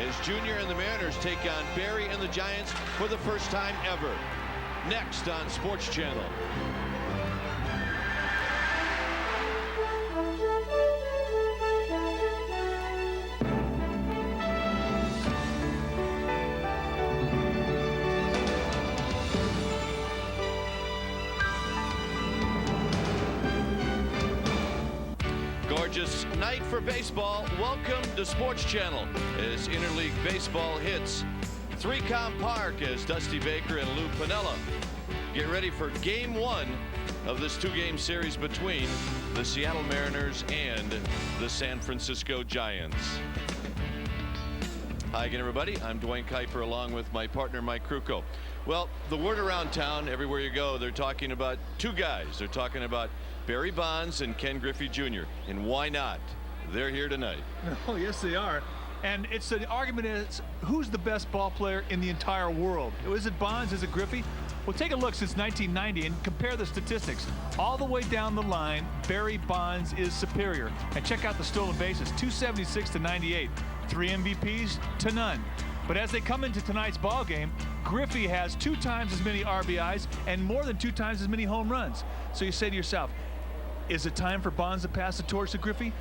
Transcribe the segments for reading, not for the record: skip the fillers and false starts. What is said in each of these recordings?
as Junior and the Mariners take on Barry and the Giants for the first time ever. Next on Sports Channel. Gorgeous night for baseball. Welcome to Sports Channel as interleague baseball hits 3Com Park as Dusty Baker and Lou Piniella get ready for game one of this two-game series between the Seattle Mariners and the San Francisco Giants. Hi again, everybody. I'm Dwayne Kuiper along with my partner Mike Krukow. Well, the word around town, everywhere you go, they're talking about two guys. They're talking about Barry Bonds and Ken Griffey Jr. And why not? They're here tonight. Oh, yes, they are. And it's the argument is, who's the best ball player in the entire world? Is it Bonds? Is it Griffey? Well, take a look since 1990 and compare the statistics. All the way down the line, Barry Bonds is superior. And check out the stolen bases, 276 to 98. 3 MVPs to none. But as they come into tonight's ball game, Griffey has 2 times as many RBIs and more than 2 times as many home runs. So you say to yourself, is it time for Bonds to pass the torch to Griffey?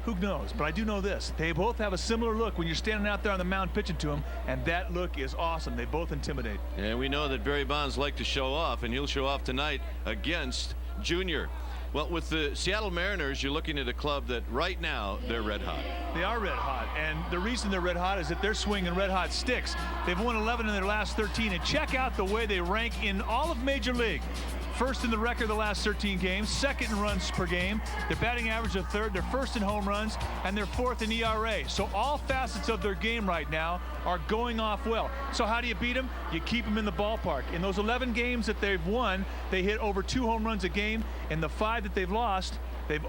Who knows? But I do know this. They both have a similar look when you're standing out there on the mound pitching to them, and that look is awesome. They both intimidate. And we know that Barry Bonds likes to show off, and he'll show off tonight against Junior. Well, with the Seattle Mariners, you're looking at a club that right now, they're red hot. They are red hot, and the reason they're red hot is that they're swinging red hot sticks. They've won 11 in their last 13, and check out the way they rank in all of Major League. First in the record the last 13 games, second in runs per game. Their batting average of third, they're first in home runs, and they're fourth in ERA. So all facets of their game right now are going off well. So how do you beat them? You keep them in the ballpark. In those 11 games that they've won, they hit over 2 home runs a game. In the 5 that they've lost, they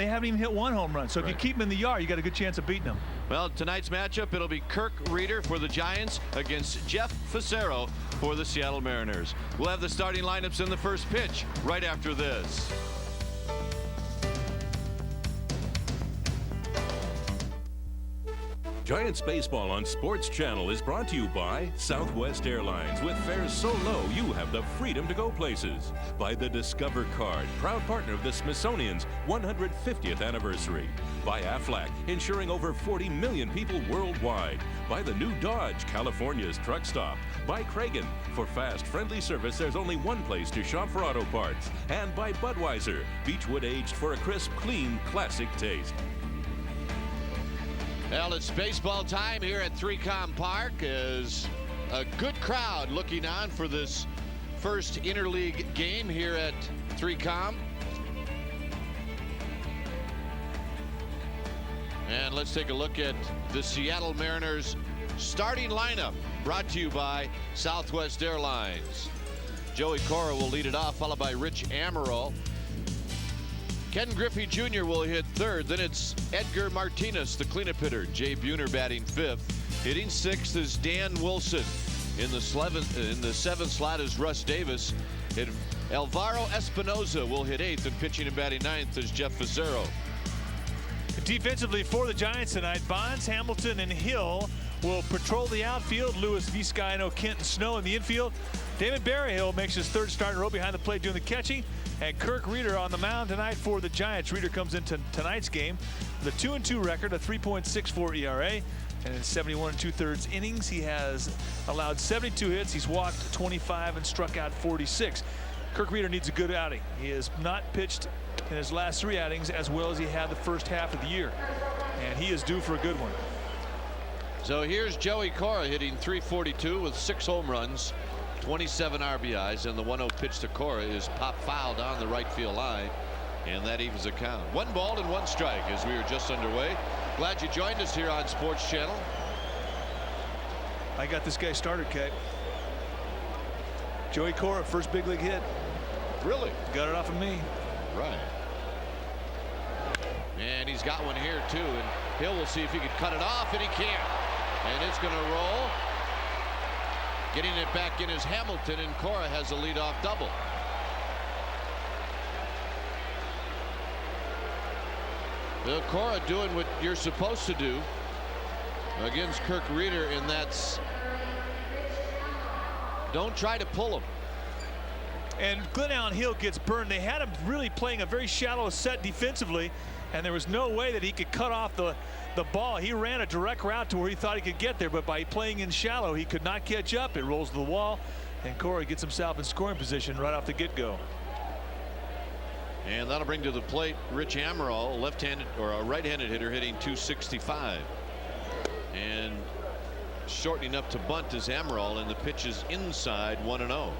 haven't even hit 1 home run. So if you keep them in the yard, you got a good chance of beating them. Well, tonight's matchup, it'll be Kirk Reeder for the Giants against Jeff Fassero for the Seattle Mariners. We'll have the starting lineups in the first pitch right after this. Giants Baseball on Sports Channel is brought to you by Southwest Airlines. With fares so low, you have the freedom to go places. By the Discover Card, proud partner of the Smithsonian's 150th anniversary. By Aflac, insuring over 40 million people worldwide. By the new Dodge, California's truck stop. By Kragen, for fast, friendly service, there's only one place to shop for auto parts. And by Budweiser, Beechwood aged for a crisp, clean, classic taste. Well, it's baseball time here at 3Com Park as a good crowd looking on for this first interleague game here at 3Com. And let's take a look at the Seattle Mariners starting lineup, brought to you by Southwest Airlines. Joey Cora will lead it off, followed by Rich Amaral. Ken Griffey Jr. will hit third. Then it's Edgar Martinez, the cleanup hitter. Jay Buhner batting fifth. Hitting sixth is Dan Wilson. In the seventh slot is Russ Davis. Alvaro Espinoza will hit eighth, and pitching and batting ninth is Jeff Fassero. Defensively for the Giants tonight, Bonds, Hamilton, and Hill will patrol the outfield. Lewis, Vizcaino, Kent, and Snow in the infield. David Berryhill makes his third start in a row behind the plate doing the catching. And Kirk Reeder on the mound tonight for the Giants. Reeder comes into tonight's game with a 2-2 record, a 3.64 ERA. And in 71 2/3 innings, he has allowed 72 hits. He's walked 25 and struck out 46. Kirk Reeder needs a good outing. He has not pitched in his last 3 outings as well as he had the first half of the year. And he is due for a good one. So here's Joey Cora hitting .342 with 6 home runs, 27 RBIs, and the 1-0 pitch to Cora is pop foul down the right field line, and that evens the count. 1 ball and 1 strike as we are just underway. Glad you joined us here on Sports Channel. I got this guy started, Kate. Joey Cora, first big league hit. Really? Got it off of me. Right. And he's got one here too, and Hill will see if he can cut it off, and he can't. And it's going to roll. Getting it back in is Hamilton, and Cora has a leadoff double. Bill Cora doing what you're supposed to do. against Kirk Reeder, and that's don't try to pull him. And Glenn Allen Hill gets burned. They had him really playing a very shallow set defensively, and there was no way that he could cut off the ball. He ran a direct route to where he thought he could get there, but by playing in shallow, he could not catch up. It rolls to the wall, and Corey gets himself in scoring position right off the get-go. And that'll bring to the plate Rich Amaral, left-handed or a right-handed hitter, hitting .265. And shortening up to bunt is Amaral, and the pitch is inside 1-0.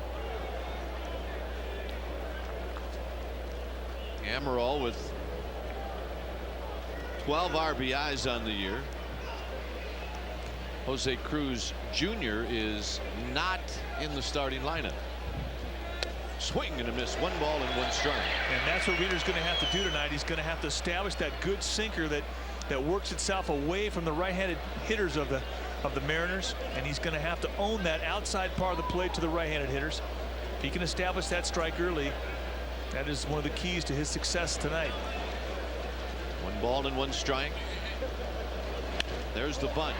Amaral with 12 RBIs on the year. Jose Cruz Jr. is not in the starting lineup. Swing and a miss. 1 ball and 1 strike. And that's what Reeder's going to have to do tonight. He's going to have to establish that good sinker that works itself away from the right-handed hitters of the Mariners, and he's going to have to own that outside part of the plate to the right-handed hitters. If he can establish that strike early, that is one of the keys to his success tonight. 1 ball and 1 strike. There's the bunt.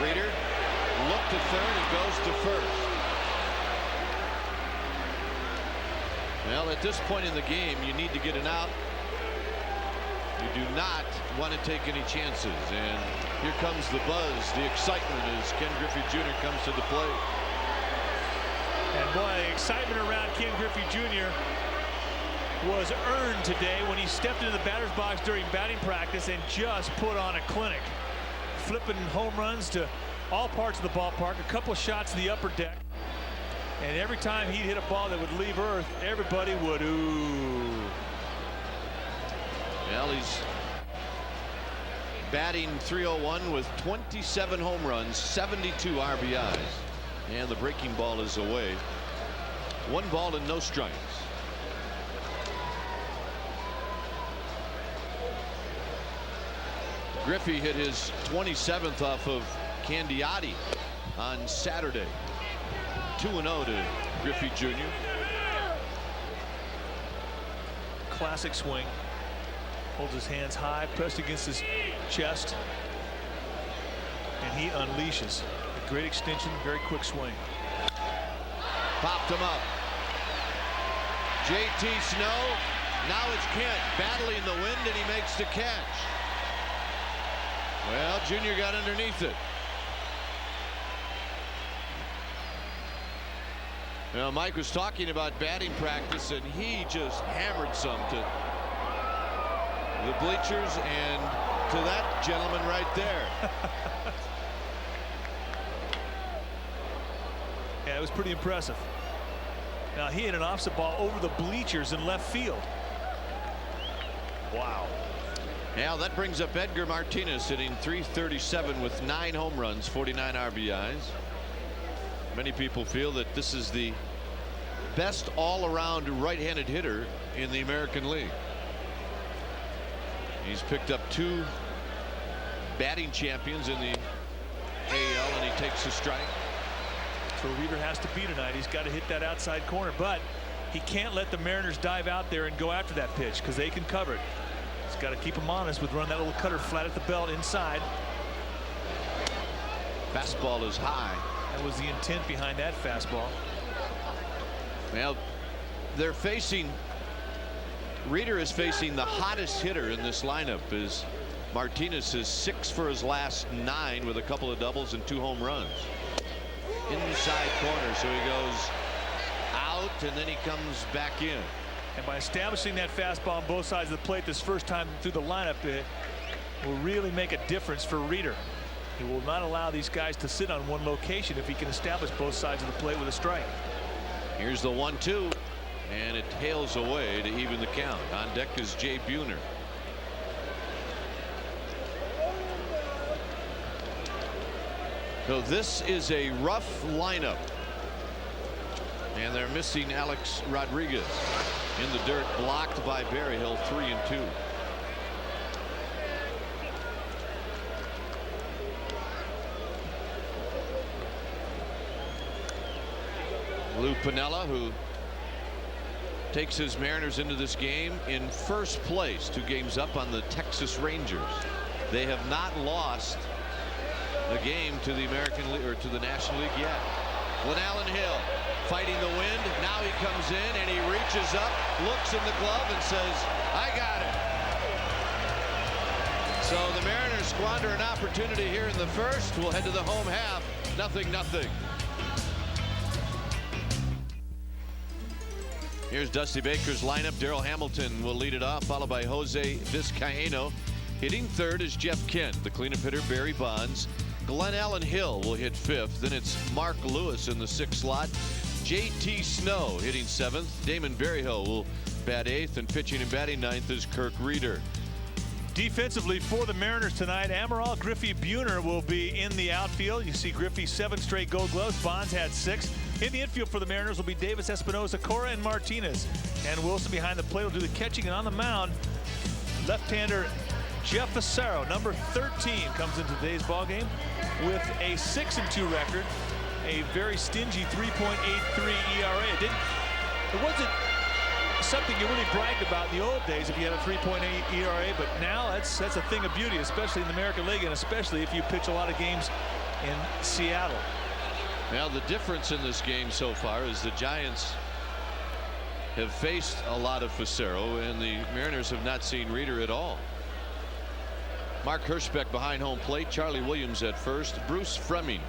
Reeder looked to third and goes to first. Well, at this point in the game, you need to get an out. You do not want to take any chances. And here comes the buzz, the excitement as Ken Griffey Jr. comes to the plate. And boy, the excitement around Ken Griffey Jr. was earned today when he stepped into the batter's box during batting practice and just put on a clinic, flipping home runs to all parts of the ballpark, a couple of shots to the upper deck, and every time he'd hit a ball that would leave earth, everybody would ooh. Well, he's batting .301 with 27 home runs, 72 RBIs, and the breaking ball is away. 1 ball and no strikes. Griffey hit his 27th off of Candiotti on Saturday. 2-0 to Griffey Jr. Classic swing. Holds his hands high, pressed against his chest, and he unleashes a great extension, very quick swing. Popped him up. JT Snow. Now it's Kent battling the wind, and he makes the catch. Well, Junior got underneath it. Well, Mike was talking about batting practice, and he just hammered some to the bleachers and to that gentleman right there. Yeah, it was pretty impressive. Now he hit an offset ball over the bleachers in left field. Wow. Now that brings up Edgar Martinez, hitting .337 with 9 home runs, 49 RBIs. Many people feel that this is the best all-around right-handed hitter in the American League. He's picked up 2 batting champions in the AL, and he takes a strike. So Reeder has to be tonight. He's got to hit that outside corner, but he can't let the Mariners dive out there and go after that pitch because they can cover it. He's got to keep him honest with running that little cutter flat at the belt inside. Fastball is high. That was the intent behind that fastball. Well, they're facing, Reeder is facing the hottest hitter in this lineup. Is Martinez is 6 for his last 9 with a couple of doubles and 2 home runs. Inside corner, so he goes out and then he comes back in. And by establishing that fastball on both sides of the plate this first time through the lineup, it will really make a difference for Reeder. He will not allow these guys to sit on one location if he can establish both sides of the plate with a strike. Here's the 1-2, and it tails away to even the count. On deck is Jay Buhner. So this is a rough lineup, and they're missing Alex Rodriguez in the dirt, blocked by Berryhill. 3-2. Lou Piniella, who takes his Mariners into this game in first place, 2 games up on the Texas Rangers. They have not lost a game to the American League or to the National League yet. Glenallen Hill fighting the wind. Now he comes in and he reaches up, looks in the glove and says, I got it. So the Mariners squander an opportunity here in the first. We'll head to the home half. 0-0. Here's Dusty Baker's lineup. Darryl Hamilton will lead it off, followed by Jose Vizcaino. Hitting third is Jeff Kent. The cleanup hitter, Barry Bonds. Glenallen Hill will hit fifth. Then it's Mark Lewis in the sixth slot. J.T. Snow hitting seventh. Damon Berryhill will bat eighth. And pitching and batting ninth is Kirk Reeder. Defensively for the Mariners tonight, Amaral, Griffey, Buhner will be in the outfield. You see Griffey 7 straight Gold Gloves. Bonds had 6. In the infield for the Mariners will be Davis, Espinosa, Cora, and Martinez. And Wilson behind the plate will do the catching. And on the mound, left-hander Jeff Fassero, number 13, comes into today's ballgame with a 6-2 record, a very stingy 3.83 ERA. It wasn't something you really bragged about in the old days if you had a 3.8 ERA, but now that's a thing of beauty, especially in the American League, and especially if you pitch a lot of games in Seattle. Now the difference in this game so far is the Giants have faced a lot of Fassero, and the Mariners have not seen Reeder at all. Mark Hirschbeck behind home plate, Charlie Williams at first, Bruce Fremming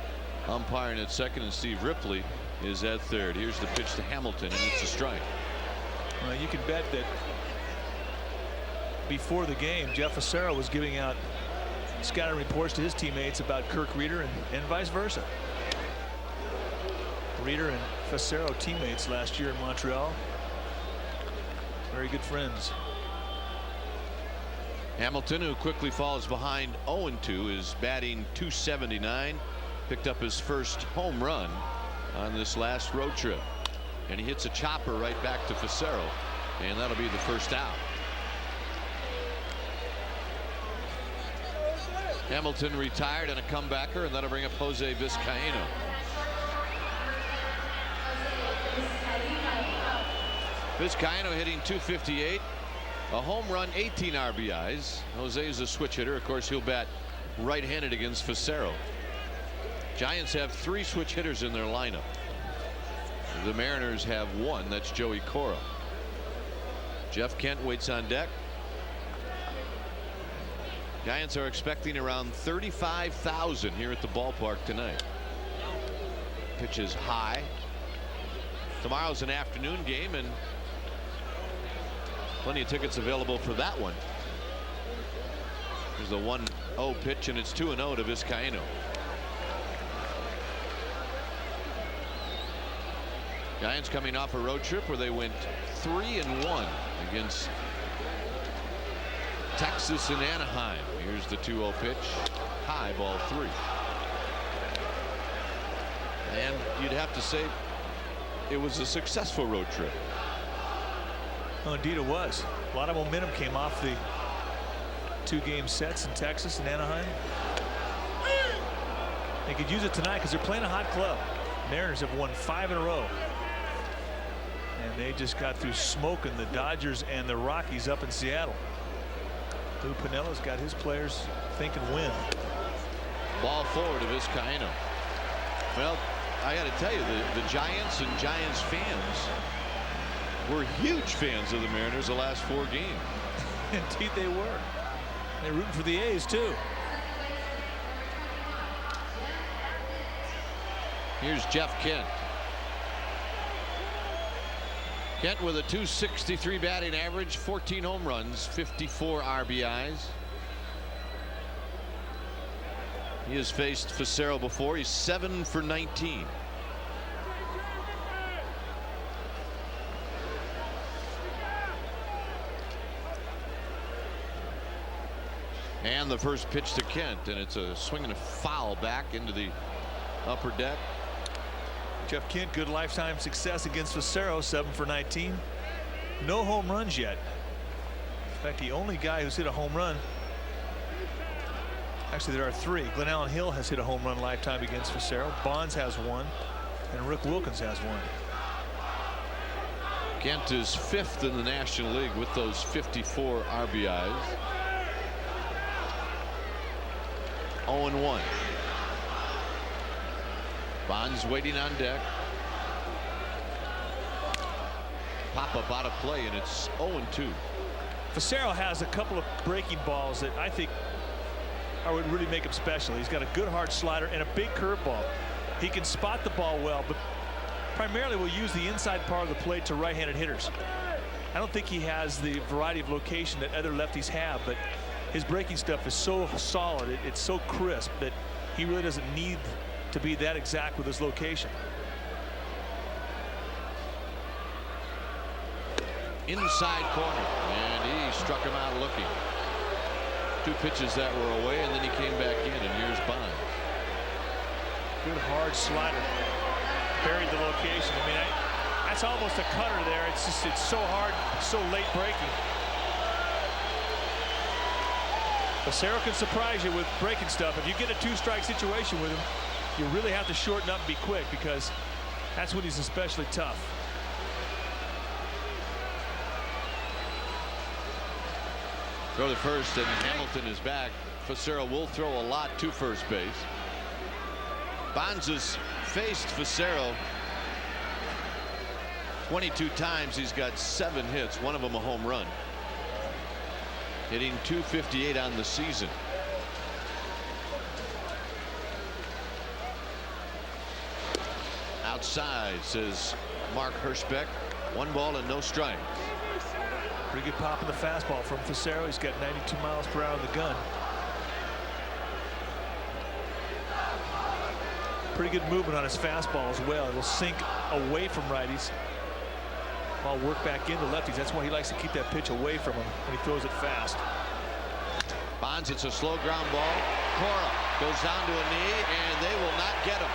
umpiring at second, and Steve Ripley is at third. Here's the pitch to Hamilton, and it's a strike. Well, you can bet that before the game, Jeff Fassero was giving out scouting reports to his teammates about Kirk Reeder and vice versa. Reeder and Fassero teammates last year in Montreal. Very good friends. Hamilton, who quickly falls behind 0-2, is batting .279. Picked up his first home run on this last road trip. And he hits a chopper right back to Fassero. And that'll be the first out. Hamilton retired and a comebacker, and that'll bring up Jose Vizcaino. Vizcaino hitting .258. A home run, 18 RBIs. Jose is a switch hitter. Of course, he'll bat right-handed against Fassero. Giants have 3 switch hitters in their lineup. The Mariners have 1. That's Joey Cora. Jeff Kent waits on deck. Giants are expecting around 35,000 here at the ballpark tonight. Pitch is high. Tomorrow's an afternoon game, and plenty of tickets available for that one. There's the 1-0 pitch, and it's 2-0 to Vizcaino. Giants coming off a road trip where they went 3-1 against Texas and Anaheim. Here's the 2-0 pitch. High, ball 3. And you'd have to say it was a successful road trip. Oh, indeed it was. A lot of momentum came off the 2-game sets in Texas and Anaheim. They could use it tonight because they're playing a hot club. Mariners have won 5 in a row. And they just got through smoking the Dodgers and the Rockies up in Seattle. Lou Piniella's got his players thinking win. Ball forward to Vizcaino. Well, I got to tell you, the Giants and Giants fans were huge fans of the Mariners the last 4 games. Indeed they were. They're rooting for the A's too. Here's Jeff Kent. Kent with a .263 batting average, 14 home runs, 54 RBIs. He has faced Fassero before. He's 7 for 19. And the first pitch to Kent, and it's a swing and a foul back into the upper deck. Jeff Kent, good lifetime success against Fassero, 7 for 19. No home runs yet. In fact, the only guy who's hit a home run, actually there are 3. Glenallen Hill has hit a home run lifetime against Fassero. Bonds has 1, and Rick Wilkins has 1. Kent is 5th in the National League with those 54 RBIs. 0-1. Bonds waiting on deck. Pop up out of play, and it's 0-2. Facero has a couple of breaking balls that I think would really make him special. He's got a good hard slider and a big curveball. He can spot the ball well, but primarily will use the inside part of the plate to right-handed hitters. I don't think he has the variety of location that other lefties have, but his breaking stuff is so solid, it's so crisp that he really doesn't need to be that exact with his location. Inside corner, and he struck him out looking. 2 pitches that were away, and then he came back in, and here's Bonds. Good hard slider. Buried the location. I mean, that's almost a cutter there. It's so hard, so late breaking. Facero can surprise you with breaking stuff. If you get a 2-strike situation with him, you really have to shorten up and be quick, because that's when he's especially tough. Throw to first, and Hamilton is back. Facero will throw a lot to first base. Bonds has faced Facero 22 times. He's got 7 hits, one of them a home run. Hitting .258 on the season. Outside, says Mark Hirschbeck. 1 ball and no strikes. Pretty good pop in the fastball from Facero. He's got 92 miles per hour in the gun. Pretty good movement on his fastball as well. It'll sink away from righties. Ball work back into lefties. That's why he likes to keep that pitch away from him when he throws it fast. Bonds, it's a slow ground ball. Cora goes down to a knee, and they will not get him.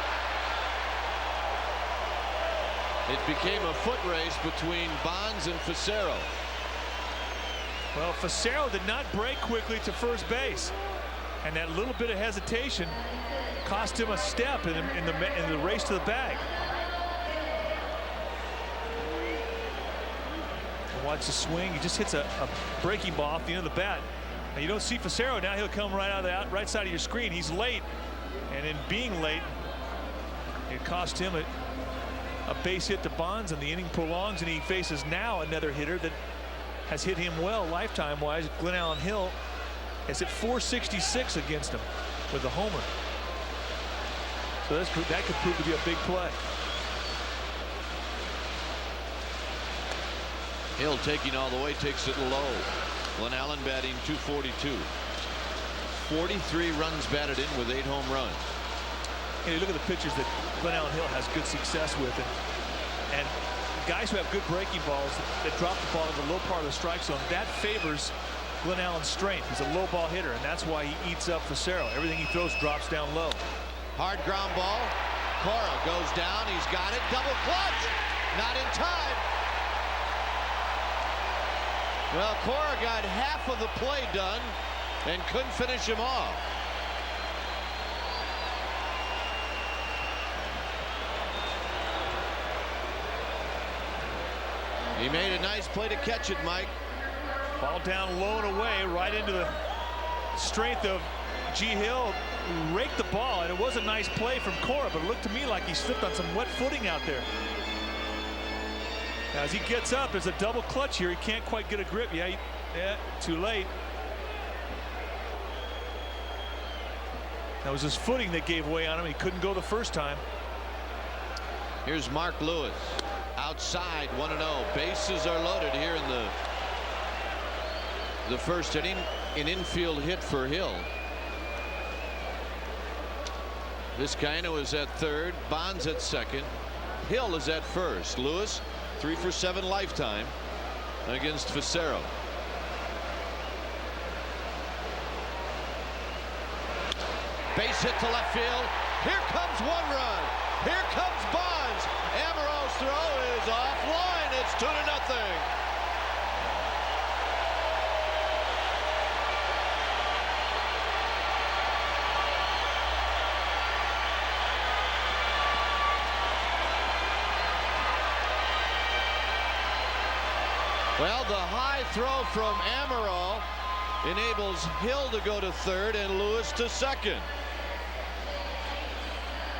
It became a foot race between Bonds and Facero. Well, Facero did not break quickly to first base, and that little bit of hesitation cost him a step in the race to the bag. And watch the swing. He just hits a breaking ball off the end of the bat. And you don't see Facero now. He'll come right out of the right side of your screen. He's late, and in being late, it cost him a base hit to Bonds, and the inning prolongs, and he faces now another hitter that has hit him well lifetime-wise. Glenn Allen Hill is at .466 against him with a homer. So that could prove to be a big play. Hill taking all the way, takes it low. Glenn Allen batting .242. 43 runs batted in with 8 home runs. And you look at the pitchers that Glenn Allen Hill has good success with, and guys who have good breaking balls that drop the ball in the low part of the strike zone, that favors Glenn Allen's strength. He's a low ball hitter, and that's why he eats up Facero. Everything he throws drops down low. Hard ground ball. Cora goes down. He's got it. Double clutch. Not in time. Well, Cora got half of the play done and couldn't finish him off. He made a nice play to catch it, Mike. Ball down low and away, right into the strength of G. Hill. Raked the ball, and it was a nice play from Cora, but it looked to me like he slipped on some wet footing out there. Now, as he gets up, there's a double clutch here. He can't quite get a grip. Yeah, too late. That was his footing that gave way on him. He couldn't go the first time. Here's Mark Lewis. Outside, 1-0. Bases are loaded here in the first inning. An infield hit for Hill. Vizcaino is at third. Bonds at second. Hill is at first. Lewis 3 for 7 lifetime against Facero. Base hit to left field. Here comes 1 run. Here comes Bonds. Amaro's throw is offline. It's 2-0. Well, the high throw from Amaro enables Hill to go to third and Lewis to second.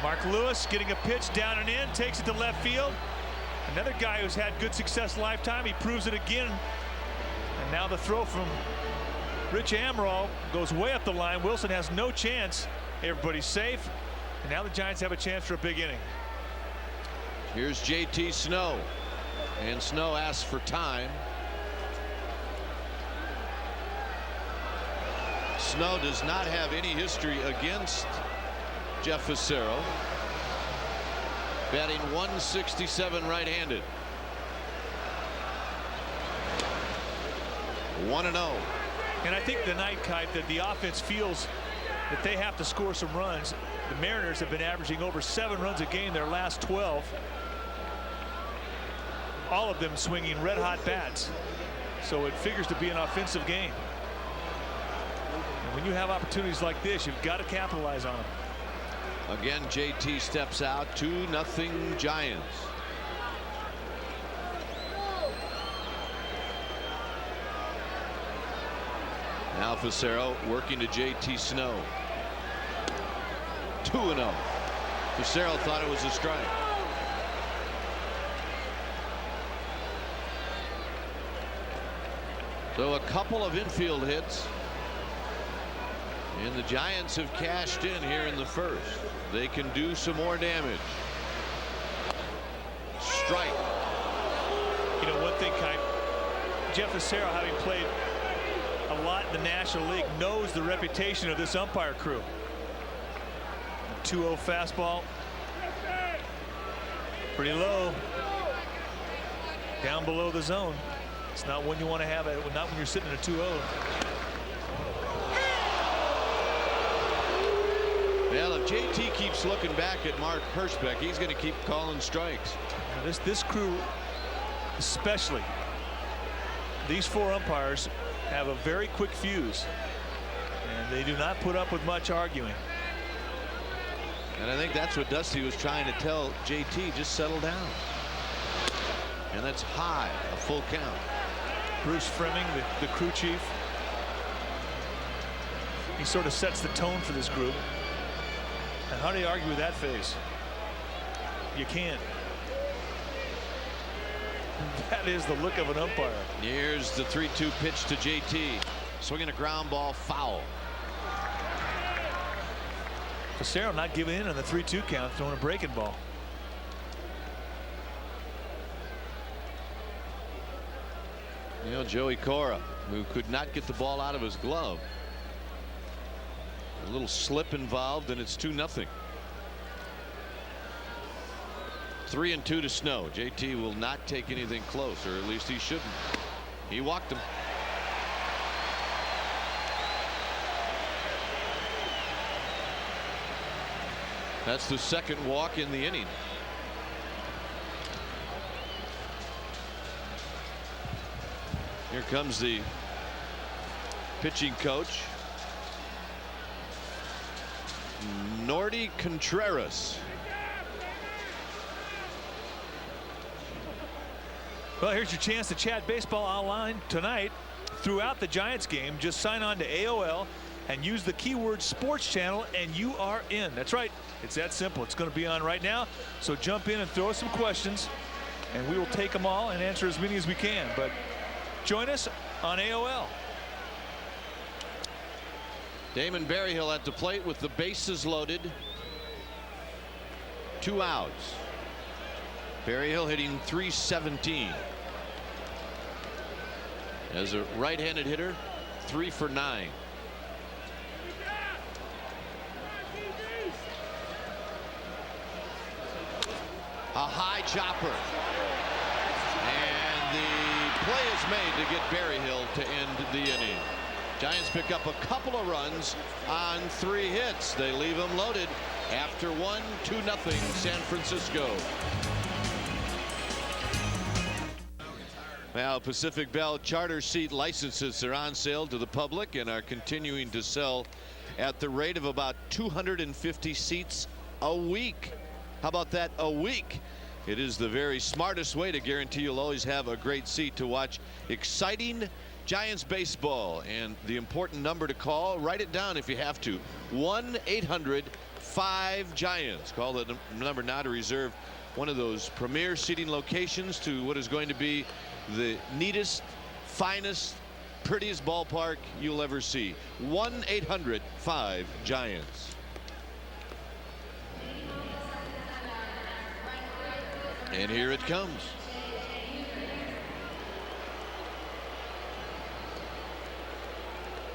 Mark Lewis getting a pitch down and in, takes it to left field. Another guy who's had good success lifetime. He proves it again. And now the throw from Rich Amaral goes way up the line. Wilson has no chance. Everybody's safe. And now the Giants have a chance for a big inning. Here's JT Snow. And Snow asks for time. Snow does not have any history against Jeff Fassero. Batting 167 right-handed. 1-0. And I think tonight, Kite, that the offense feels that they have to score some runs. The Mariners have been averaging over 7 runs a game their last 12. All of them swinging red-hot bats. So it figures to be an offensive game. And when you have opportunities like this, you've got to capitalize on them. Again, JT steps out. 2-0 Giants. Now Fassero working to JT Snow. 2-0. Fassero thought it was a strike. So a couple of infield hits. And the Giants have cashed in here in the first. They can do some more damage. Strike. You know, one thing, Kite, Jeff Fassero, having played a lot in the National League, knows the reputation of this umpire crew. 2-0 fastball. Pretty low. Down below the zone. It's not when you want to have it, not when you're sitting at a 2-0. Well, if JT keeps looking back at Mark Hirschbeck, he's going to keep calling strikes. Now this crew, especially, these 4 umpires have a very quick fuse, and they do not put up with much arguing. And I think that's what Dusty was trying to tell JT, just settle down. And that's high, a full count. Bruce Fleming, the crew chief, he sort of sets the tone for this group. And how do you argue with that phase? You can't. That is the look of an umpire. Here's the 3-2 pitch to JT. Swinging a ground ball, foul. Fassero not giving in on the 3-2 count, throwing a breaking ball. You know, Joey Cora, who could not get the ball out of his glove. A little slip involved, and it's 2-0. 3-2 to Snow. JT will not take anything close, or at least he shouldn't. He walked him. That's the second walk in the inning. Here comes the pitching coach, Nordy Contreras. Well, here's your chance to chat baseball online tonight throughout the Giants game. Just sign on to AOL and use the keyword Sports Channel, and you are in. That's right. It's that simple. It's going to be on right now. So jump in and throw us some questions, and we will take them all and answer as many as we can. But join us on AOL. Damon Berryhill at the plate with the bases loaded. 2 outs. Berryhill hitting .317. As a right-handed hitter, 3 for 9. A high chopper. And the play is made to get Berryhill to end the inning. Giants pick up a couple of runs on 3 hits. They leave them loaded after 1, 2-0 San Francisco. Now, Pacific Bell charter seat licenses are on sale to the public and are continuing to sell at the rate of about 250 seats a week. How about that, a week? It is the very smartest way to guarantee you'll always have a great seat to watch exciting Giants baseball. And the important number to call, write it down if you have to, 1-800 5 Giants. Call the number now to reserve one of those premier seating locations to what is going to be the neatest, finest, prettiest ballpark you'll ever see. 1-800-5-GIANTS. And here it comes.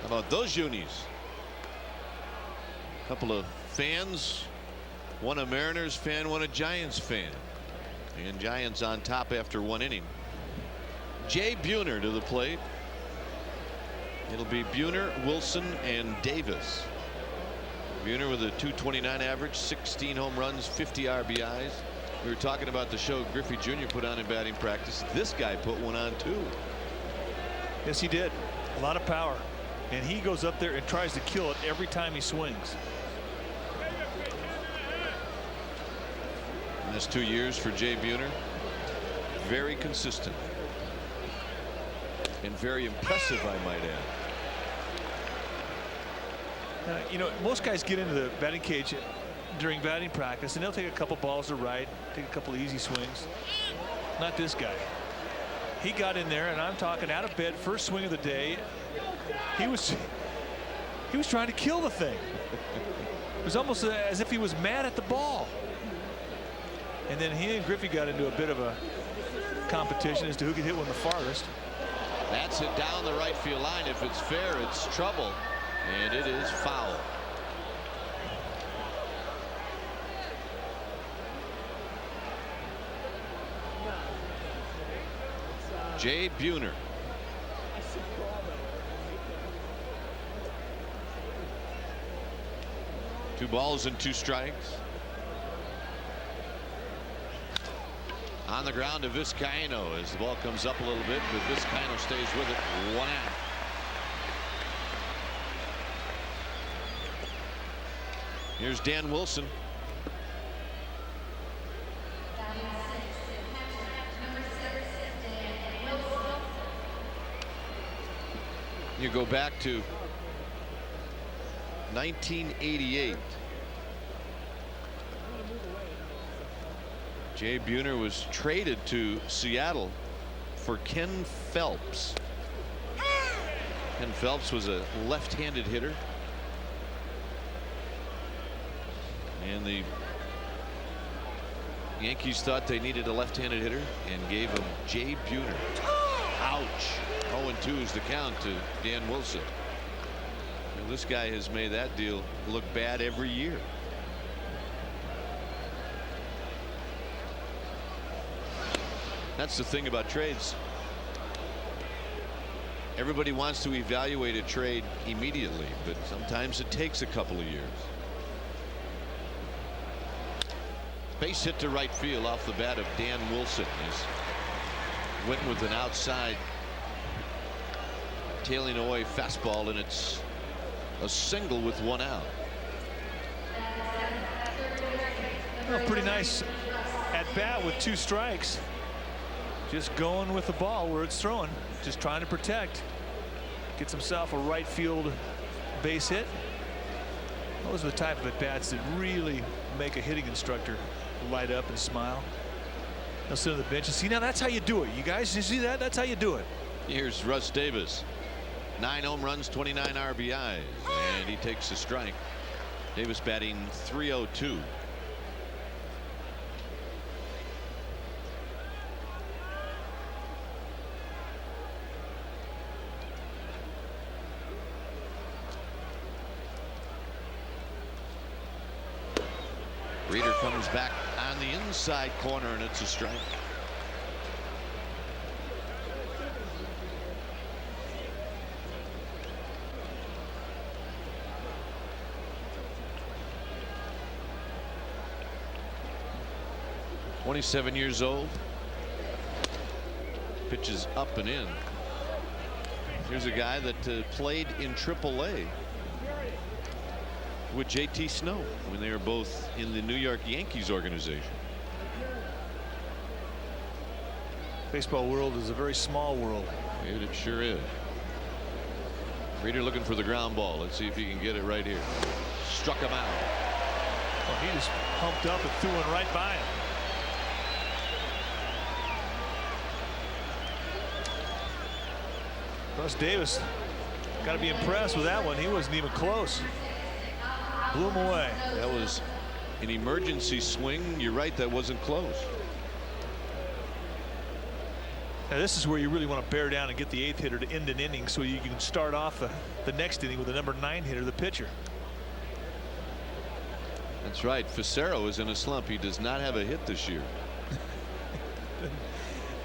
How about those unis? A couple of fans, one a Mariners fan, one a Giants fan, and Giants on top after 1 inning. Jay Buhner to the plate. It'll be Buhner, Wilson, and Davis. Buhner with a .229 average, 16 home runs, 50 RBIs. We were talking about the show Griffey Jr. put on in batting practice. This guy put one on too. Yes, he did. A lot of power. And he goes up there and tries to kill it every time he swings. Last 2 years for Jay Buhner. Very consistent. And very impressive, I might add. You know, most guys get into the batting cage during batting practice and they'll take a couple balls to right, take a couple easy swings. Not this guy. He got in there, and I'm talking out of bed, first swing of the day. He was trying to kill the thing. It was almost as if he was mad at the ball. And then he and Griffey got into a bit of a competition as to who could hit one the farthest. That's it down the right field line. If it's fair, it's trouble, and it is foul. Jay Buhner. Two balls and 2 strikes. On the ground to Vizcaino as the ball comes up a little bit, but Vizcaino stays with it. 1 out. Here's Dan Wilson. You go back to 1988. Jay Buhner was traded to Seattle for Ken Phelps. Ken Phelps was a left-handed hitter. And the Yankees thought they needed a left-handed hitter and gave him Jay Buhner. Ouch. 0-2 is the count to Dan Wilson. Well, this guy has made that deal look bad every year. That's the thing about trades. Everybody wants to evaluate a trade immediately, but sometimes it takes a couple of years. Base hit to right field off the bat of Dan Wilson. He's went with an outside tailing away fastball, and it's a single with 1 out. Well, pretty nice at bat with 2 strikes. Just going with the ball where it's thrown, just trying to protect. Gets himself a right field base hit. Those are the type of at bats that really make a hitting instructor light up and smile. They'll sit on the bench and see, now that's how you do it. You guys, you see that? That's how you do it. Here's Russ Davis. 9 home runs, 29 RBIs, and he takes a strike. Davis batting .302. Reeder comes back on the inside corner, and it's a strike. .27 years old. Pitches up and in. Here's a guy that played in AAA with JT Snow when they were both in the New York Yankees organization. Baseball world is a very small world. It sure is. Reeder looking for the ground ball. Let's see if he can get it right here. Struck him out. Well, he just humped up and threw one right by him. Russ Davis got to be impressed with that one. He wasn't even close. Blew him away. That was an emergency swing. You're right, that wasn't close. Now this is where you really want to bear down and get the 8th hitter to end an inning so you can start off the next inning with the number 9 hitter, the pitcher. That's right. Facero is in a slump. He does not have a hit this year.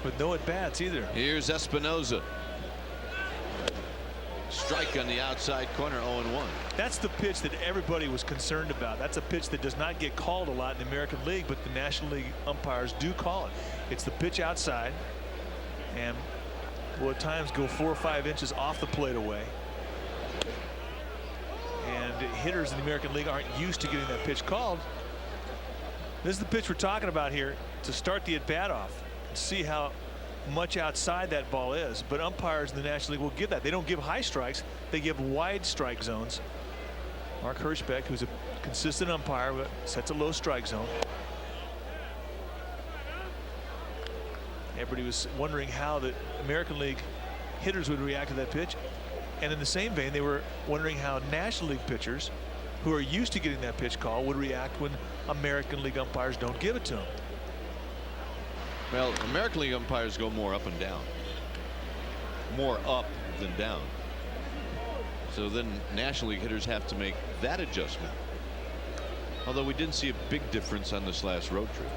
With no at-bats either. Here's Espinoza. Strike on the outside corner, 0-1. That's the pitch that everybody was concerned about. That's a pitch that does not get called a lot in the American League, but the National League umpires do call it. It's the pitch outside and will at times go 4 or 5 inches off the plate away. And hitters in the American League aren't used to getting that pitch called. This is the pitch we're talking about here to start the at-bat off and see how much outside that ball is. But umpires in the National League will give that. They don't give high strikes, they give wide strike zones. Mark Hirschbeck, who's a consistent umpire, sets a low strike zone. Everybody was wondering how the American League hitters would react to that pitch. And in the same vein, they were wondering how National League pitchers who are used to getting that pitch call would react when American League umpires don't give it to them. Well, American League umpires go more up and down. More up than down. So then National League hitters have to make that adjustment. Although we didn't see a big difference on this last road trip.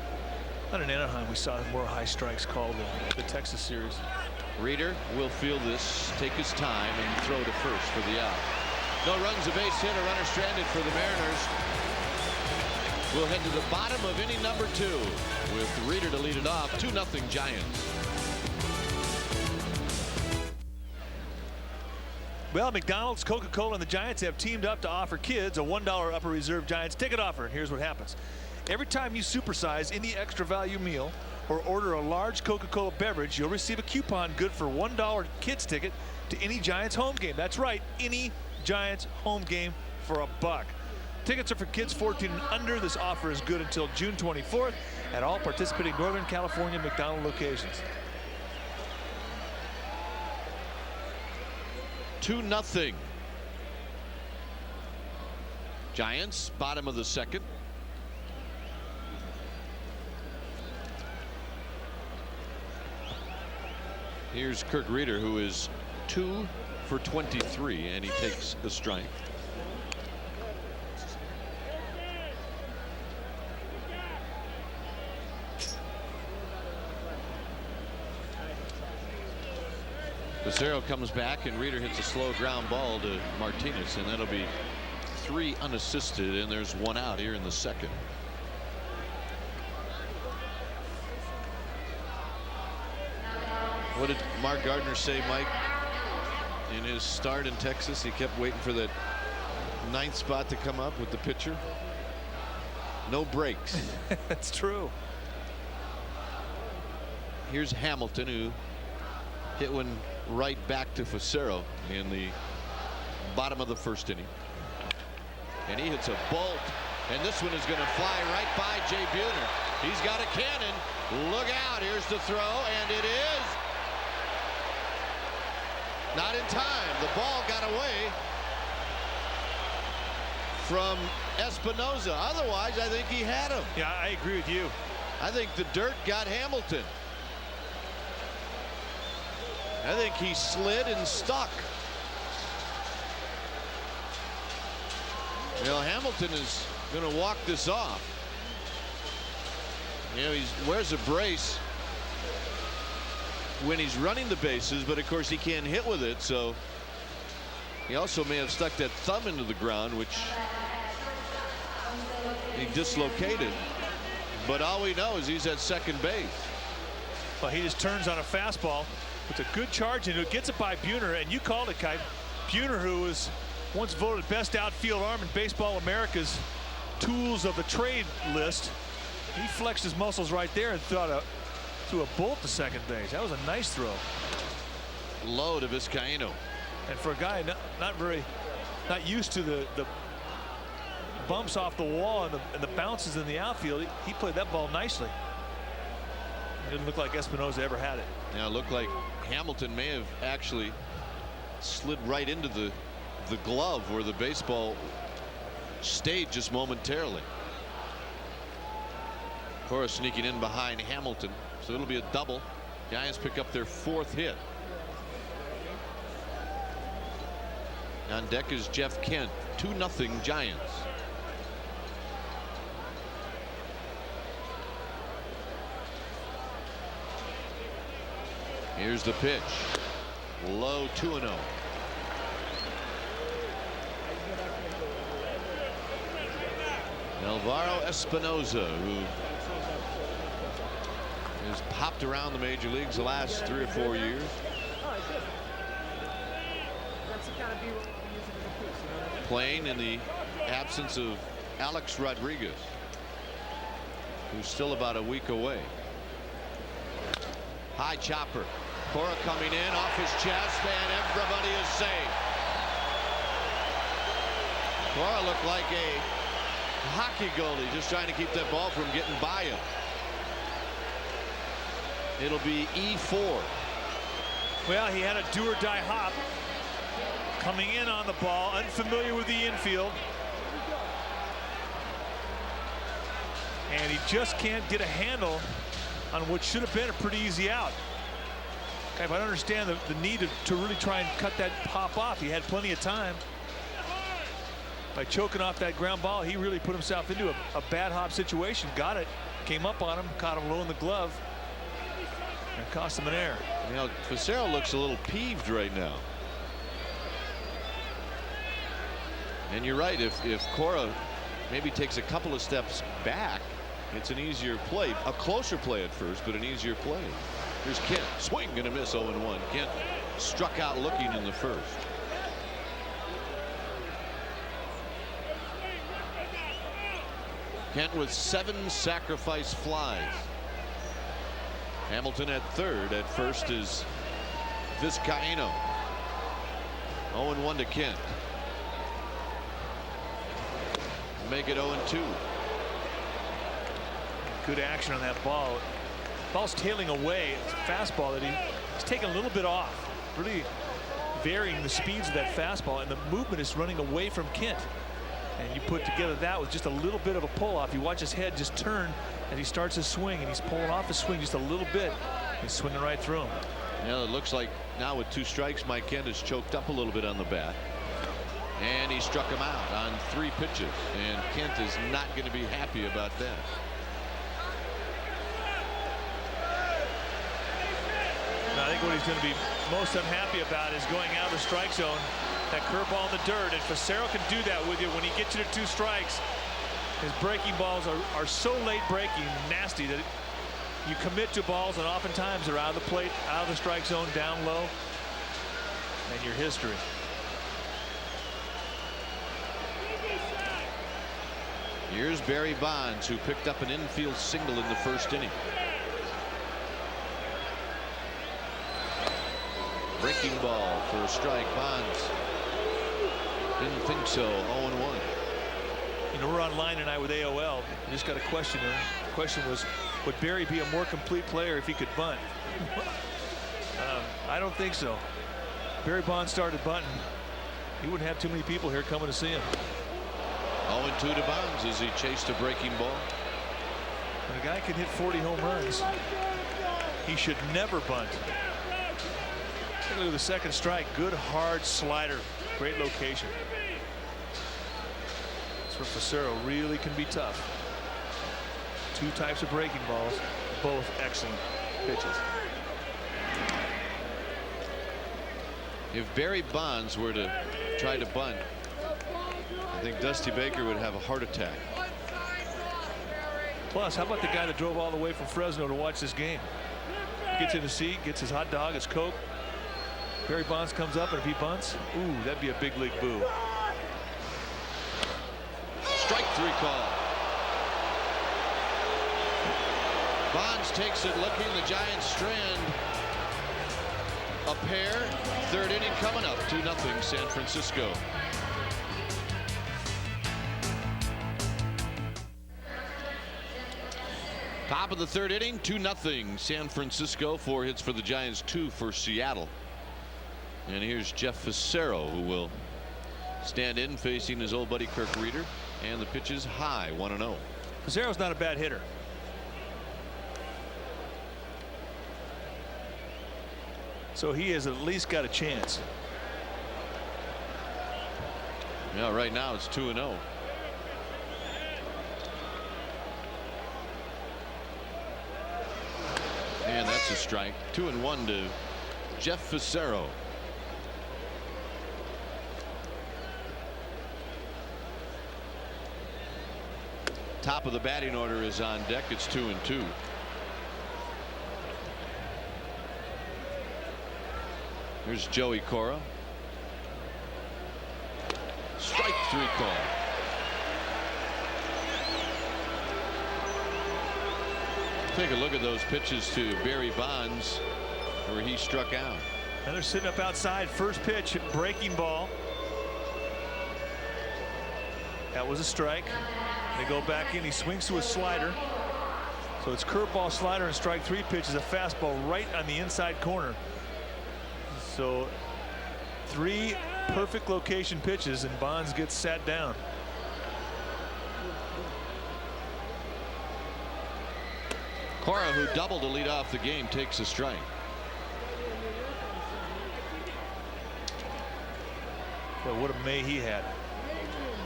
Not in Anaheim, we saw more high strikes called in the Texas series. Reeder will field this, take his time, and throw to first for the out. No runs, a base hit, a runner stranded for the Mariners. We'll head to the bottom of inning number 2 with Reeder to lead it off. 2-0 Giants. Well, McDonald's, Coca-Cola, and the Giants have teamed up to offer kids a $1 Upper Reserve Giants ticket offer. And here's what happens. Every time you supersize any extra value meal or order a large Coca-Cola beverage, you'll receive a coupon good for $1 kids ticket to any Giants home game. That's right, any Giants home game for $1. Tickets are for kids 14 and under. This offer is good until June 24th at all participating Northern California McDonald's locations. 2-0 Giants, bottom of the second. Here's Kirk Reeder, who is 2 for 23, and he takes a strike. Facero comes back, and Reeder hits a slow ground ball to Martinez, and that'll be 3 unassisted, and there's 1 out here in the second. What did Mark Gardner say, Mike, in his start in Texas? He kept waiting for that 9th spot to come up with the pitcher. No breaks. That's true. Here's Hamilton, who hit one right back to Facero in the bottom of the first inning. And he hits a bolt, and this one is going to fly right by Jay Buhner. He's got a cannon. Look out. Here's the throw, and it is not in time. The ball got away from Espinoza. Otherwise, I think he had him. Yeah, I agree with you. I think the dirt got Hamilton. I think he slid and stuck. You know, Hamilton is going to walk this off. You know, he wears a brace when he's running the bases, but of course he can't hit with it, so he also may have stuck that thumb into the ground, which he dislocated. But all we know is he's at second base. Well, he just turns on a fastball. It's a good charge, and it gets it by Buhner, and you called it, Kite. Buhner, who was once voted best outfield arm in Baseball America's tools of the trade list, he flexed his muscles right there and threw a bolt to second base. That was a nice throw. Low to Vizcaino. And for a guy not used to the bumps off the wall and the bounces in the outfield. He played that ball nicely. It didn't look like Espinosa ever had it. Now it looked like Hamilton may have actually slid right into the glove where the baseball stayed just momentarily. Cora sneaking in behind Hamilton, so it'll be a double. Giants pick up their 4th hit. On deck is Jeff Kent. 2-0 Giants. Here's the pitch. Low, 2-0. Alvaro Espinosa, who has popped around the major leagues the last 3 or 4 years. Playing in the absence of Alex Rodriguez, who's still about a week away. High chopper. Cora coming in off his chest, and everybody is safe. Cora looked like a hockey goalie just trying to keep that ball from getting by him. It'll be E4. Well, he had a do-or-die hop coming in on the ball, unfamiliar with the infield, and he just can't get a handle on what should have been a pretty easy out. If I understand the need to really try and cut that pop off, he had plenty of time. By choking off that ground ball, he really put himself into a bad hop situation. Got it, came up on him, caught him low in the glove, and cost him an error. You know, Facero looks a little peeved right now. And you're right, if Cora maybe takes a couple of steps back, it's an easier play. A closer play at first, but an easier play. Here's Kent. Swing and a miss, 0-1. Kent struck out looking in the first. Kent with 7 sacrifice flies. Hamilton at third. At first is Vizcaíno. 0-1 to Kent. Make it 0-2. Good action on that ball. Ball's tailing away. It's a fastball that he's taking a little bit off, really varying the speeds of that fastball, and the movement is running away from Kent. And you put together that with just a little bit of a pull off. You watch his head just turn as he starts his swing, and he's pulling off his swing just a little bit. He's swinging right through him. Yeah, it looks like now with 2 strikes, Mike Kent is choked up a little bit on the bat. And he struck him out on 3 pitches. And Kent is not going to be happy about that. I think what he's going to be most unhappy about is going out of the strike zone. That curveball in the dirt, and Facero can do that with you when he gets you to 2 strikes. His breaking balls are so late breaking, nasty, that you commit to balls, and oftentimes they're out of the plate, out of the strike zone, down low, and your history. Here's Barry Bonds, who picked up an infield single in the first inning. Breaking ball for a strike. Bonds didn't think so. 0-1. You know, we're online tonight with AOL. We just got a question in. The question was, would Barry be a more complete player if he could bunt? I don't think so. Barry Bonds started bunting. He wouldn't have too many people here coming to see him. 0-2 to Bonds as he chased a breaking ball. When a guy can hit 40 home runs, he should never bunt. Take a look at the second strike. Good hard slider. Great location. That's where Facero really can be tough. 2 types of breaking balls, both excellent pitches. If Barry Bonds were to try to bunt, I think Dusty Baker would have a heart attack. Plus, how about the guy that drove all the way from Fresno to watch this game? Gets in his seat, gets his hot dog, his Coke. Barry Bonds comes up, and if he bunts, ooh, that'd be a big league boo. Strike 3 call. Bonds takes it looking. The Giants strand a pair. 3rd inning coming up. 2-0 San Francisco. Top of the third inning, 2-0 San Francisco. 4 hits for the Giants, 2 for Seattle. And here's Jeff Fassero, who will stand in facing his old buddy Kirk Reeder. And the pitch is high, 1-0. Fassero's not a bad hitter. So he has at least got a chance. Yeah, right now it's 2-0. And that's a strike. 2-1 to Jeff Fassero. Top of the batting order is on deck. It's 2-2. Here's Joey Cora. Strike 3 call. Take a look at those pitches to Barry Bonds where he struck out. And they're sitting up outside. First pitch, breaking ball. That was a strike. They go back in. He swings to a slider. So it's curveball, slider, and strike 3 pitch is a fastball right on the inside corner. So 3 perfect location pitches, and Bonds gets sat down. Cora, who doubled to lead off the game, takes a strike. Boy, what a May he had.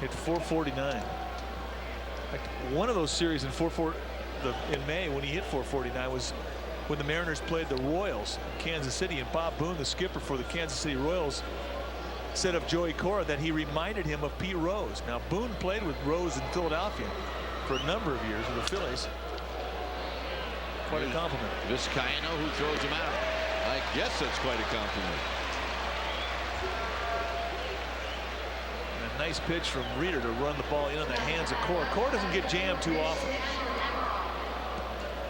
Hit 449. Like one of those series in in May when he hit 449 was when the Mariners played the Royals in Kansas City, and Bob Boone, the skipper for the Kansas City Royals, said of Joey Cora that he reminded him of Pete Rose. Now Boone played with Rose in Philadelphia for a number of years with the Phillies. Quite a compliment. Vizcaino, who throws him out. I guess that's quite a compliment. And a nice pitch from Reeder to run the ball in on the hands of Cora. Cora doesn't get jammed too often.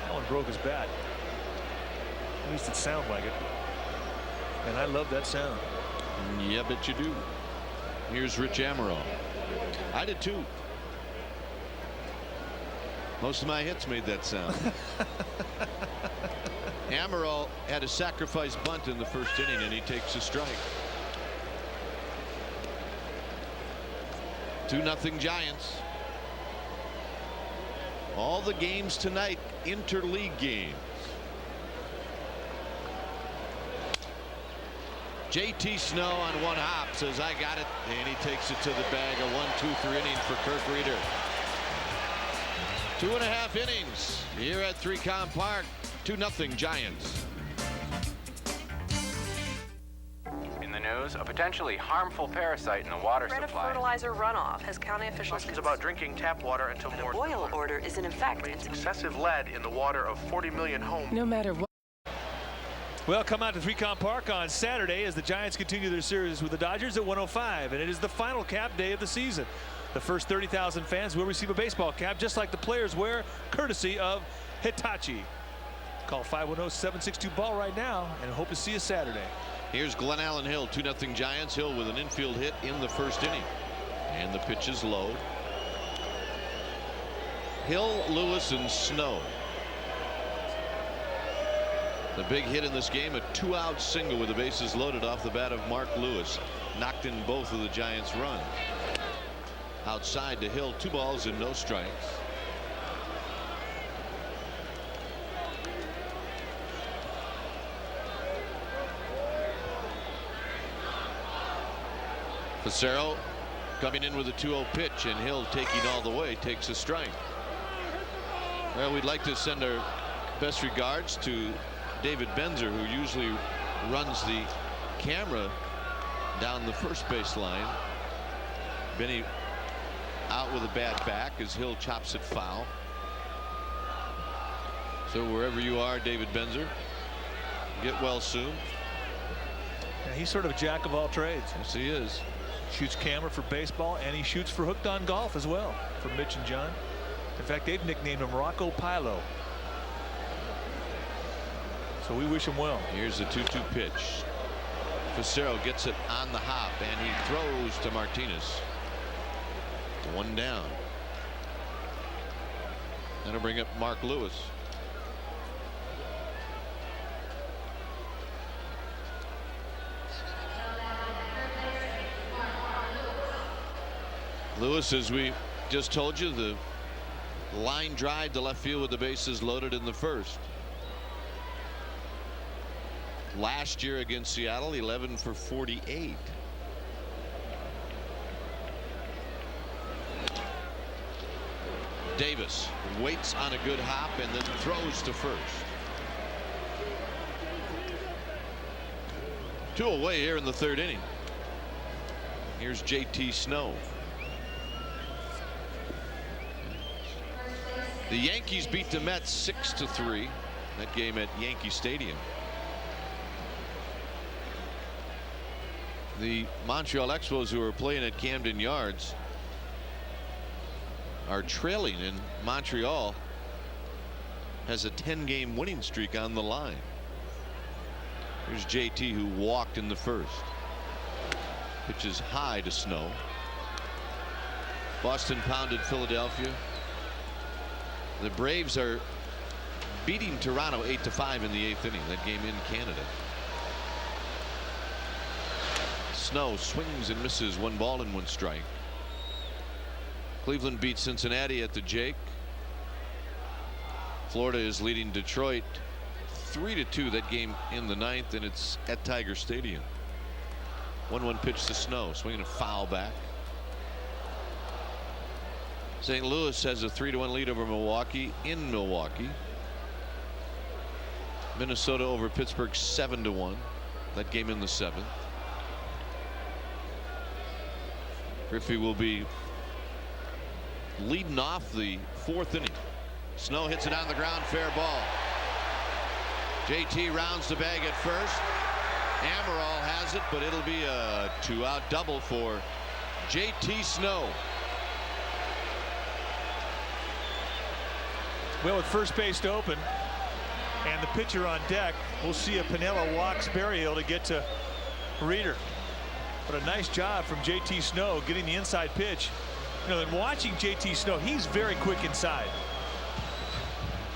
That one broke his bat. At least it sounded like it. And I love that sound. Yeah, bet you do. Here's Rich Amaral. I did too. Most of my hits made that sound. Amaral had a sacrifice bunt in the first inning, and he takes a strike. 2-0 Giants. All the games tonight, interleague games. JT Snow on one hop says, I got it, and he takes it to the bag. A 1-2 inning for Kirk Reeder. 2.5 innings here at 3Com Park. 2-0 Giants. In the news, a potentially harmful parasite in the water Spread of supply. fertilizer runoff has county officials Questions about drinking tap water until more. a boil order is in effect. Excessive lead in the water of 40 million homes. No matter what. Well, come out to 3Com Park on Saturday as the Giants continue their series with the Dodgers at 105, and it is the final cap day of the season. The first 30,000 fans will receive a baseball cap, just like the players wear, courtesy of Hitachi. Call 510-762-BALL right now and hope to see you Saturday. Here's Glenn Allen Hill. 2-0 Giants. Hill with an infield hit in the first inning, and the pitch is low. Hill, Lewis, and Snow. The big hit in this game, a 2-out single with the bases loaded off the bat of Mark Lewis. Knocked in both of the Giants' runs. Outside to Hill, 2 balls and no strikes. Fassero coming in with a 2-0 pitch, and Hill taking all the way takes a strike. Well, we'd like to send our best regards to David Benzer, who usually runs the camera down the first base line. Benny out with a bad back as Hill chops it foul. So wherever you are, David Benzer, get well soon. Yeah, he's sort of a jack of all trades. Yes, he is. Shoots camera for baseball, and he shoots for Hooked on Golf as well for Mitch and John. In fact, they've nicknamed him Rocco Pilo. So we wish him well. Here's the 2-2 pitch. Fassero gets it on the hop, and he throws to Martinez. 1 down. That'll bring up Mark Lewis. Lewis, as we just told you, the line drive to left field with the bases loaded in the first. Last year against Seattle, 11 for 48. Davis waits on a good hop and then throws to first. 2 away here in the 3rd inning. Here's JT Snow. The Yankees beat the Mets 6-3. That game at Yankee Stadium. The Montreal Expos, who are playing at Camden Yards, are trailing, and Montreal has a 10-game winning streak on the line. Here's JT, who walked in the first. Pitches high to Snow. Boston pounded Philadelphia. The Braves are beating Toronto 8-5 in the 8th inning. That game in Canada. Snow swings and misses. 1 ball and 1 strike. Cleveland beat Cincinnati at the Jake. Florida is leading Detroit 3-2. That game in the 9th, and it's at Tiger Stadium. 1-1 pitch to Snow, swinging a foul back. St. Louis has a 3-1 lead over Milwaukee in Milwaukee. Minnesota over Pittsburgh 7-1. That game in the 7th. Griffey will be leading off the 4th inning. Snow hits it on the ground, fair ball. JT rounds the bag at first. Amaral has it, but it'll be a 2-out double for JT Snow. Well, with first base open and the pitcher on deck, we'll see if Pinella walks Berryhill to get to Reeder. But a nice job from JT Snow getting the inside pitch. You know, and watching JT Snow, he's very quick inside.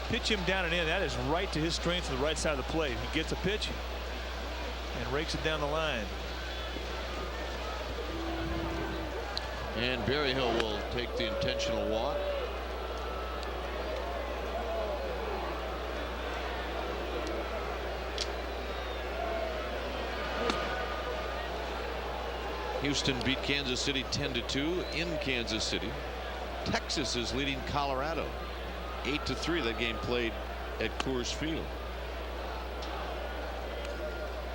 Pitch him down and in. That is right to his strength to the right side of the plate. He gets a pitch and rakes it down the line. And Berryhill will take the intentional walk. Houston beat Kansas City 10-2 in Kansas City. Texas is leading Colorado 8-3. That game played at Coors Field.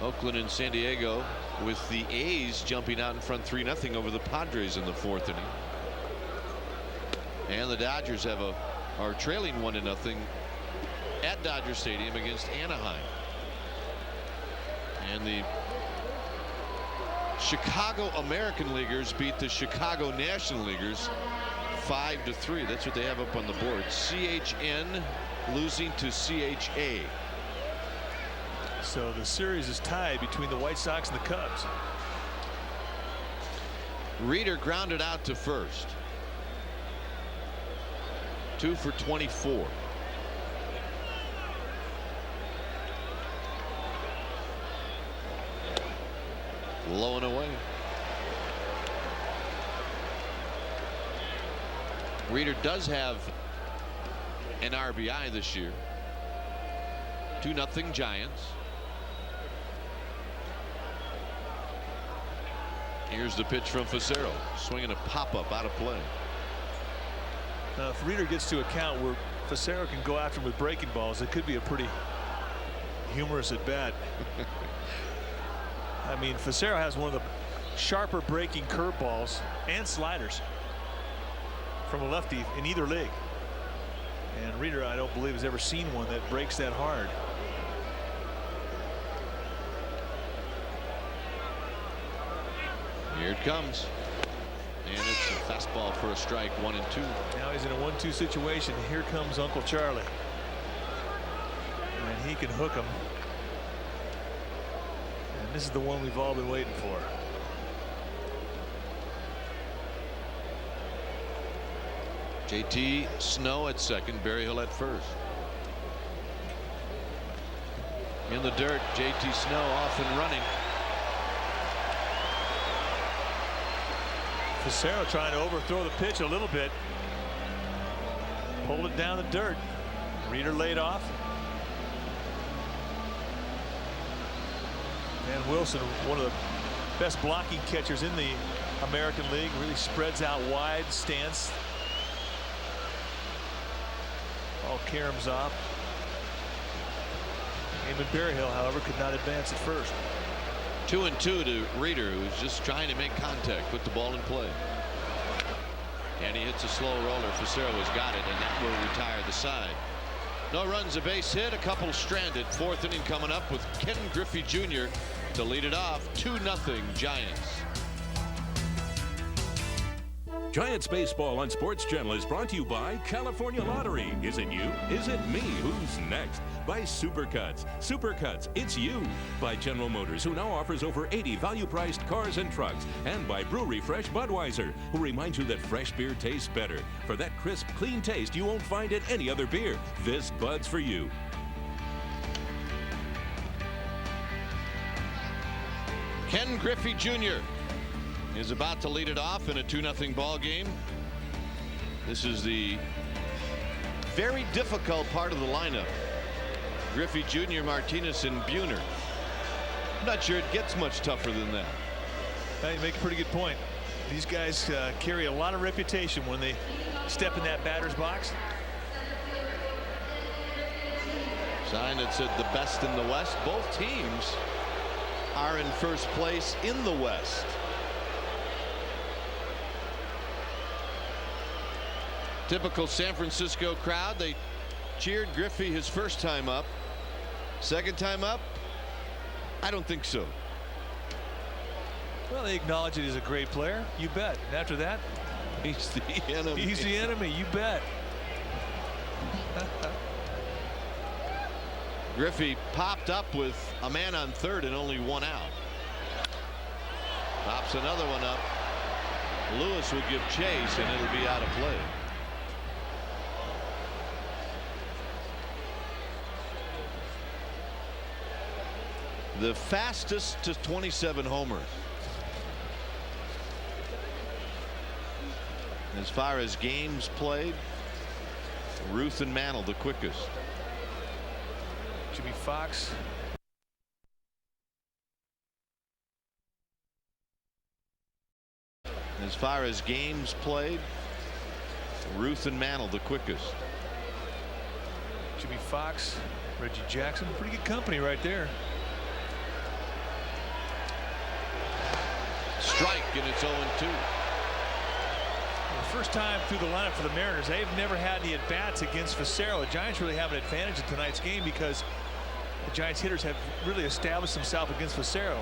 Oakland and San Diego, with the A's jumping out in front 3-0 over the Padres in the 4th inning. And the Dodgers are trailing 1-0 at Dodger Stadium against Anaheim. And the Chicago American Leaguers beat the Chicago National Leaguers 5-3. That's what they have up on the board. CHN losing to CHA. So the series is tied between the White Sox and the Cubs. Reeder grounded out to first. 2 for 24. Low and away. Reeder does have an RBI this year. 2-0 Giants. Here's the pitch from Facero, swinging a pop-up out of play. Now, if Reeder gets to a count where Facero can go after him with breaking balls, it could be a pretty humorous at bat. I mean, Facero has one of the sharper breaking curveballs and sliders from a lefty in either leg. And Reeder, I don't believe, has ever seen one that breaks that hard. Here it comes. And it's a fastball for a strike, 1-2. Now he's in a 1-2 situation. Here comes Uncle Charlie. And he can hook him. And this is the one we've all been waiting for. JT Snow at second, Berryhill at first. In the dirt, JT Snow off and running. Facero trying to overthrow the pitch a little bit. Pulled it down the dirt. Reeder laid off. And Wilson, one of the best blocking catchers in the American League, really spreads out wide stance. Ball caroms off. Eamon Berryhill, however, could not advance at first. 2-2 to Reeder, who's just trying to make contact with the ball in play. And he hits a slow roller. Facero has got it, and that will retire the side. No runs, a base hit, a couple stranded. Fourth inning coming up with Ken Griffey Jr. to lead it off. 2-0 Giants. Giants Baseball on Sports Channel is brought to you by California Lottery. Is it you? Is it me? Who's next? By Supercuts. Supercuts, it's you. By General Motors, who now offers over 80 value-priced cars and trucks. And by Brewery Fresh Budweiser, who reminds you that fresh beer tastes better. For that crisp, clean taste you won't find at any other beer. This Bud's for you. Ken Griffey Jr. is about to lead it off in a 2-0 ball game. This is the very difficult part of the lineup. Griffey Jr., Martinez, and Buhner. I'm not sure it gets much tougher than that. You make a pretty good point. These guys carry a lot of reputation when they step in that batter's box. Sign that said the best in the West. Both teams are in first place in the West. Typical San Francisco crowd. They cheered Griffey his first time up. Second time up, I don't think so. Well, they acknowledge that he's a great player. You bet. And after that, He's the enemy. he's the enemy. You bet. Griffey popped up with a man on third and only one out. Pops another one up. Lewis will give chase, and it'll be out of play. The fastest to 27 homers. As far as games played, Ruth and Mantle the quickest. Jimmy Fox. As far as games played, Ruth and Mantle the quickest. Jimmy Fox, Reggie Jackson, pretty good company right there. Strike, and it's 0-2. The first time through the lineup for the Mariners, they've never had any at-bats against Facero. The Giants really have an advantage in tonight's game because the Giants hitters have really established themselves against Facero.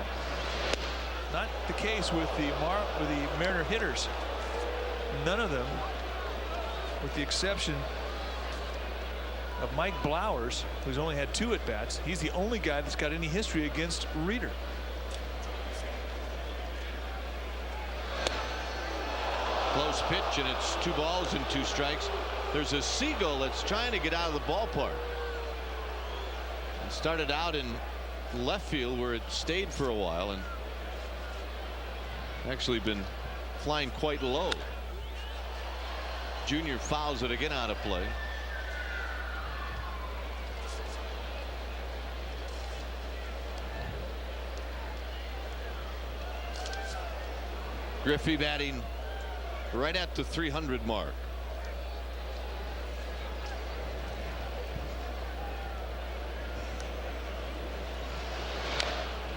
Not the case with the Mariner hitters. None of them, with the exception of Mike Blowers, who's only had 2 at-bats. He's the only guy that's got any history against Reeder. Close pitch, and it's 2 balls and 2 strikes. There's a seagull that's trying to get out of the ballpark. It started out in left field where it stayed for a while and actually been flying quite low. Junior fouls it again out of play. Griffey batting right at the 300 mark.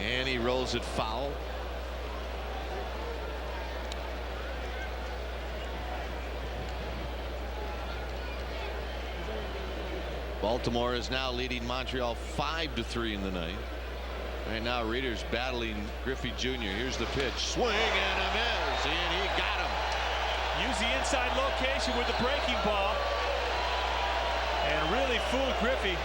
And he rolls it foul. Baltimore is now leading Montreal 5-3 in the ninth. Right now Reeder's battling Griffey Jr. Here's the pitch. Swing and a miss, and he got him. Use the inside location with the breaking ball and really fooled Griffey.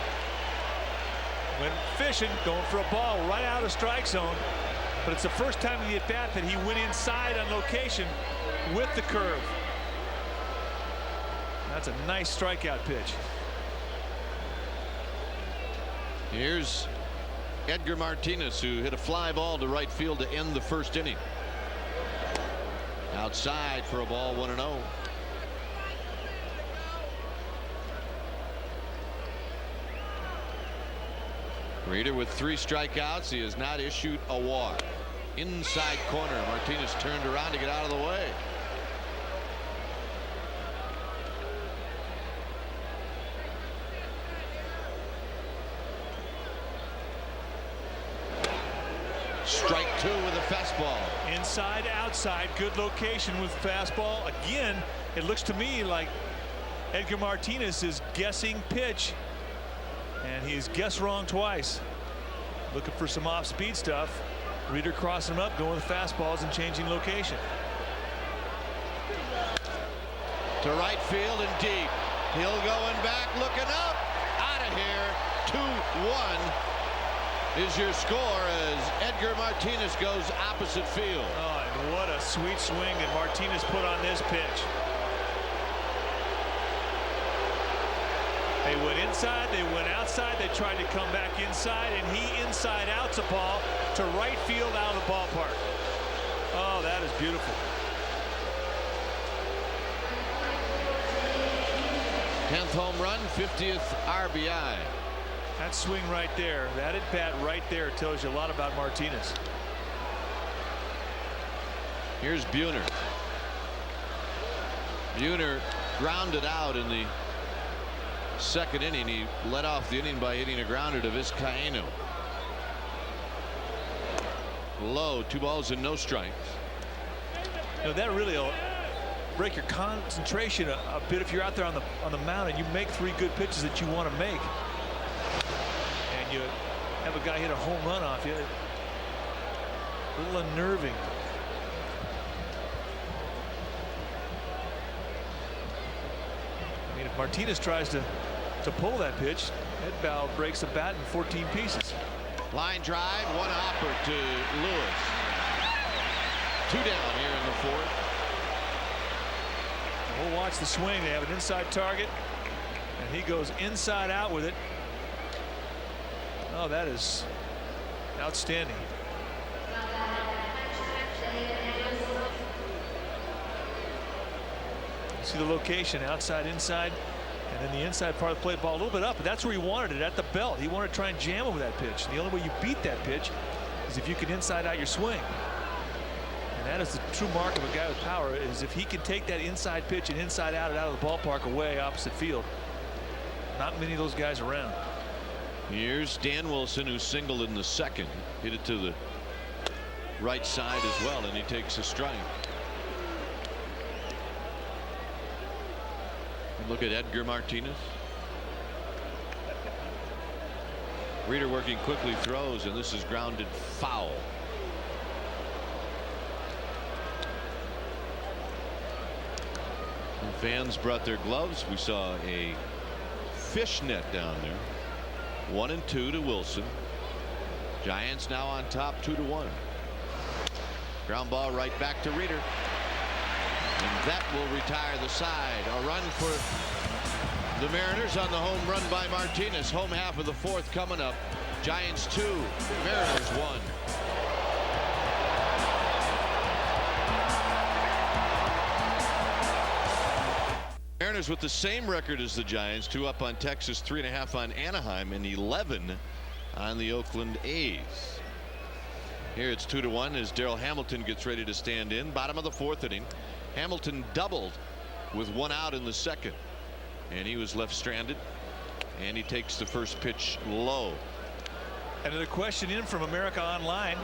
Went fishing, going for a ball right out of strike zone. But it's the first time in the at-bat that he went inside on location with the curve. That's a nice strikeout pitch. Here's Edgar Martinez, who hit a fly ball to right field to end the first inning. Outside for a ball, 1-0. Reader with 3 strikeouts. He has not issued a walk. Inside corner. Martinez turned around to get out of the way. Strike 2 with a fastball. Inside, outside, good location with fastball. Again, it looks to me like Edgar Martinez is guessing pitch, and he's guessed wrong twice. Looking for some off-speed stuff. Reader crossing him up, going with fastballs and changing location. To right field and deep. Hill going back, looking up, out of here. 2-1 is your score as Edgar Martinez goes opposite field. Oh, and what a sweet swing that Martinez put on this pitch. They went inside, they went outside, they tried to come back inside, and he inside outs a ball to right field out of the ballpark. Oh, that is beautiful. 10th home run, 50th RBI. That swing right there, that at bat right there tells you a lot about Martinez. Here's Buhner. Buhner grounded out in the 2nd inning. He led off the inning by hitting a grounder to Vizcaíno. Low, 2 balls and no strikes. You know, that really will break your concentration a bit if you're out there on the mound and you make 3 good pitches that you want to make, and you have a guy hit a home run off you. A little unnerving. I mean, if Martinez tries to pull that pitch, Edbow breaks the bat in 14 pieces. Line drive, 1 hopper to Lewis. 2 down here in the 4th. We'll watch the swing. They have an inside target, and he goes inside out with it. Oh, that is outstanding. See the location, outside, inside, and then the inside part of the plate ball a little bit up, but that's where he wanted it, at the belt. He wanted to try and jam him with that pitch. And the only way you beat that pitch is if you can inside out your swing. And that is the true mark of a guy with power, is if he can take that inside pitch and inside out it out of the ballpark away opposite field. Not many of those guys around. Here's Dan Wilson, who singled in the 2nd. Hit it to the right side as well, and he takes a strike. Look at Edgar Martinez. Reader working quickly, throws, and this is grounded foul. And fans brought their gloves. We saw a fishnet down there. 1-2 to Wilson. Giants now on top, 2-1. Ground ball right back to Reader. And that will retire the side. A run for the Mariners on the home run by Martinez. Home half of the 4th coming up. Giants 2, Mariners 1. Mariners with the same record as the Giants, 2 up on Texas, 3.5 on Anaheim, and 11 on the Oakland A's. Here it's 2-1 as Darrell Hamilton gets ready to stand in. Bottom of the 4th inning. Hamilton doubled with 1 out in the 2nd, and he was left stranded, and he takes the first pitch low. Another question in from America Online.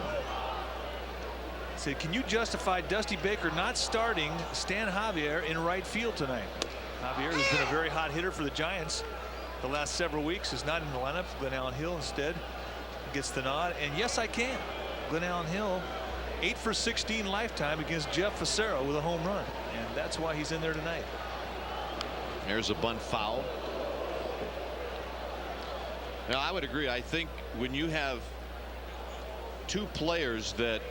Said, can you justify Dusty Baker not starting Stan Javier in right field tonight? Javier has been a very hot hitter for the Giants the last several weeks. Is not in the lineup. Glenn Allen Hill instead gets the nod, and yes, I can. Glenn Allen Hill 8 for 16 lifetime against Jeff Fassero with a home run, and that's why he's in there tonight. There's a bunt foul. Now, I would agree. I think when you have 2 players that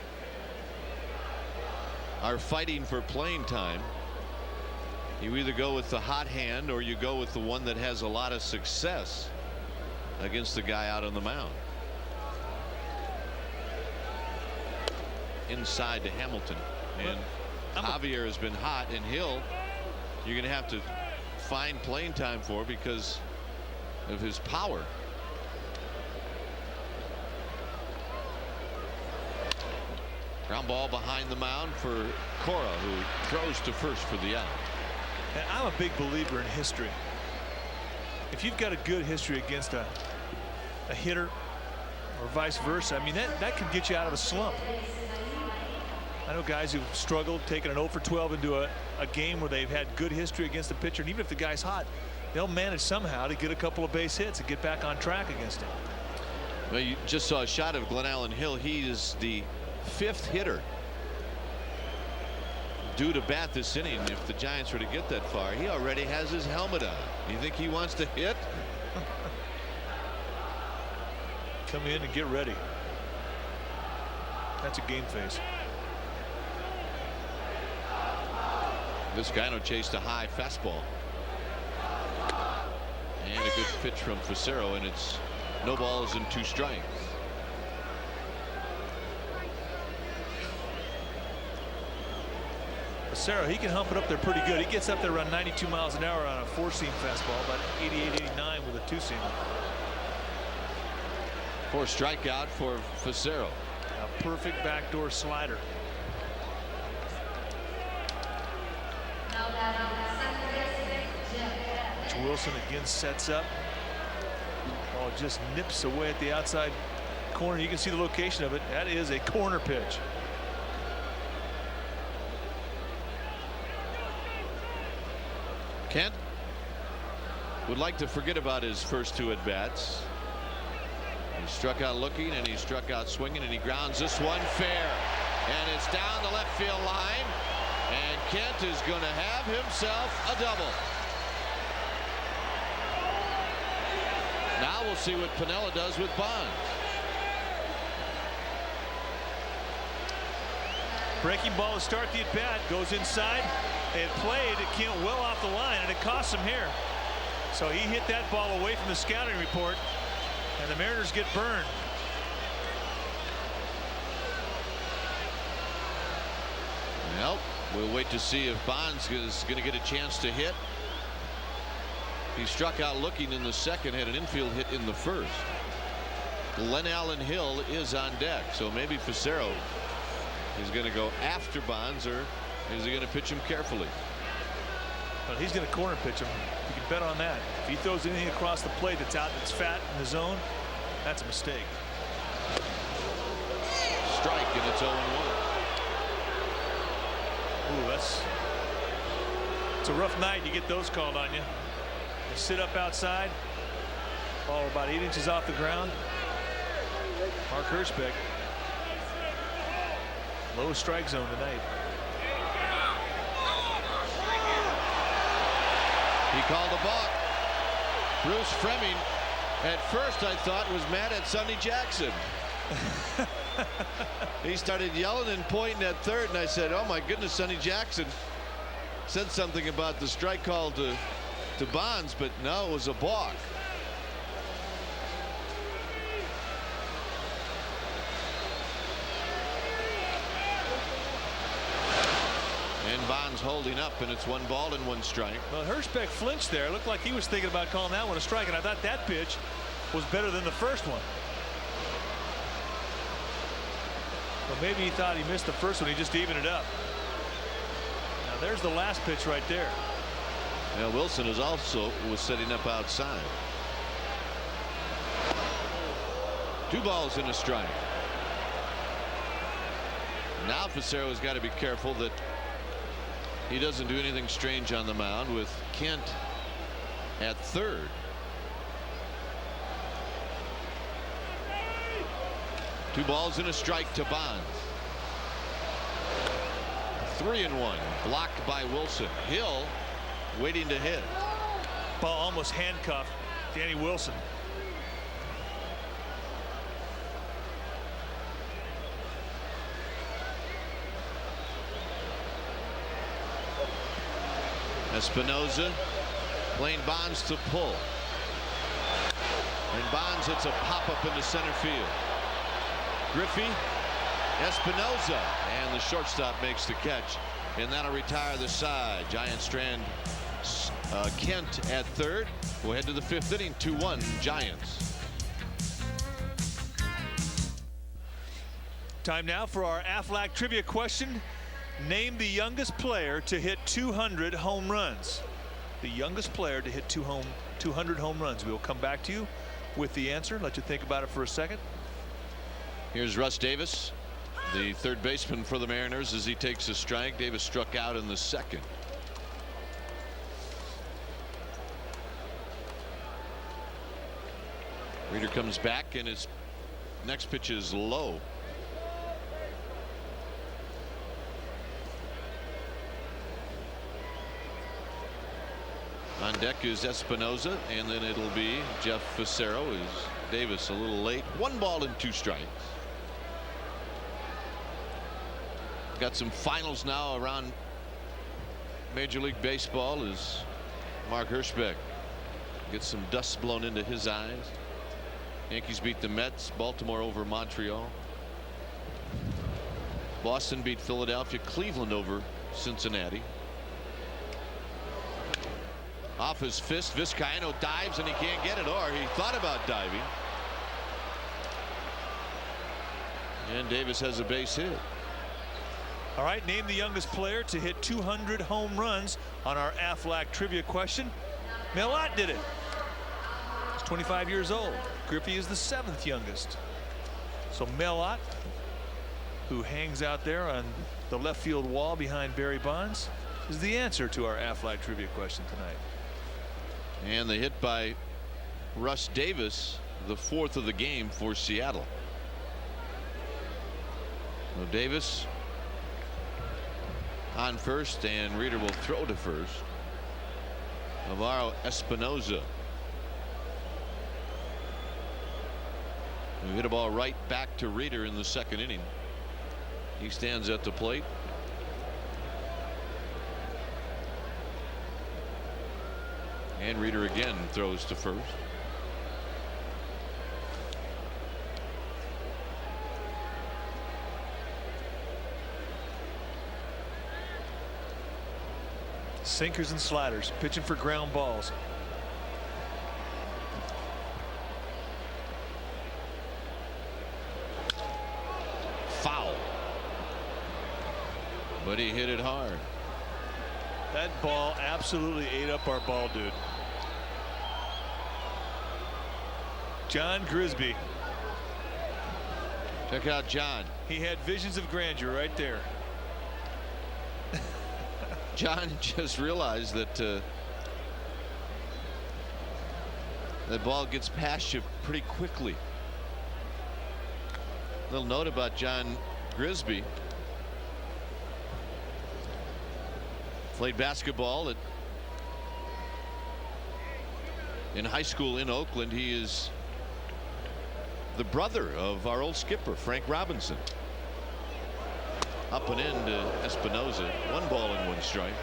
are fighting for playing time, you either go with the hot hand or you go with the one that has a lot of success against the guy out on the mound. Inside to Hamilton, and Javier has been hot, and Hill, you're going to have to find playing time for because of his power. Ground ball behind the mound for Cora, who throws to first for the out. And I'm a big believer in history. If you've got a good history against a hitter or vice versa, I mean, that could get you out of a slump. I know guys who've struggled, taking an 0 for 12 into a game where they've had good history against a pitcher, and even if the guy's hot, they'll manage somehow to get a couple of base hits and get back on track against him. Well, you just saw a shot of Glenn Allen Hill. He is the 5th hitter due to bat this inning. If the Giants were to get that far, he already has his helmet on. You think he wants to hit? Come in and get ready. That's a game face. Vizcaino chased a high fastball. And a good pitch from Facero, and it's no balls and 2 strikes. Facero, he can hump it up there pretty good. He gets up there around 92 miles an hour on a 4-seam fastball, about 88, 89 with a 2-seamer. 4 strikeout for Facero. A perfect backdoor slider. Wilson again sets up. Ball just nips away at the outside corner. You can see the location of it. That is a corner pitch. Kent would like to forget about his first 2 at bats. He struck out looking, and he struck out swinging, and he grounds this one fair, and it's down the left field line, and Kent is going to have himself a double. Now we'll see what Piniella does with Bonds. Breaking ball to start the at bat, goes inside. It played, it came well off the line, and it cost him here. So he hit that ball away from the scouting report, and the Mariners get burned. Well, we'll wait to see if Bonds is going to get a chance to hit. He struck out looking in the second, had an infield hit in the first. Glenn Allen Hill is on deck, so maybe Facero is going to go after Bonds, or is he going to pitch him carefully? Well, he's going to corner pitch him. You can bet on that. If he throws anything across the plate that's out, that's fat in the zone, that's a mistake. Strike, and it's 0-1. Ooh, it's a rough night. You get those called on you. They sit up outside. Ball about 8 inches off the ground. Mark Hirschbeck. Low strike zone tonight. He called a balk. Bruce Fleming, at first I thought, was mad at Sonny Jackson. He started yelling and pointing at third, and I said, oh my goodness, Sonny Jackson said something about the strike call to Bonds, but no, it was a balk. And Bonds holding up, and it's 1 ball and 1 strike. Well, Hirschbeck flinched there. It looked like he was thinking about calling that one a strike, and I thought that pitch was better than the first one. Well, maybe he thought he missed the first one. He just evened it up. Now there's the last pitch right there. Now Wilson is also setting up outside. 2 balls and a strike. Now Facero's got to be careful that he doesn't do anything strange on the mound with Kent at third. Two balls and a strike to Bonds. 3-1, blocked by Wilson. Hill waiting to hit. Ball almost handcuffed Danny Wilson. Espinoza playing Bonds to pull. And Bonds hits a pop-up into center field. Griffey, Espinoza, and the shortstop makes the catch. and that'll retire the side. Giants strand Kent at third. We'll head to the 5th inning. 2-1 Giants. Time now for our Aflac trivia question. Name the youngest player to hit 200 home runs. The youngest player to hit 200 home runs. We'll come back to you with the answer. Let you think about it for a second. Here's Russ Davis, the third baseman for the Mariners, as he takes a strike. Davis struck out in the second. Reeder comes back, and his next pitch is low. On deck is Espinoza, and then it'll be Jeff Facero. Is Davis a little late? 1 ball and 2 strikes. Got some finals now around Major League Baseball as Mark Hirschbeck gets some dust blown into his eyes. Yankees beat the Mets. Baltimore over Montreal. Boston beat Philadelphia. Cleveland over Cincinnati. Off his fist, Vizcaino dives and he can't get it, or he thought about diving. And Davis has a base hit. All right, name the youngest player to hit 200 home runs on our Aflac trivia question. Millot did it. He's 25 years old. Griffey is the 7th youngest. So Millot, who hangs out there on the left field wall behind Barry Bonds, is the answer to our Aflac trivia question tonight. And the hit by Russ Davis, the 4th of the game for Seattle. So Davis on first, and Reeder will throw to first. Alvaro Espinoza. We hit a ball right back to Reeder in the 2nd inning. He stands at the plate. And Reeder again throws to first. Sinkers and sliders, pitching for ground balls. Foul. But he hit it hard. That ball absolutely ate up our ball dude. John Grisby. Check out John. He had visions of grandeur right there. John just realized that that ball gets past you pretty quickly. Little note about John Grisby. Played basketball in high school in Oakland. He is the brother of our old skipper, Frank Robinson. Up and in to Espinoza. 1 ball and 1 strike.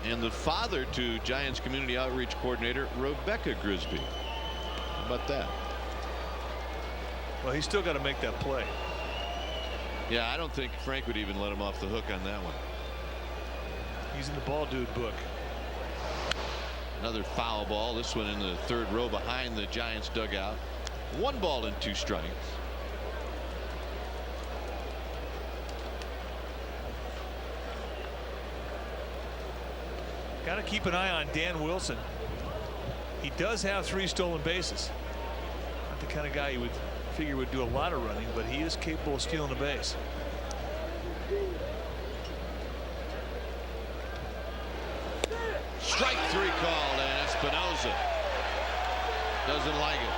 And the father to Giants community outreach coordinator Rebecca Grisby. How about that? Well, he's still got to make that play. Yeah, I don't think Frank would even let him off the hook on that one. He's in the ball dude book. Another foul ball. This one in the 3rd row behind the Giants dugout. 1 ball and 2 strikes. Got to keep an eye on Dan Wilson. He does have 3 stolen bases. Not the kind of guy you would figure would do a lot of running, but he is capable of stealing a base. Strike 3 called, and Espinoza doesn't like it.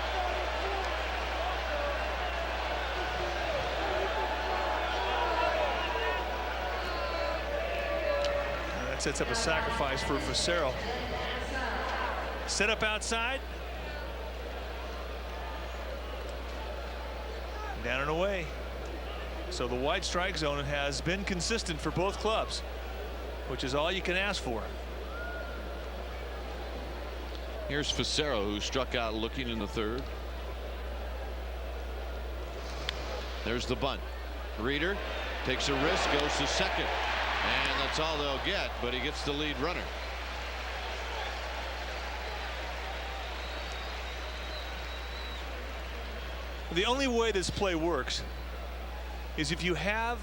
And that sets up a sacrifice for Facero. Set up outside. Down and away. So the wide strike zone has been consistent for both clubs, which is all you can ask for. Here's Facero, who struck out looking in the 3rd. There's the bunt. Reeder takes a risk, goes to second, and that's all they'll get, but he gets the lead runner. The only way this play works is if you have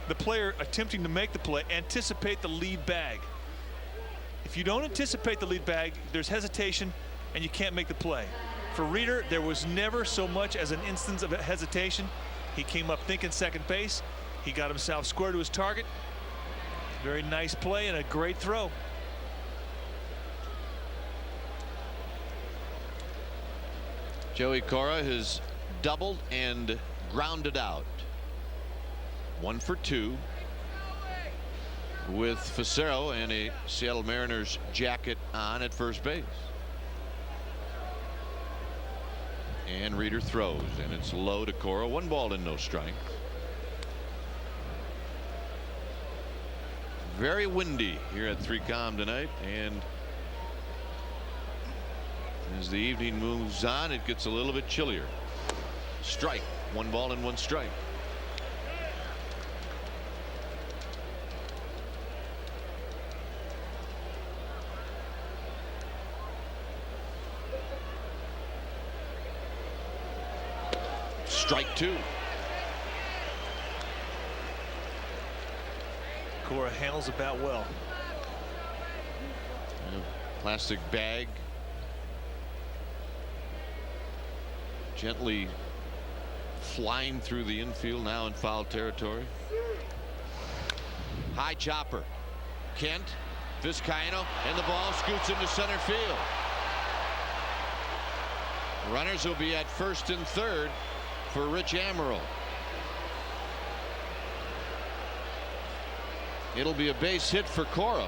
the player attempting to make the play anticipate the lead bag. If you don't anticipate the lead bag, there's hesitation and you can't make the play. For Reeder, there was never so much as an instance of hesitation. He came up thinking second base. He got himself square to his target. Very nice play and a great throw. Joey Cora has doubled and grounded out. 1 for 2 with Facero and a Seattle Mariners jacket on at first base. And Reeder throws, and it's low to Cora. 1 ball and no strike. Very windy here at 3Com tonight, and as the evening moves on, it gets a little bit chillier. Strike. 1 ball and 1 strike. Strike 2. Cora handles the bat well. Plastic bag. Gently flying through the infield, now in foul territory. High chopper. Kent, Vizcaino, and the ball scoots into center field. Runners will be at first and third for Rich Amaral. It'll be a base hit for Cora.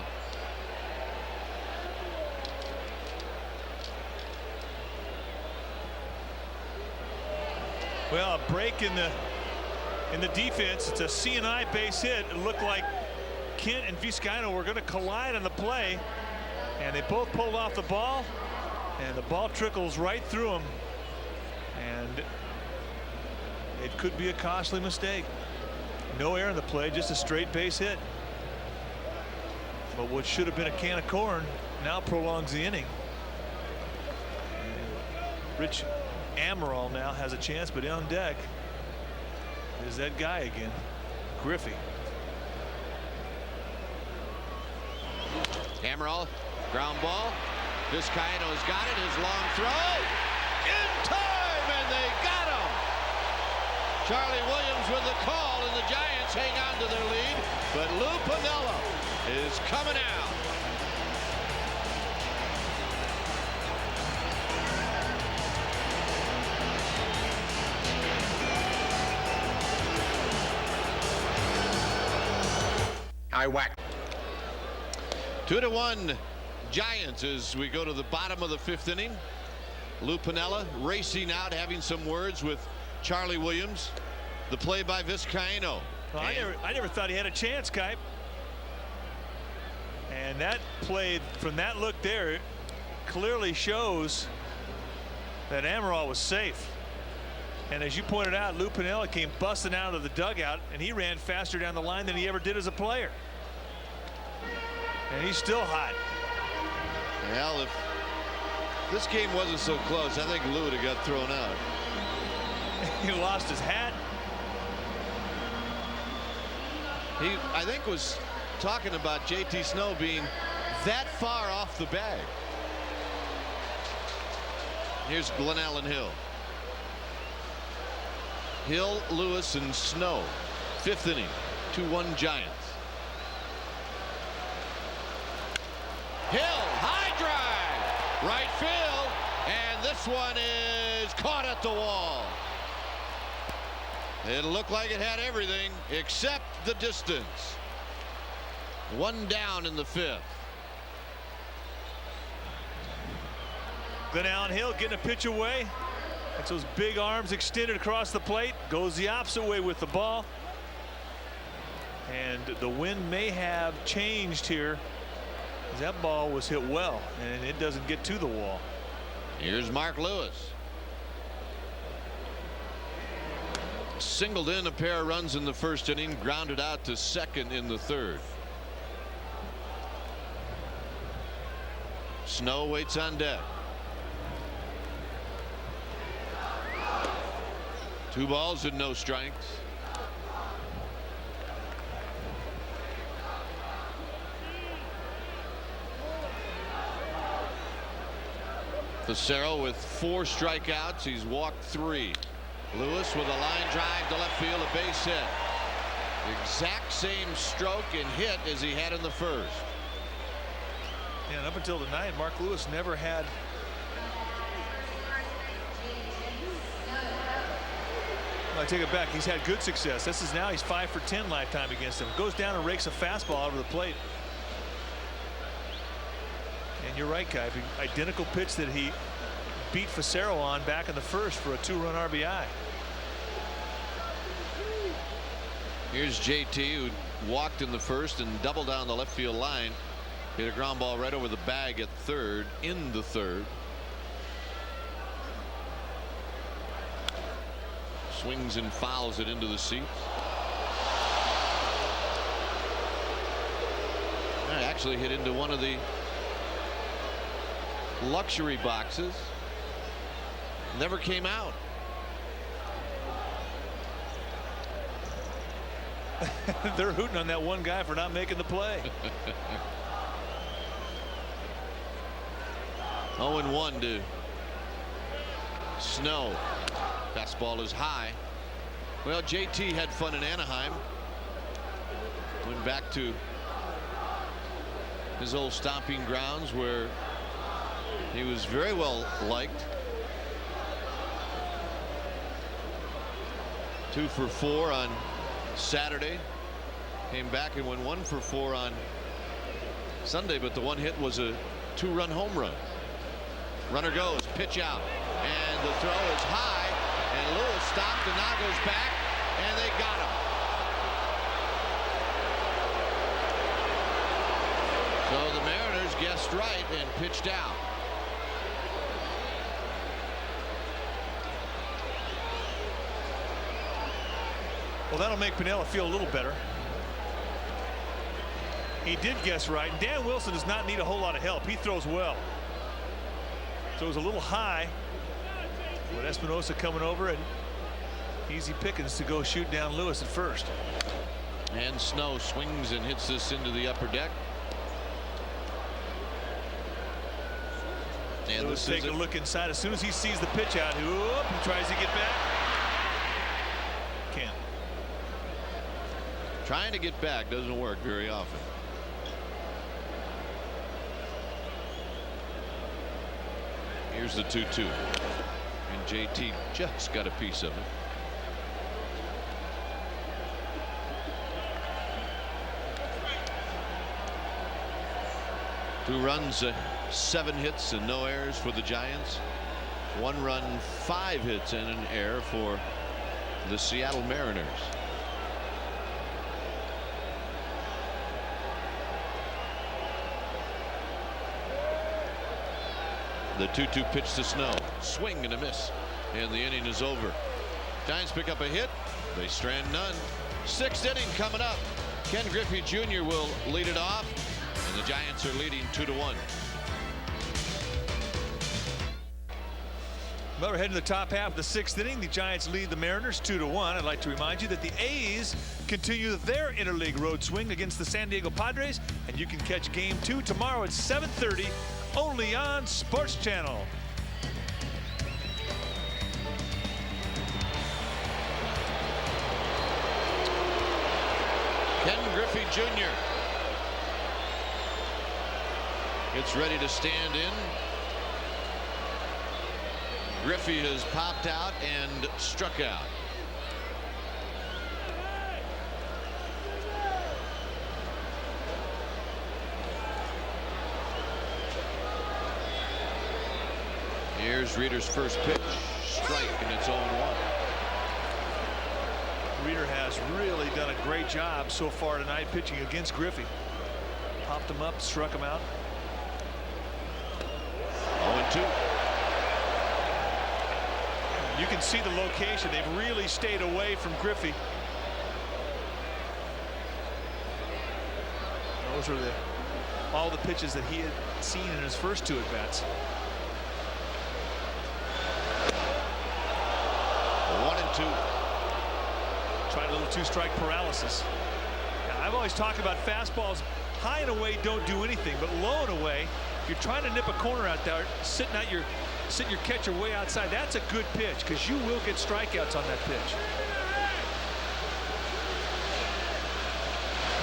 Well, a break in the defense. It's a C&I base hit. It looked like Kent and Vizcaino were going to collide on the play, and they both pulled off the ball, and the ball trickles right through them, and it could be a costly mistake. No error in the play, just a straight base hit. But what should have been a can of corn now prolongs the inning. And Rich Amaral now has a chance, but on deck is that guy again, Griffey. Amaral, ground ball. Vizcaino's got it. His long throw in time, and they got him. Charlie Williams with the call, and the Giants hang on to their lead, but Lou Piniella is coming out. I whack. 2-1 Giants as we go to the bottom of the 5th inning. Lou Piniella racing out, having some words with Charlie Williams. The play by Vizcaino. Well, I never thought he had a chance, Kipe. And that play from that look there clearly shows that Amaral was safe. And as you pointed out, Lou Piniella came busting out of the dugout, and he ran faster down the line than he ever did as a player. And he's still hot. Well, if this game wasn't so close, I think Lou would have got thrown out. He lost his hat. He, I think, was talking about JT Snow being that far off the bag. Here's Glenn Allen Hill. Hill, Lewis, and Snow. 5th inning. 2-1 Giants. Hill, high drive, right field, and this one is caught at the wall. It looked like it had everything except the distance. 1 down in the 5th. Glenn Allen Hill getting a pitch away. That's those big arms extended across the plate. Goes the opposite way with the ball. And the wind may have changed here. That ball was hit well, and it doesn't get to the wall. Here's Mark Lewis. singled in a pair of runs in the first inning, grounded out to second in the third. Snow waits on deck. 2 balls and no strikes. Facero with 4 strikeouts. He's walked 3. Lewis with a line drive to left field, a base hit. Exact same stroke and hit as he had in the first. And up until tonight, Mark Lewis never had I take it back. He's had good success. This is now he's 5 for 10 lifetime against him. Goes down and rakes a fastball over the plate. And you're right, Kai. Identical pitch that he beat Facero on back in the first for a 2-run RBI. Here's JT, who walked in the first and doubled down the left field line. Hit a ground ball right over the bag at third in the third. Swings and fouls it into the seats. I actually hit into one of the luxury boxes. Never came out. They're hooting on that one guy for not making the play. 0-1 to Snow. Fastball is high. Well, JT had fun in Anaheim. Went back to his old stomping grounds where he was very well liked. 2 for 4 on Saturday. Came back and went 1 for 4 on Sunday, but the one hit was a 2-run home run. Runner goes, pitch out, and the throw is high, and Lewis stopped and now goes back, and they got him. So the Mariners guessed right and pitched out. Well, that'll make Piniella feel a little better. He did guess right. Dan Wilson does not need a whole lot of help. He throws well. So it was a little high. With Espinosa coming over, and easy pickings to go shoot down Lewis at first. And Snow swings and hits this into the upper deck. And Lewis this is taking a look inside. As soon as he sees the pitch out, he tries to get back. Can't. Trying to get back doesn't work very often. Here's the 2-2. And JT just got a piece of it. Two runs, 7 hits and no errors for the Giants. 1 run, 5 hits and an error for the Seattle Mariners. The 2-2 pitch to Snow. Swing and a miss. And the inning is over. Giants pick up a hit. They strand none. 6th inning coming up. Ken Griffey Jr. will lead it off. And the Giants are leading 2-1. Well, we're heading to the top half of the 6th inning. The Giants lead the Mariners 2-1. I'd like to remind you that the A's continue their interleague road swing against the San Diego Padres. And you can catch Game 2 tomorrow at 7:30. Only on Sports Channel. Ken Griffey Jr. gets ready to stand in. Griffey has popped out and struck out. Here's Reeder's first pitch. Strike, and it's 0-1. Reeder has really done a great job so far tonight pitching against Griffey. Popped him up, struck him out. 0-2. You can see the location. They've really stayed away from Griffey. Those were all the pitches that he had seen in his first 2 at-bats. 1-2. Tried a little 2-strike paralysis. Now, I've always talked about fastballs high and away don't do anything, but low and away, if you're trying to nip a corner out there, sitting your catcher way outside, that's a good pitch because you will get strikeouts on that pitch.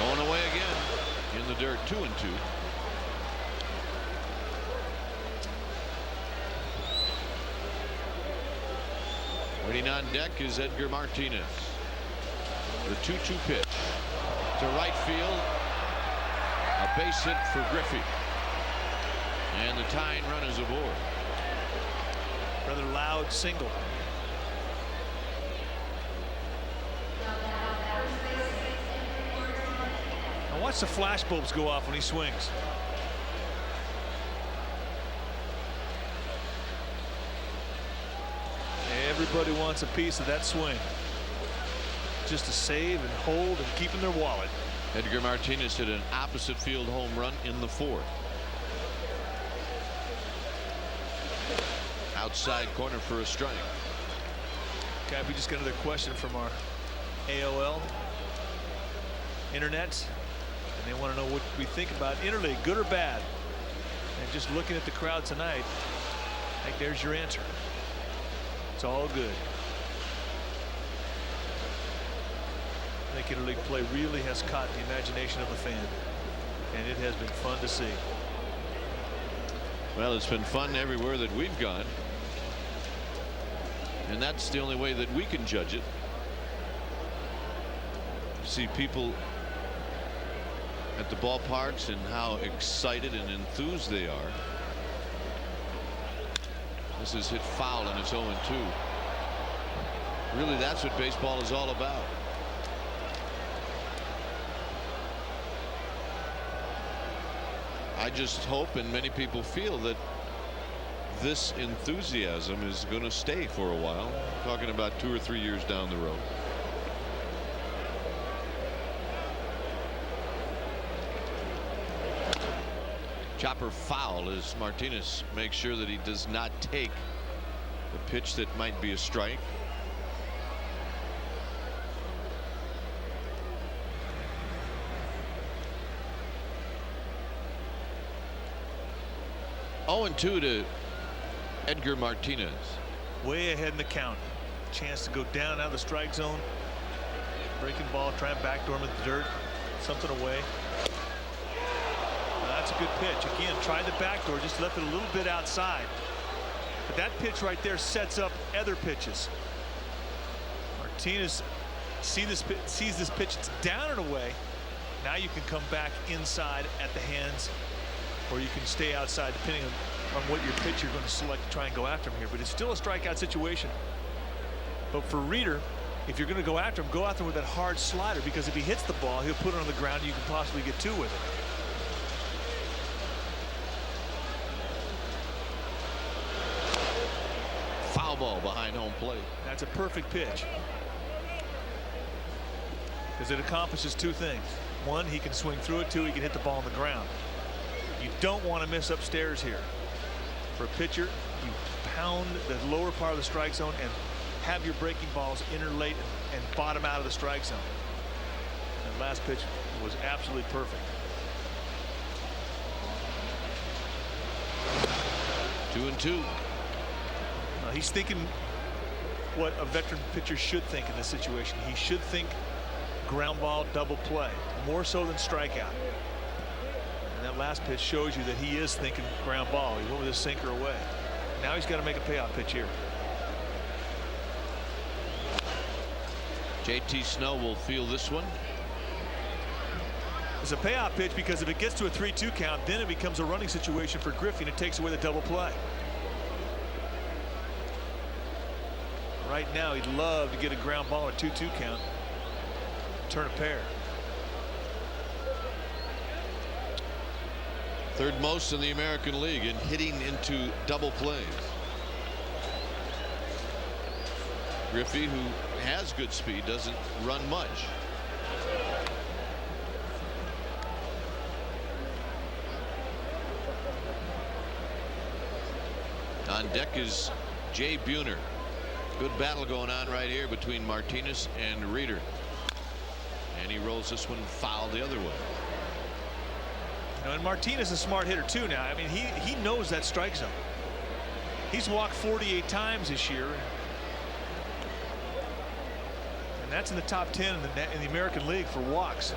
Going away again in the dirt. 2-2. Waiting on deck is Edgar Martinez. The 2-2 pitch to right field. A base hit for Griffey. And the tying run is aboard. Rather loud single. Now watch the flash bulbs go off when he swings. Everybody wants a piece of that swing. Just to save and hold and keep in their wallet. Edgar Martinez hit an opposite field home run in the 4th. Outside corner for a strike. Okay, we just got another question from our AOL internet, and they want to know what we think about interleague, good or bad. And just looking at the crowd tonight, I think there's your answer. It's all good. I think interleague play really has caught the imagination of the fan, and it has been fun to see. Well, it's been fun everywhere that we've gone. And that's the only way that we can judge it. See people at the ballparks and how excited and enthused they are. This is hit foul and it's 0-2. Really, that's what baseball is all about. I just hope, and many people feel, that this enthusiasm is going to stay for a while. Talking about 2 or 3 years down the road. Chopper foul as Martinez makes sure that he does not take the pitch that might be a strike. Oh, 2 to Edgar Martinez. Way ahead in the count. Chance to go down out of the strike zone. Breaking ball, try and backdoor him in the dirt. Something away. Now that's a good pitch. Again, tried the backdoor, just left it a little bit outside. But that pitch right there sets up other pitches. Martinez sees this pitch. It's down and away. Now you can come back inside at the hands, or you can stay outside depending on what your pitch you're going to select to try and go after him here. But it's still a strikeout situation. But for Reeder, if you're going to go after him with that hard slider, because if he hits the ball, he'll put it on the ground and you can possibly get 2 with it. Foul ball behind home plate. That's a perfect pitch, because it accomplishes 2 things. 1, he can swing through it. 2, he can hit the ball on the ground. You don't want to miss upstairs here. For a pitcher, you pound the lower part of the strike zone and have your breaking balls interlate and bottom out of the strike zone. And last pitch was absolutely perfect. 2-2. He's thinking what a veteran pitcher should think in this situation. He should think ground ball, double play, more so than strikeout. And that last pitch shows you that he is thinking ground ball. He went with his sinker away. Now he's got to make a payoff pitch here. JT Snow will feel this one. It's a payoff pitch because if it gets to a 3-2 count, then it becomes a running situation for Griffey and it takes away the double play. Right now, he'd love to get a ground ball or 2-2 count, turn a pair. Third most in the American League in hitting into double plays. Griffey, who has good speed, doesn't run much. On deck is Jay Buhner. Good battle going on right here between Martinez and Reeder. And he rolls this one foul the other way. And Martinez is a smart hitter too now. I mean, he knows that strike zone. He's walked 48 times this year. And that's in the top 10 in the American League for walks.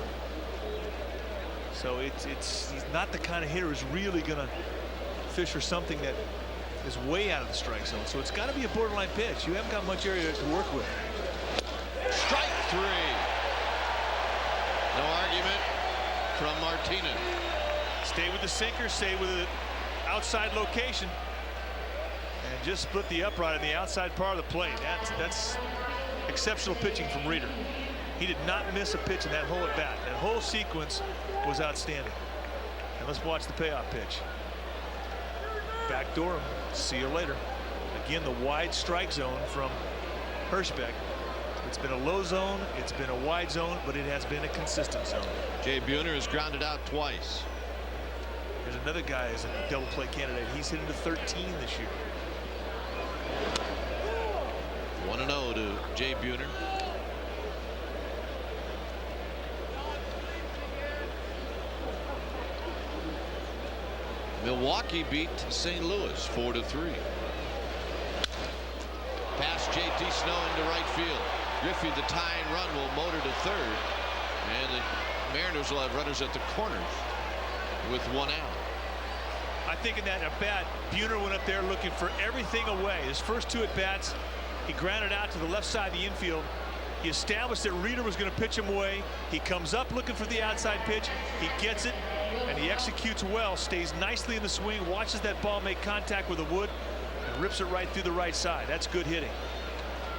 So he's not the kind of hitter who's really going to fish for something that is way out of the strike zone. So it's got to be a borderline pitch. You haven't got much area to work with. Strike three. No argument from Martinez. Stay with the sinker, stay with the outside location, and just split the upright on the outside part of the plate. That's exceptional pitching from Reeder. He did not miss a pitch in that whole at bat. That whole sequence was outstanding. And let's watch the payoff pitch. Backdoor him. See you later. Again, the wide strike zone from Hirschbeck. It's been a low zone, it's been a wide zone, but it has been a consistent zone. Jay Buhner has grounded out twice. There's another guy as a double play candidate. He's hit into 13 this year. 1-0 to Jay Buhner. Milwaukee beat St. Louis 4-3. Pass JT Snow into right field. Griffey, the tying run, will motor to third, and the Mariners will have runners at the corners with one out. I think in that at bat, Buhner went up there looking for everything away. His first two at bats, he grounded out to the left side of the infield. He established that Reeder was going to pitch him away. He comes up looking for the outside pitch. He gets it, and he executes well, stays nicely in the swing, watches that ball make contact with the wood, and rips it right through the right side. That's good hitting.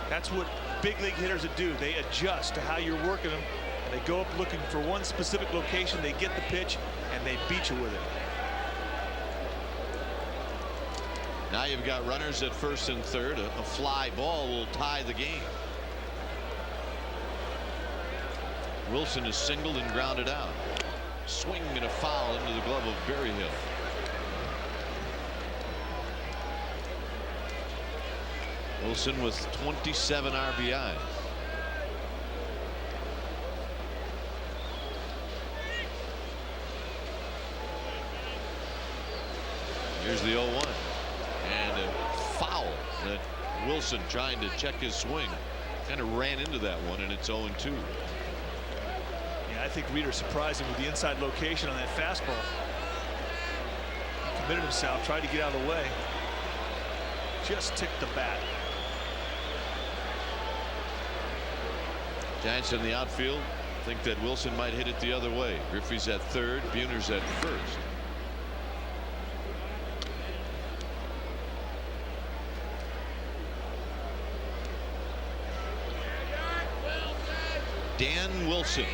That's what big league hitters do. They adjust to how you're working them, and they go up looking for one specific location. They get the pitch, and they beat you with it. Now you've got runners at first and third. A fly ball will tie the game. Wilson is singled and grounded out. Swing and a foul into the glove of Berryhill. Wilson with 27 RBIs. Here's the 0-1. And a foul that Wilson, trying to check his swing, kind of ran into that one, and it's 0-2. Yeah, I think Reeder surprised him with the inside location on that fastball. He committed himself, tried to get out of the way. Just ticked the bat. Giants in the outfield think that Wilson might hit it the other way. Griffey's at third, Buhner's at first. Dan Wilson,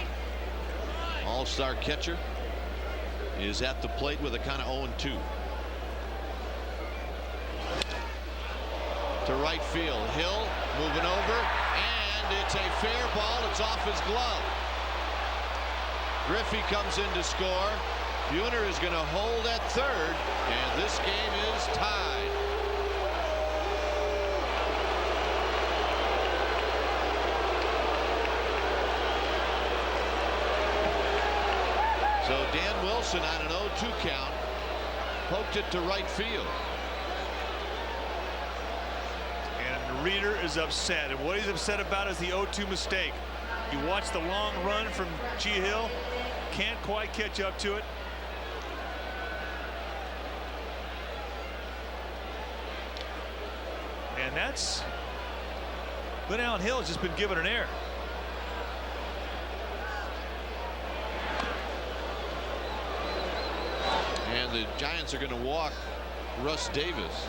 all-star catcher, is at the plate with a kind of 0-2. To right field, Hill moving over, and it's a fair ball. It's off his glove. Griffey comes in to score. Buhner is going to hold at third, and this game is tied. So Dan Wilson on an 0-2 count poked it to right field. And Reeder is upset, and what he's upset about is the 0-2 mistake. You watch the long run from G. Hill, can't quite catch up to it. And that's Glenn Allen Hill has just been given an error. And the Giants are going to walk Russ Davis.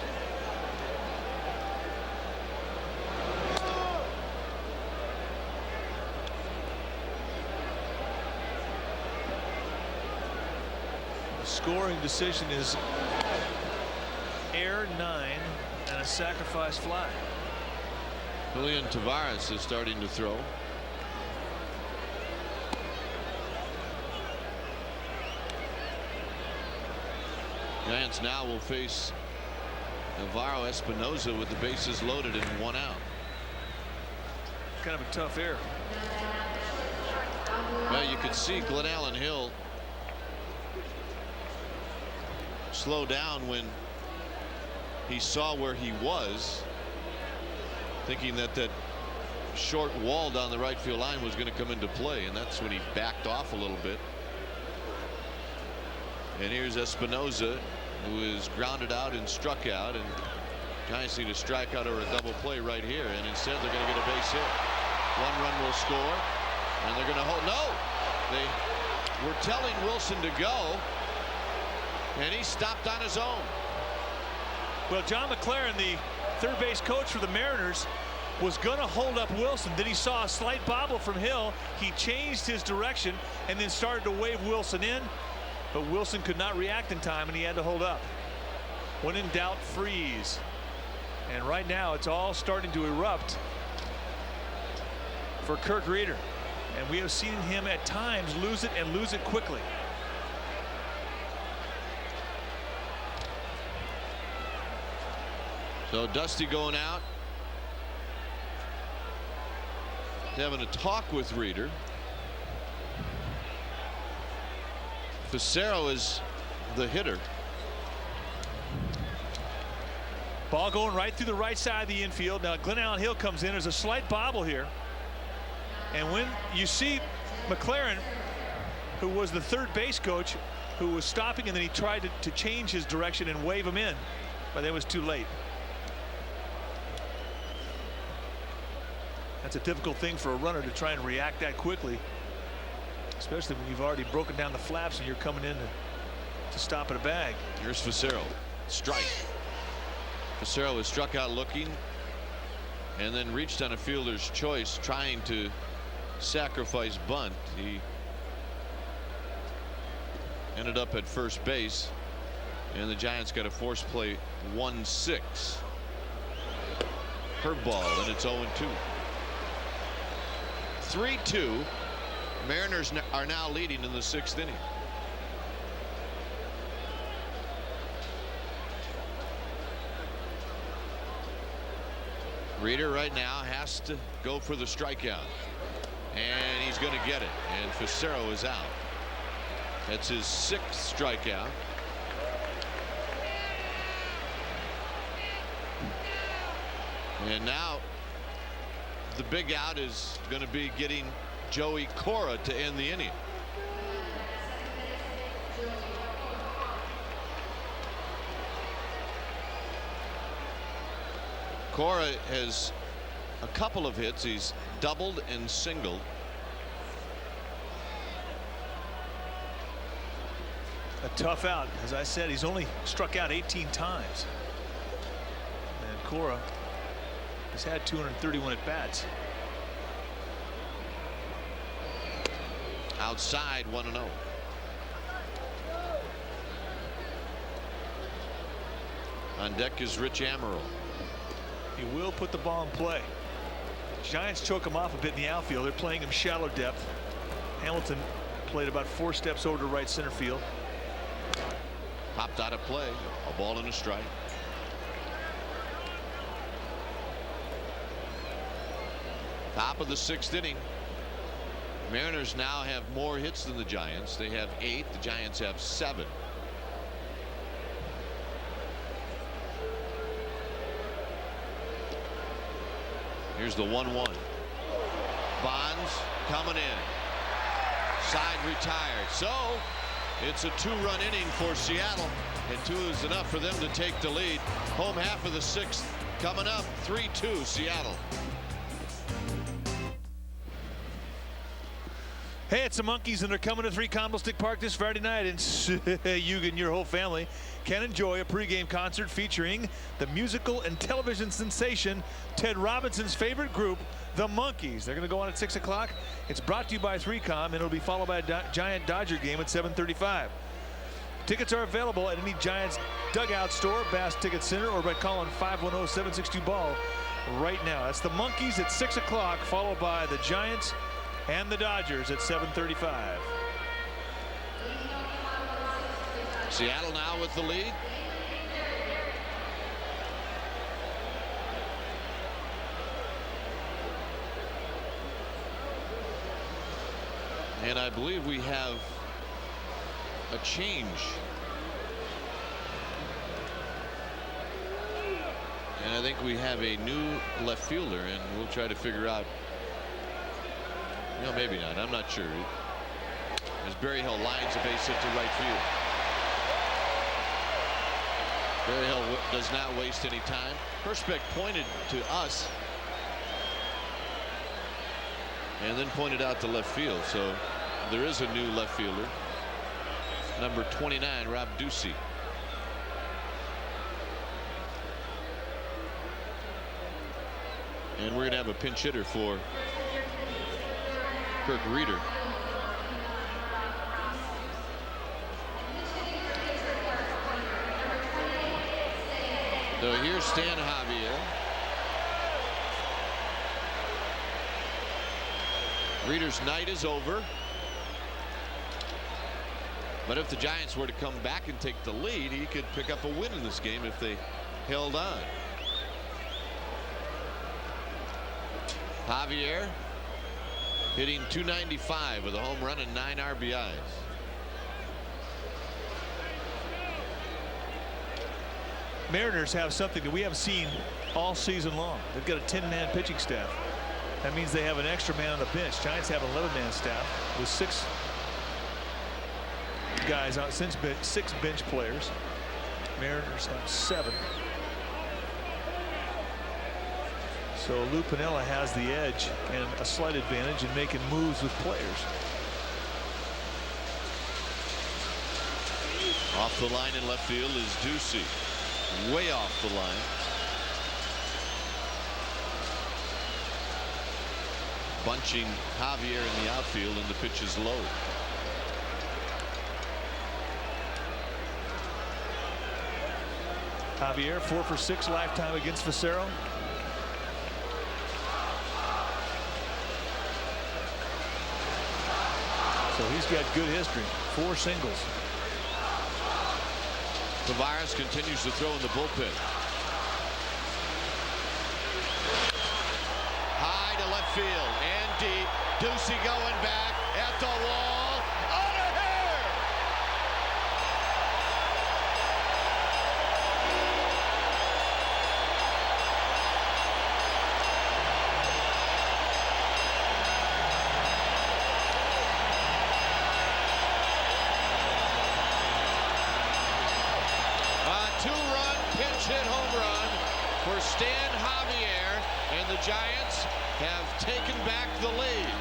The scoring decision is error 9 and a sacrifice fly. Julian Tavares is starting to throw. Giants now will face Navarro Espinoza with the bases loaded and 1 out. Kind of a tough air. Well, you could see Glenn Allen Hill slow down when he saw where he was, thinking that that short wall down the right field line was going to come into play, and that's when he backed off a little bit. And here's Espinoza, who is grounded out and struck out, and Giants need a strikeout or a double play right here, and instead they're going to get a base hit. 1 run will score, and they're going to hold. No, they were telling Wilson to go, and he stopped on his own. Well, John McLaren, the third base coach for the Mariners, was going to hold up Wilson. Then he saw a slight bobble from Hill. He changed his direction and then started to wave Wilson in, but Wilson could not react in time, and he had to hold up. When in doubt, freeze. And right now it's all starting to erupt for Kirk Reeder, and we have seen him at times lose it and lose it quickly. So Dusty going out, having a talk with Reeder. Facero is the hitter. Ball going right through the right side of the infield. Now Glenn Allen Hill comes in. There's a slight bobble here, and when you see McLaren, who was the third base coach, who was stopping, and then he tried to change his direction and wave him in, but it was too late. That's a difficult thing for a runner to try and react that quickly, especially when you've already broken down the flaps and you're coming in to stop at a bag. Here's Facero. Strike. Facero is struck out looking, and then reached on a fielder's choice, trying to sacrifice bunt. He ended up at first base, and the Giants got a force play 1-6. Curveball, and it's 0-2. 3-2. Mariners are now leading in the 6th inning. Reeder right now has to go for the strikeout, and he's going to get it, and Facero is out. That's his 6th strikeout. And now the big out is going to be getting Joey Cora to end the inning. Cora has a couple of hits. He's doubled and singled. A tough out. As I said, he's only struck out 18 times. And Cora has had 231 at bats. Outside, 1-0. On deck is Rich Amaral. He will put the ball in play. Giants choke him off a bit in the outfield. They're playing him shallow depth. Hamilton played about 4 steps over to right center field. Popped out of play. A ball and a strike. Top of the 6th inning. Mariners now have more hits than the Giants. They have 8. The Giants have 7. Here's the 1-1. Bonds coming in. Side retired. So it's a 2-run inning for Seattle, and 2 is enough for them to take the lead. Home half of the 6th coming up. 3-2 Seattle. Hey, it's the Monkees, and they're coming to 3 Candlestick Park this Friday night, and you and your whole family can enjoy a pregame concert featuring the musical and television sensation Ted Robinson's favorite group, the Monkees. They're going to go on at 6 o'clock. It's brought to you by 3Com, and it'll be followed by a Giant Dodger game at 7:35. Tickets are available at any Giants dugout store, Bass Ticket Center, or by calling 510-762-BALL. right now. That's the Monkeys at 6 o'clock, followed by the Giants and the Dodgers at 7:35. Seattle now with the lead. And I believe we have a change. And I think we have a new left fielder, and we'll try to figure out. No, maybe not. I'm not sure. As Berryhill lines a base hit to right field. Berryhill does not waste any time. Perspeck pointed to us and then pointed out to left field. So there is a new left fielder, number 29, Rob Ducey. And we're going to have a pinch hitter for Kirk Reeder. So here's Stan Javier. Reeder's night is over. But if the Giants were to come back and take the lead, he could pick up a win in this game if they held on. Javier hitting .295 with a home run and 9 RBIs. Mariners have something that we haven't seen all season long. They've got a 10-man pitching staff. That means they have an extra man on the bench. Giants have an 11-man staff with 6 guys out, since 6 bench players. Mariners have 7. So Lou Piniella has the edge and a slight advantage in making moves with players. Off the line in left field is Ducey. Way off the line. Bunching Javier in the outfield, and the pitch is low. Javier 4 for 6 lifetime against Facero. So he's got good history. 4 singles. Tavares continues to throw in the bullpen. High to left field and deep. Ducey going back at the wall. Out of here! Two-run pinch hit home run for Stan Javier, and the Giants have taken back the lead.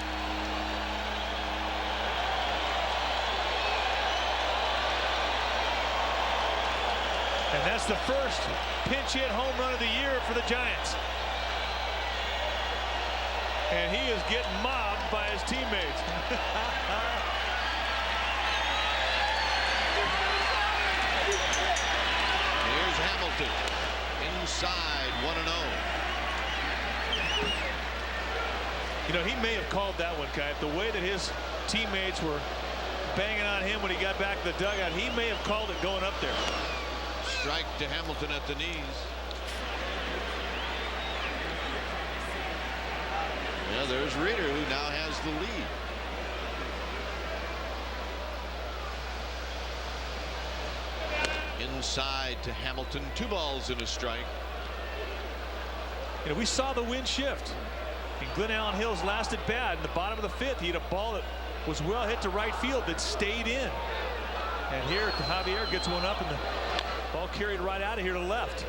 And that's the first pinch hit home run of the year for the Giants. And he is getting mobbed by his teammates. Here's Hamilton inside 1-0. You know, he may have called that one, Kai. The way that his teammates were banging on him when he got back to the dugout, he may have called it going up there. Strike to Hamilton at the knees. Yeah, there's Reeder, who now has the lead. Inside to Hamilton, 2 balls and a strike. You know, we saw the wind shift. And Glenn Allen Hill's last at bat in the bottom of the 5th, he had a ball that was well hit to right field that stayed in. And here Javier gets one up, and the ball carried right out of here to left.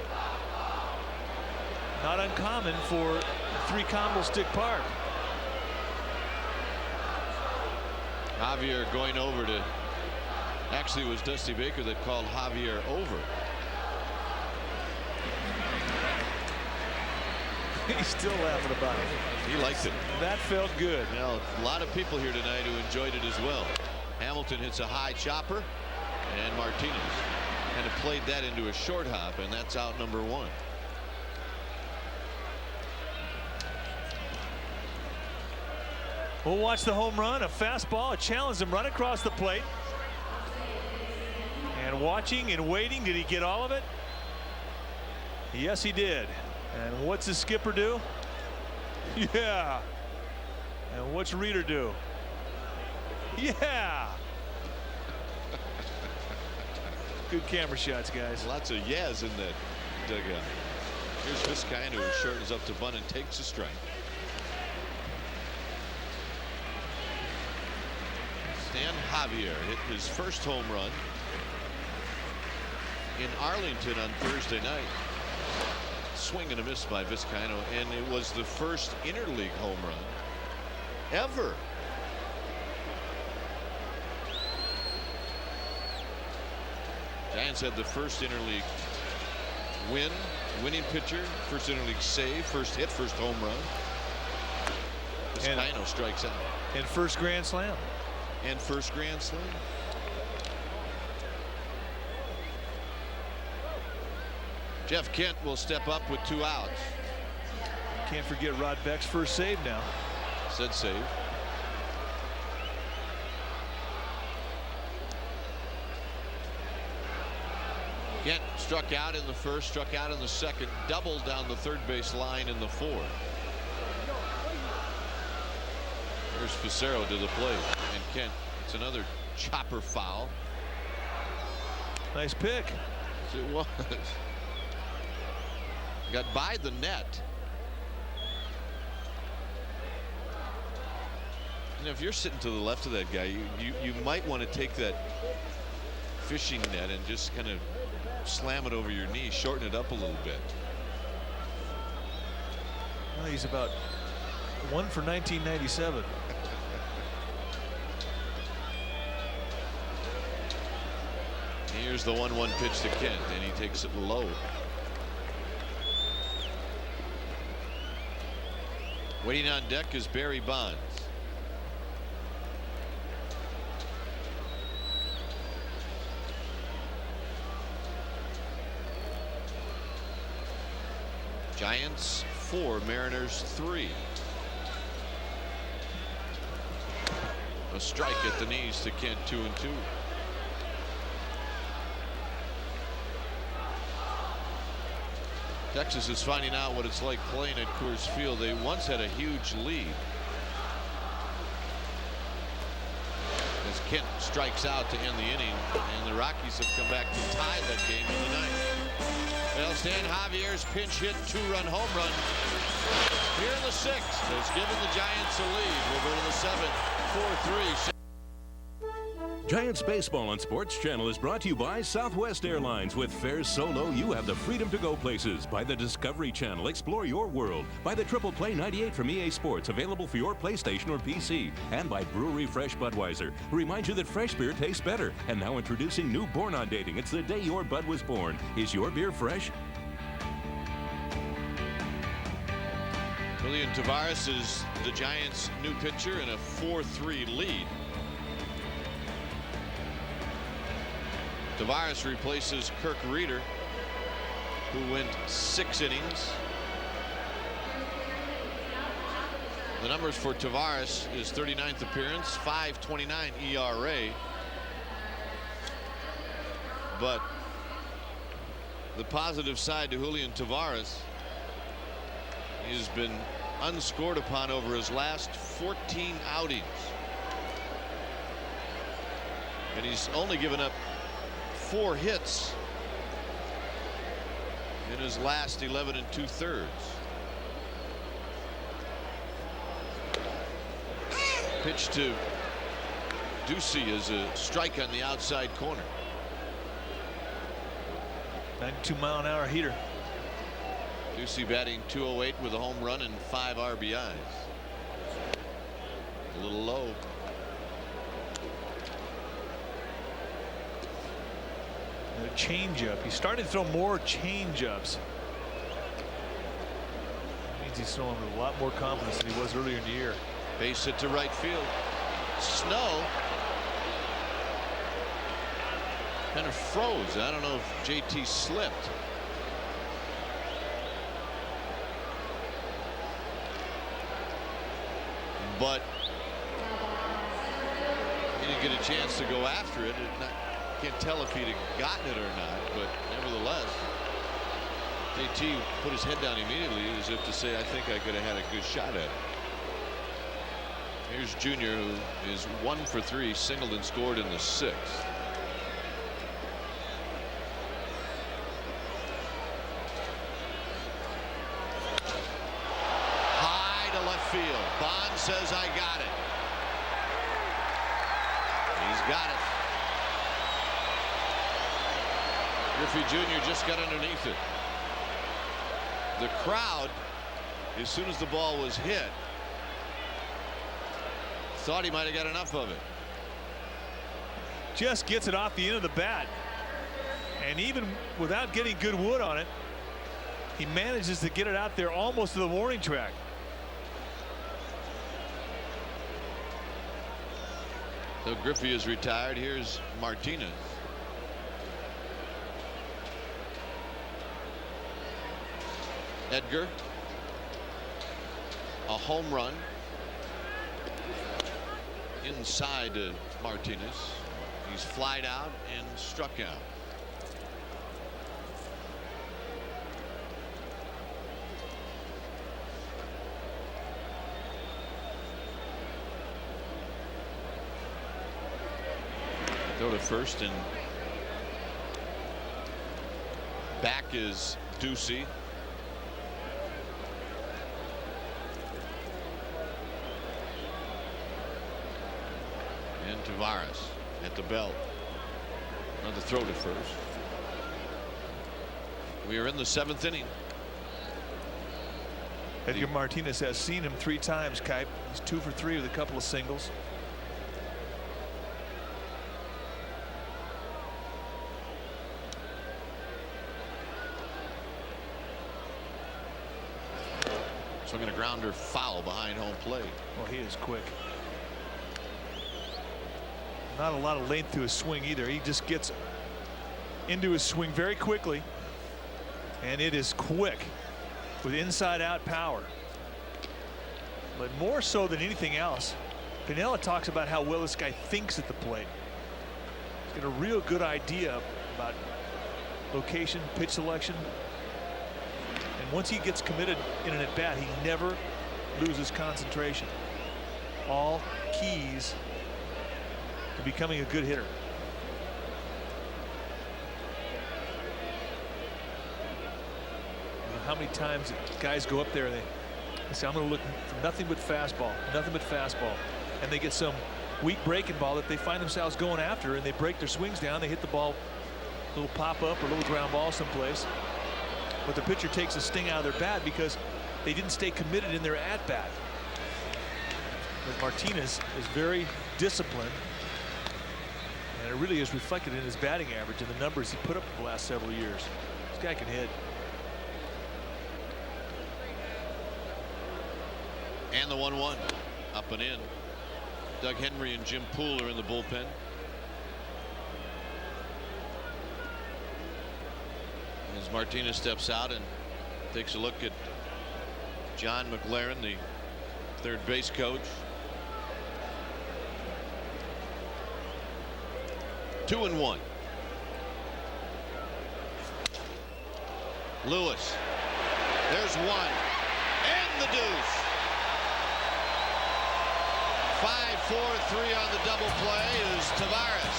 Not uncommon for 3 Candlestick Park. Javier going over to, actually it was Dusty Baker that called Javier over. He's still laughing about it. He liked it. That felt good. You know, a lot of people here tonight who enjoyed it as well. Hamilton hits a high chopper, and Martinez kind of played that into a short hop, and that's out number 1. We'll watch the home run, a fastball, it challenged him right across the plate. And watching and waiting, did he get all of it? Yes, he did. And what's the skipper do? Yeah. And what's Reader do? Yeah. Good camera shots, guys. Lots of yeahs in that dugout. Here's Vizcaino, who shortens up to bunt and takes a strike. Stan Javier hit his first home run in Arlington on Thursday night. Swing and a miss by Vizcaino, and it was the first interleague home run ever. Giants had the first interleague winning pitcher, first interleague save, first hit, first home run. Vizcaino strikes out. And first grand slam. And first grand slam. Jeff Kent will step up with 2 outs. Can't forget Rod Beck's first save now. Said save. Kent struck out in the first, struck out in the second, doubled down the third base line in the fourth. Here's Facero to the plate, and Kent, it's another chopper foul. Nice pick. It was. Got by the net. You know, if you're sitting to the left of that guy, you might want to take that fishing net and just kind of slam it over your knee, shorten it up a little bit. Well, he's about 1 for 1997. Here's the 1-1 pitch to Kent, and he takes it low. Waiting on deck is Barry Bonds. Giants 4, Mariners 3. A strike at the knees to Kent, 2-2. Texas is finding out what it's like playing at Coors Field. They once had a huge lead. As Kent strikes out to end the inning, and the Rockies have come back to tie that game in the ninth. Well, Stan Javier's pinch hit 2-run home run here in the 6th has given the Giants a lead. We'll go to the 7th, 4-3. Giants Baseball on Sports Channel is brought to you by Southwest Airlines. With fares so low, you have the freedom to go places. By the Discovery Channel, explore your world. By the Triple Play 98 from EA Sports, available for your PlayStation or PC. And by Brewery Fresh Budweiser, who reminds you that fresh beer tastes better. And now introducing new Born on Dating. It's the day your Bud was born. Is your beer fresh? William Tavares is the Giants' new pitcher in a 4-3 lead. Tavares replaces Kirk Reader, who went 6 innings. The numbers for Tavares: his 39th appearance, 5.29 ERA. But the positive side to Julian Tavares, he has been unscored upon over his last 14 outings. And he's only given up 4 hits in his last 11 2/3. Pitch to Ducey is a strike on the outside corner. 92-mile-an-hour heater. Ducey batting .208 with a home run and 5 RBIs. A little low. A changeup. He started to throw more changeups. Means he's throwing with a lot more confidence than he was earlier in the year. Base hit to right field. Snow kind of froze. I don't know if JT slipped. But didn't get a chance to go after it. Can't tell if he'd have gotten it or not, but nevertheless, JT put his head down immediately as if to say, I think I could have had a good shot at it. Here's Junior, who is 1 for 3, singled and scored in the 6th. High to left field. Bonds says, I got it. He's got it. Griffey Jr. just got underneath it. The crowd, as soon as the ball was hit, thought he might have got enough of it. Just gets it off the end of the bat. And even without getting good wood on it, he manages to get it out there almost to the warning track. So Griffey is retired. Here's Martinez. Edgar, a home run inside Martinez. He's flied out and struck out. Throw to first, and back is Ducey. And Tavares at the belt. Another throw to first. We are in the 7th inning. Edgar Martinez has seen him 3 times, Kipe. He's 2 for 3 with a couple of singles. Swinging a grounder foul behind home plate. Well, he is quick. Not a lot of length to his swing either. He just gets into his swing very quickly, and it is quick with inside out power. But more so than anything else, Piniella talks about how well this guy thinks at the plate. He's got a real good idea about location, pitch selection, and once he gets committed in an at bat, he never loses concentration. All keys to becoming a good hitter. You know how many times guys go up there and they say, I'm going to look for nothing but fastball, and they get some weak breaking ball that they find themselves going after, and they break their swings down. They hit the ball, a little pop up or a little ground ball someplace, but the pitcher takes a sting out of their bat because they didn't stay committed in their at bat. But Martinez is very disciplined, and it really is reflected in his batting average and the numbers he put up the last several years. This guy can hit. And the 1-1 up and in. Doug Henry and Jim Poole are in the bullpen. As Martinez steps out and takes a look at John McLaren, the third base coach. 2-1. Lewis. There's one. And the deuce. 5-4-3 on the double play is Tavares.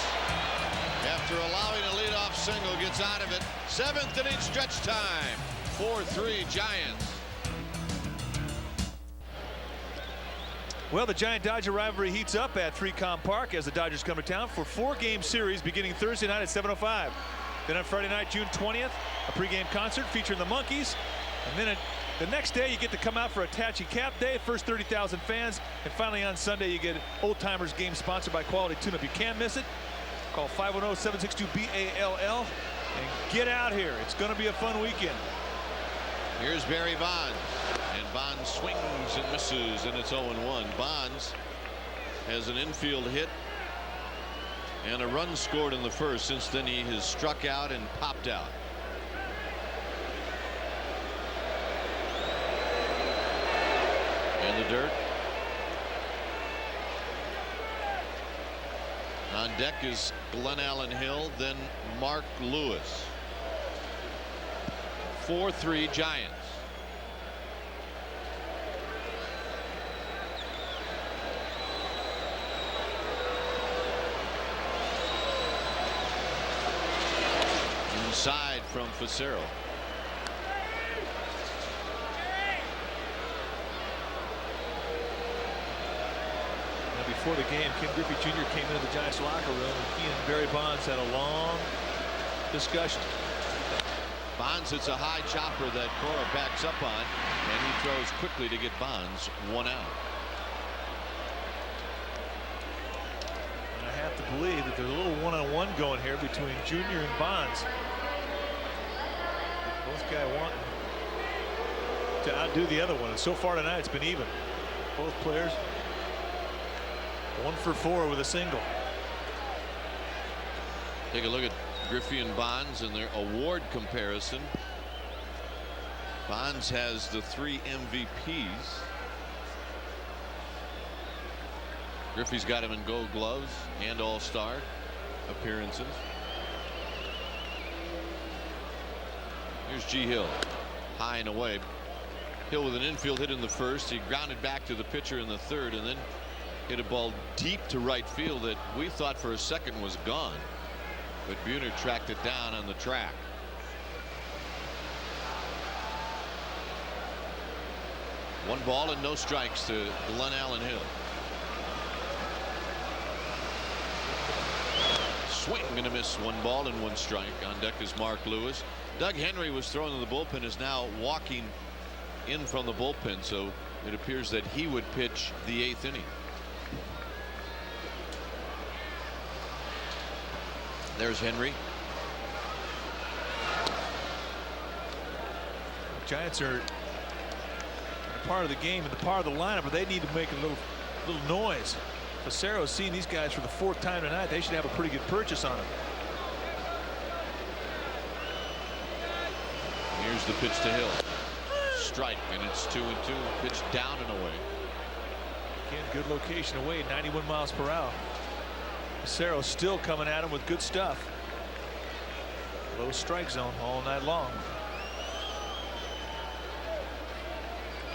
After allowing a leadoff single, gets out of it. 7th inning stretch time. 4-3 Giants. Well, the Giant-Dodger rivalry heats up at 3Com Park as the Dodgers come to town for 4-game series beginning Thursday night at 7:05. Then on Friday night, June 20th, a pregame concert featuring the Monkees. And then the next day, you get to come out for a Tachi Cap Day, first 30,000 fans. And finally on Sunday, you get Old Timers game sponsored by Quality Tune-Up. You can't miss it. Call 510-762-BALL and get out here. It's going to be a fun weekend. Here's Barry Bonds. And Bonds swings and misses, and it's 0-1. Bonds has an infield hit and a run scored in the first. Since then, he has struck out and popped out. In the dirt. deck is Glenn Allen Hill, then Mark Lewis. 4-3 Giants. Inside from Facero. Before the game, Ken Griffey Jr. came into the Giants locker room, and he and Barry Bonds had a long discussion. Bonds hits a high chopper that Cora backs up on, and he throws quickly to get Bonds one out. And I have to believe that there's a little one-on-one going here between Jr. and Bonds. Both guys wanting to outdo the other one, and so far tonight it's been even. Both players 1 for 4 with a single. Take a look at Griffey and Bonds and their award comparison. Bonds has the 3 MVPs. Griffey's got him in Gold Gloves and All-Star appearances. Here's G. Hill, high and away. Hill with an infield hit in the first. He grounded back to the pitcher in the third, and then hit a ball deep to right field that we thought for a second was gone, but Buhner tracked it down on the track. One ball and no strikes to Glenn Allen Hill. Swing and a miss. 1 ball and 1 strike. On deck is Mark Lewis. Doug Henry was thrown in the bullpen, is now walking in from the bullpen, so it appears that he would pitch the 8th inning. There's Henry. The Giants are part of the game and the part of the lineup, but they need to make a little noise. Facero's seen these guys for the 4th time tonight. They should have a pretty good purchase on them. Here's the pitch to Hill. Strike, and it's 2-2. Pitch down and away. Again, good location away, 91 miles per hour. Facero still coming at him with good stuff. Low strike zone all night long.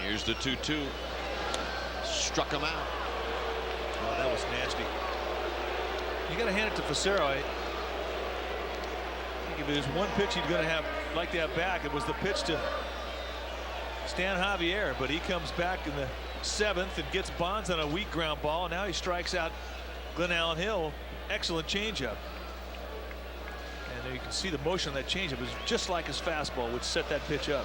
Here's the 2-2. Struck him out. Oh, that was nasty. You got to hand it to Facero. I think if there's one pitch he's going to have like that back, it was the pitch to Stan Javier, but he comes back in the 7th and gets Bonds on a weak ground ball. Now he strikes out Glenn Allen Hill. Excellent changeup. And there you can see the motion on that changeup. It was just like his fastball, which set that pitch up.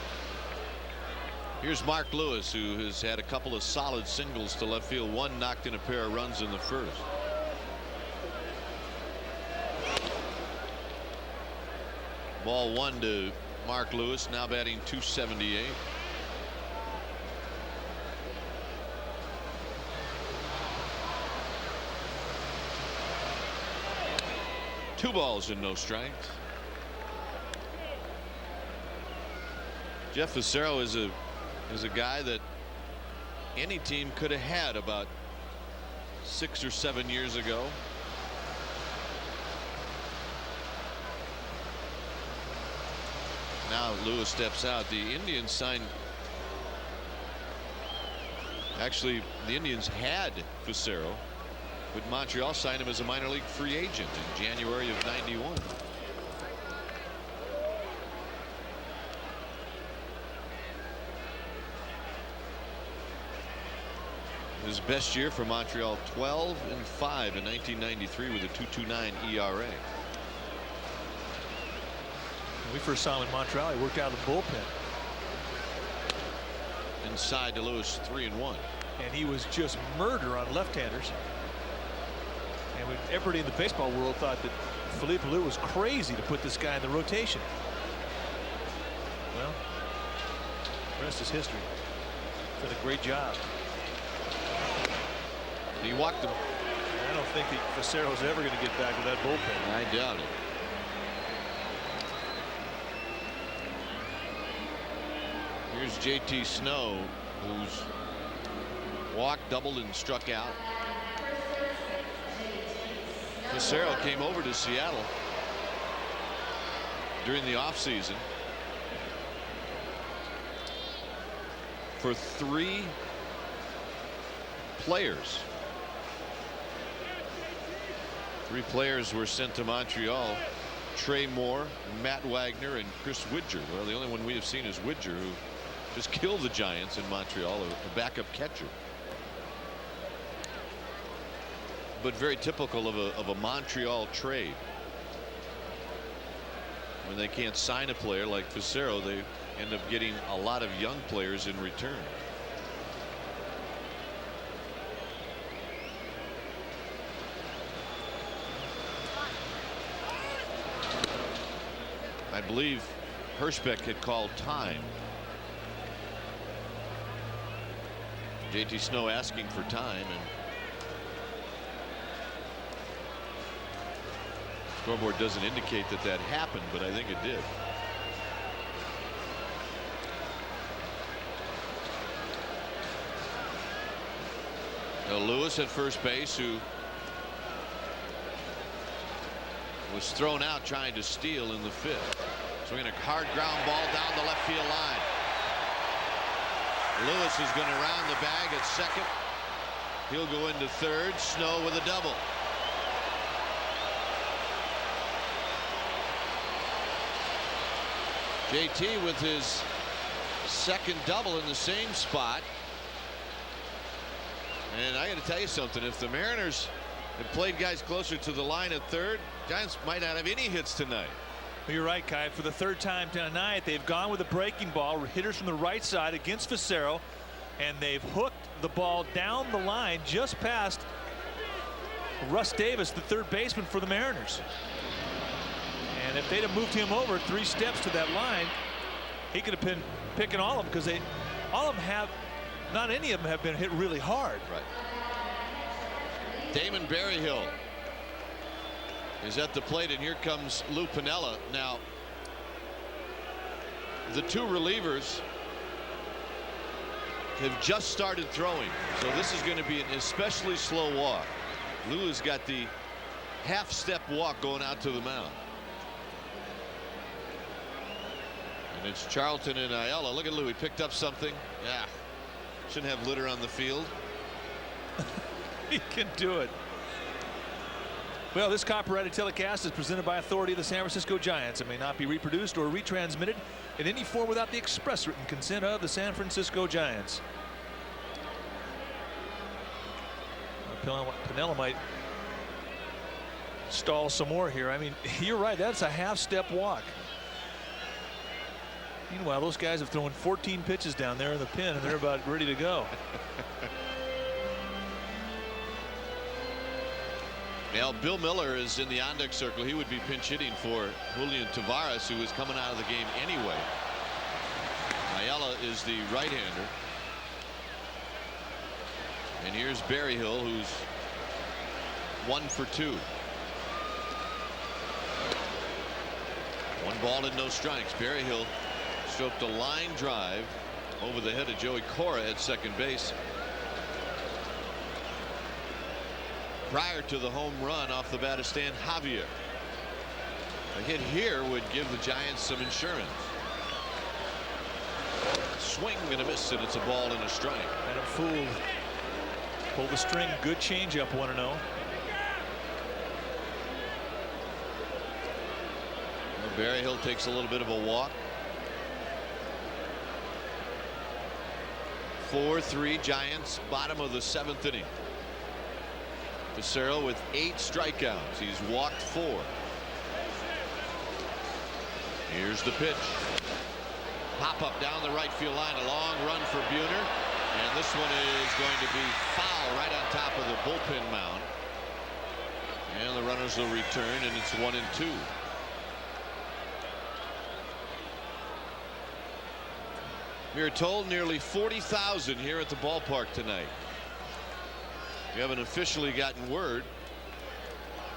Here's Mark Lewis, who has had a couple of solid singles to left field. One knocked in a pair of runs in the first. Ball 1 to Mark Lewis, now batting .278. Two balls and no strikes. Jeff Facero is a guy that any team could have had about 6 or 7 years ago. Now Lewis steps out. The Indians signed. Actually, the Indians had Facero, but Montreal signed him as a minor league free agent in January of '91. His best year for Montreal, 12-5 in 1993 with a 2.29 ERA. When we first saw him in Montreal, he worked out of the bullpen. Inside to Lewis, 3-1. And he was just murder on left-handers. And everybody in the baseball world thought that Felipe Alou was crazy to put this guy in the rotation. Well, the rest is history. Did a great job. He walked him. I don't think that Facero's ever going to get back to that bullpen. I doubt it. Here's JT Snow, who's walked, doubled, and struck out. Facero came over to Seattle during the offseason for 3 players. 3 players were sent to Montreal: Trey Moore, Matt Wagner, and Chris Widger. Well, the only one we have seen is Widger, who just killed the Giants in Montreal, a backup catcher. But very typical of a Montreal trade. When they can't sign a player like Facero, they end up getting a lot of young players in return. I believe Hirschbeck had called time. JT Snow asking for time, and scoreboard doesn't indicate that happened, but I think it did. Now Lewis at first base, who was thrown out trying to steal in the 5th. Swinging a hard ground ball down the left field line. Lewis is going to round the bag at second. He'll go into third. Snow with a double. JT with his second double in the same spot. And I got to tell you something, if the Mariners had played guys closer to the line at third, Giants might not have any hits tonight. Well, you're right, Kai. For the 3rd time tonight, they've gone with a breaking ball, hitters from the right side against Facero, and they've hooked the ball down the line just past Russ Davis, the 3rd baseman for the Mariners. And if they'd have moved him over 3 steps to that line, he could have been picking all of them, because all of them have, not any of them have been hit really hard. Right. Damon Berryhill is at the plate, and here comes Lou Piniella. Now, the 2 relievers have just started throwing, so this is going to be an especially slow walk. Lou has got the half-step walk going out to the mound. And it's Charlton and Ayala. Look at Lou. He picked up something. Yeah. Shouldn't have litter on the field. He can do it. Well, this copyrighted telecast is presented by authority of the San Francisco Giants. It may not be reproduced or retransmitted in any form without the express written consent of the San Francisco Giants. Piniella might stall some more here. I mean, you're right. That's a half-step walk. Meanwhile, those guys have thrown 14 pitches down there in the pen, and they're about ready to go. Now, Bill Miller is in the on-deck circle. He would be pinch hitting for Julian Tavares, who is coming out of the game anyway. Ayala is the right-hander. And here's Berryhill, who's 1 for 2. 1 ball and no strikes. Berryhill stroked a line drive over the head of Joey Cora at second base prior to the home run off the bat of Stan Javier. A hit here would give the Giants some insurance. Swing and a miss, and it's a ball and a strike. Adam fooled. Pulled the string. Good changeup, 1-0. Berryhill takes a little bit of a walk. 4-3 Giants, bottom of the 7th inning. Facero with 8 strikeouts. He's walked 4. Here's the pitch. Pop up down the right field line. A long run for Buhner. And this one is going to be foul right on top of the bullpen mound. And the runners will return, and it's 1-2. We are told nearly 40,000 here at the ballpark tonight. We haven't officially gotten word.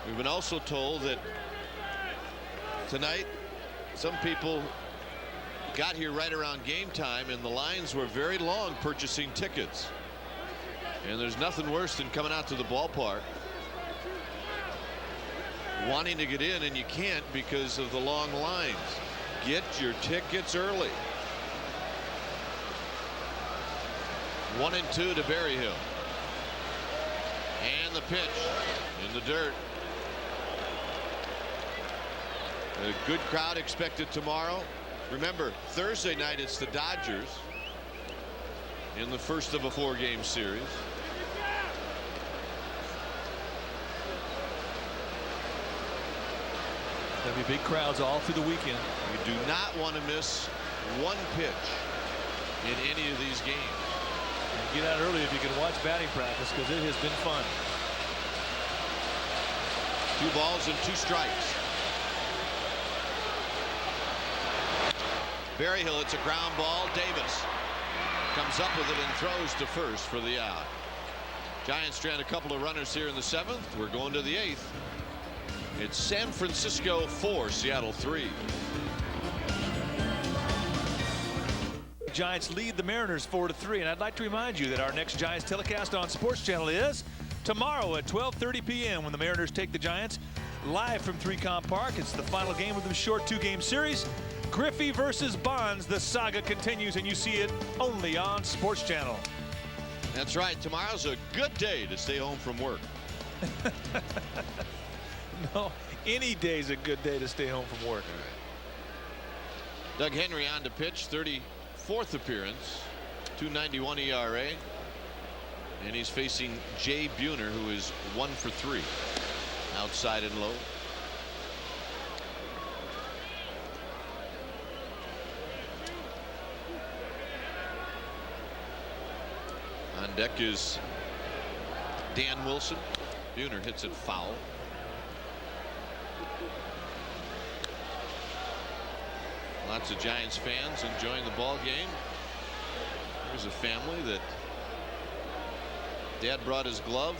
We've been also told that tonight some people got here right around game time, and the lines were very long purchasing tickets. And there's nothing worse than coming out to the ballpark wanting to get in, and you can't because of the long lines. Get your tickets early. 1-2 to Berryhill. And the pitch in the dirt. A good crowd expected tomorrow. Remember, Thursday night it's the Dodgers in the first of a 4-game series. There'll be big crowds all through the weekend. You do not want to miss one pitch in any of these games. And get out early if you can watch batting practice, because it has been fun. 2 balls and 2 strikes. Berryhill, it's a ground ball. Davis comes up with it and throws to first for the out. Giants strand a couple of runners here in the 7th. We're going to the 8th. It's San Francisco 4, Seattle 3. Giants lead the Mariners 4-3, and I'd like to remind you that our next Giants telecast on Sports Channel is tomorrow at 12:30 p.m. when the Mariners take the Giants live from 3Com Park. It's the final game of the short 2-game series. Griffey versus Bonds. The saga continues, and you see it only on Sports Channel. That's right. Tomorrow's a good day to stay home from work. No, any day's a good day to stay home from work. Doug Henry on to pitch, 34th appearance, 2.91 ERA, and he's facing Jay Buhner, who is 1 for 3, outside and low. On deck is Dan Wilson. Buhner hits it foul. Lots of Giants fans enjoying the ball game. Here's a family that Dad brought his glove.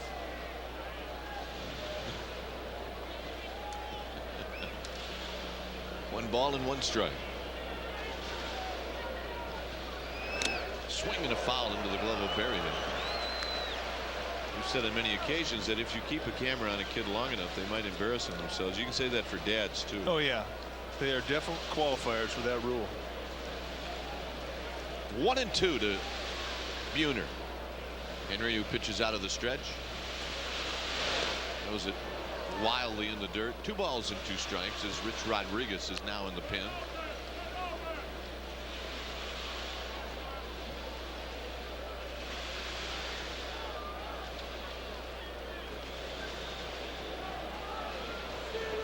One ball and 1 strike. Swing and a foul into the glove of Berryhill. We've said on many occasions that if you keep a camera on a kid long enough, they might embarrass themselves. You can say that for dads too. Oh yeah, they are definite qualifiers for that rule. 1-2 to Buhner. Henry, who pitches out of the stretch, throws it wildly in the dirt. 2 balls and 2 strikes as Rich Rodriguez is now in the pen.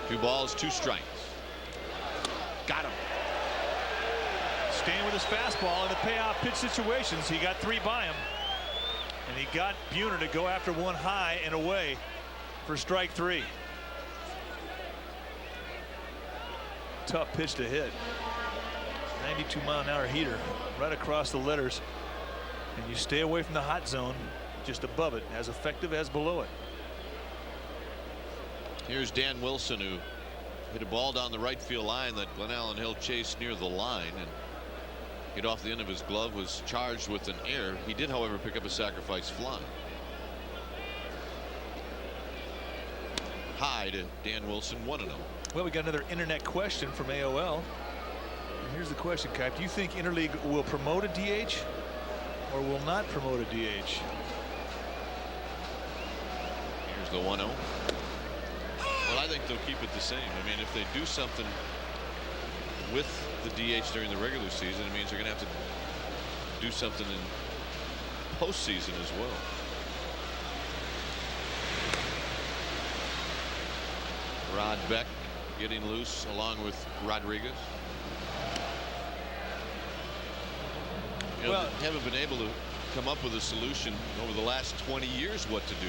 Two balls, 2 strikes. Got him. Staying with his fastball in the payoff pitch situations. He got 3 by him, and he got Buhner to go after one high and away for strike 3. Tough pitch to hit. 92-mile-an-hour heater right across the letters, and you stay away from the hot zone just above it, as effective as below it. Here's Dan Wilson, who hit a ball down the right field line that Glen Allen Hill chased near the line and hit off the end of his glove. Was charged with an error. He did, however, pick up a sacrifice fly. High to Dan Wilson, 1-0. Well, we got another internet question from AOL. And here's the question, Kyle. Do you think Interleague will promote a DH or will not promote a DH? Here's the 1-0. Well, I think they'll keep it the same. I mean, if they do something with the DH during the regular season, it means they're going to have to do something in postseason as well. Rod Beck getting loose along with Rodriguez. You know, Well, they haven't been able to come up with a solution over the last 20 years what to do.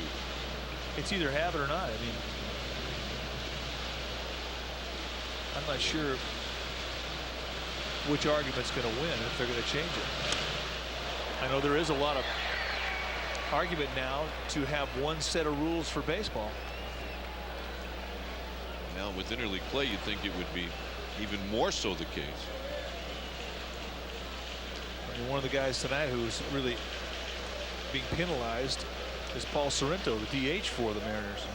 It's either have it or not. I mean, I'm not sure which argument's going to win if they're going to change it. I know there is a lot of argument now to have one set of rules for baseball. Now with interleague play, you'd think it would be even more so the case. I mean, one of the guys tonight who's really being penalized is Paul Sorrento, the DH for the Mariners.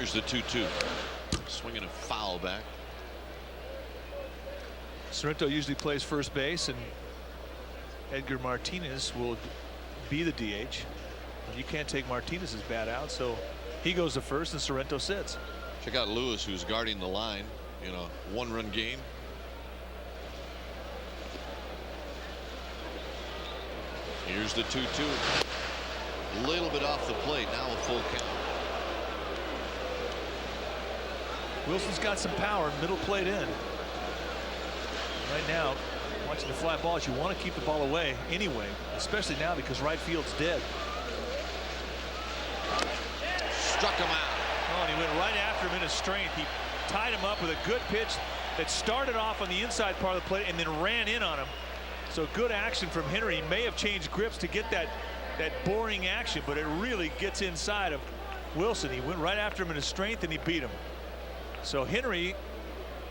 Here's the 2-2. Swinging a foul back. Sorrento usually plays first base, and Edgar Martinez will be the DH. You can't take Martinez's bat out, so he goes to first and Sorrento sits. Check out Lewis, who's guarding the line in a one-run game. Here's the 2-2. A little bit off the plate. Now a full count. Wilson's got some power, middle plate in. Right now, watching the fly balls, you want to keep the ball away anyway, especially now because right field's dead. Struck him out. Oh, and he went right after him in his strength. He tied him up with a good pitch that started off on the inside part of the plate and then ran in on him. So good action from Henry. He may have changed grips to get that boring action, but it really gets inside of Wilson. He went right after him in his strength and he beat him. So Henry,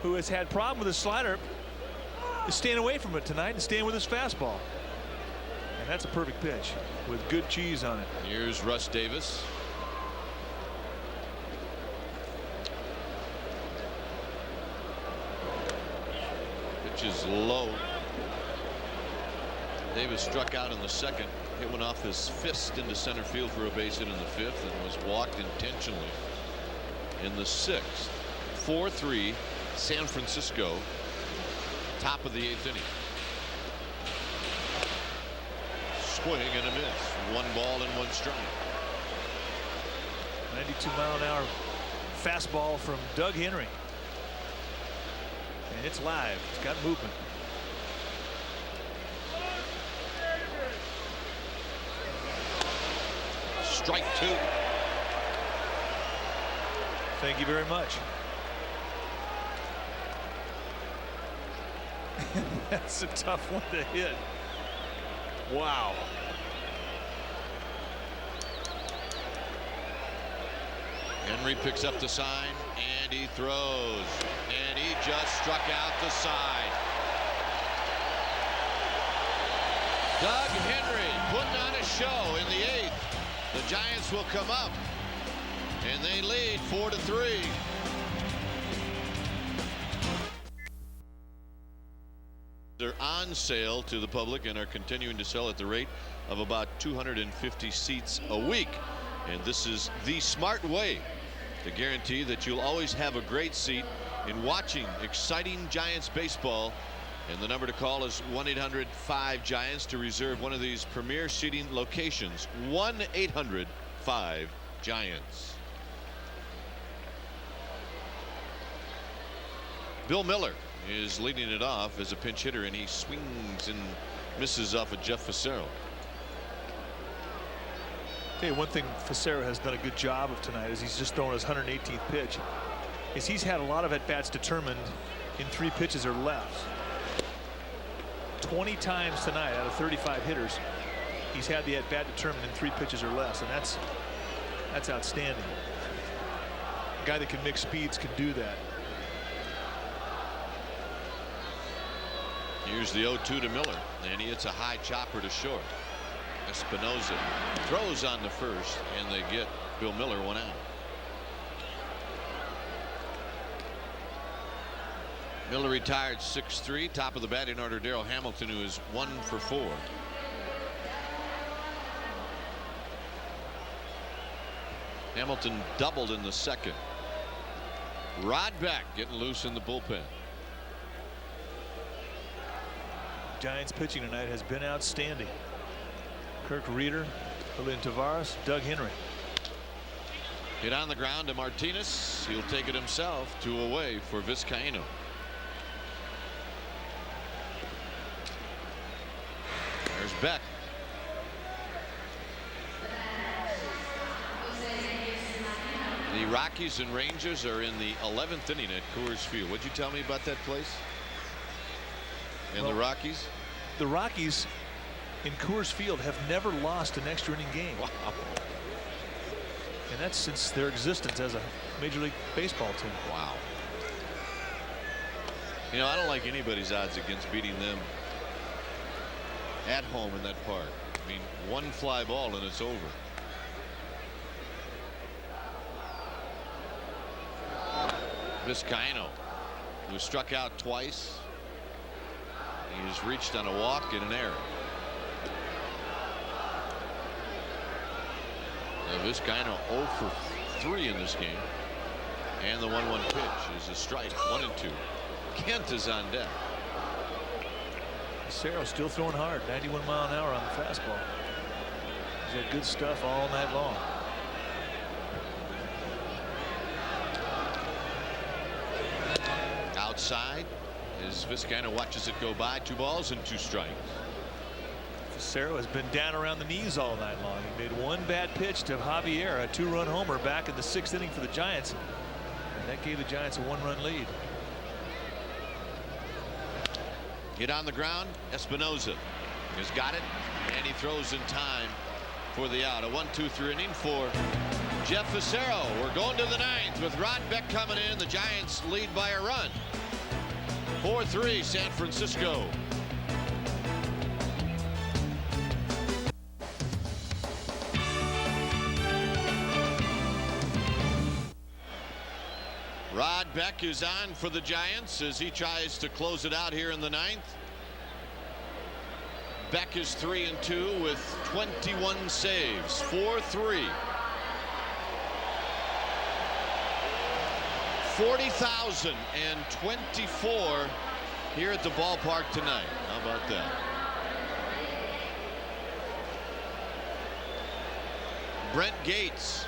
who has had problem with his slider, is staying away from it tonight and staying with his fastball. And that's a perfect pitch with good cheese on it. Here's Russ Davis. Pitch is low. Davis struck out in the second, hit one off his fist into center field for a base hit in the fifth, and was walked intentionally in the sixth. 4-3 San Francisco, top of the eighth inning. Swing and a miss. One ball and one strike. 92-mile-an-hour fastball from Doug Henry. And it's live. It's got movement. Strike two. Thank you very much. That's a tough one to hit. Wow. Henry picks up the sign and he throws, and he just struck out the side. Doug Henry putting on a show in the eighth. The Giants will come up and they lead 4-3. They're on sale to the public and are continuing to sell at the rate of about 250 seats a week. And this is the smart way to guarantee that you'll always have a great seat in watching exciting Giants baseball. And the number to call is 1-800-5-GIANTS to reserve one of these premier seating locations. 1-800-5-GIANTS. Bill Miller is leading it off as a pinch hitter, and he swings and misses off of Jeff Fassero. Tell you one thing Fassero has done a good job of tonight is he's just thrown his 118th pitch. Is he's had a lot of at-bats determined in 3 pitches or less. 20 times tonight out of 35 hitters, he's had the at-bat determined in 3 pitches or less, and that's outstanding. A guy that can mix speeds can do that. Here's the 0-2 to Miller, and he hits a high chopper to short. Espinosa throws on the first, and they get Bill Miller one out. Miller retired 6-3. Top of the batting order, Darrell Hamilton, who is 1 for 4. Hamilton doubled in the second. Rod Beck getting loose in the bullpen. Giants pitching tonight has been outstanding. Kirk Reeder, Julian Tavares, Doug Henry. Hit on the ground to Martinez. He'll take it himself. 2 away for Vizcaino. There's Beck. The Rockies and Rangers are in the 11th inning at Coors Field. What'd you tell me about that place? And Well, the Rockies? The Rockies in Coors Field have never lost an extra inning game. Wow. And that's since their existence as a Major League Baseball team. Wow. You know, I don't like anybody's odds against beating them at home in that park. I mean, one fly ball and it's over. Vizcaino, who struck out twice. He's reached on a walk and an error. Vizcaino 0 for 3 in this game. And the 1-1 pitch is a strike. 1-2. Kent is on deck. Cerro still throwing hard. 91 mile an hour on the fastball. He's had good stuff all night long. Outside as Vizcaino watches it go by. 2 balls and 2 strikes. Cerro has been down around the knees all night long. He made one bad pitch to Javier, a 2-run homer back in the 6th inning for the Giants. And that gave the Giants a 1-run lead. Hit on the ground. Espinoza has got it, and he throws in time for the out. A 1-2-3 inning for Jeff Fassero. We're going to the 9th with Rod Beck coming in. The Giants lead by a run. 4-3 San Francisco. Rod Beck is on for the Giants as he tries to close it out here in the 9th. Beck is 3-2 with 21 saves. 4-3. 40,024 here at the ballpark tonight. How about that? Brent Gates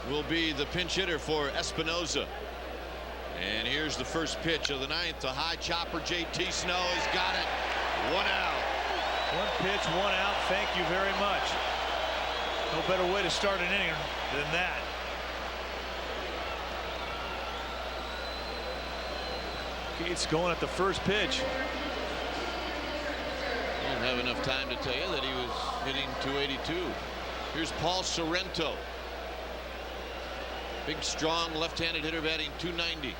will be the pinch hitter for Espinoza. And here's the first pitch of the 9th. A high chopper. JT Snow has got it. 1 out. 1 pitch, 1 out. Thank you very much. No better way to start an inning than that. Gates going at the first pitch. I didn't have enough time to tell you that he was hitting 282. Here's Paul Sorrento. Big, strong, left-handed hitter batting 290.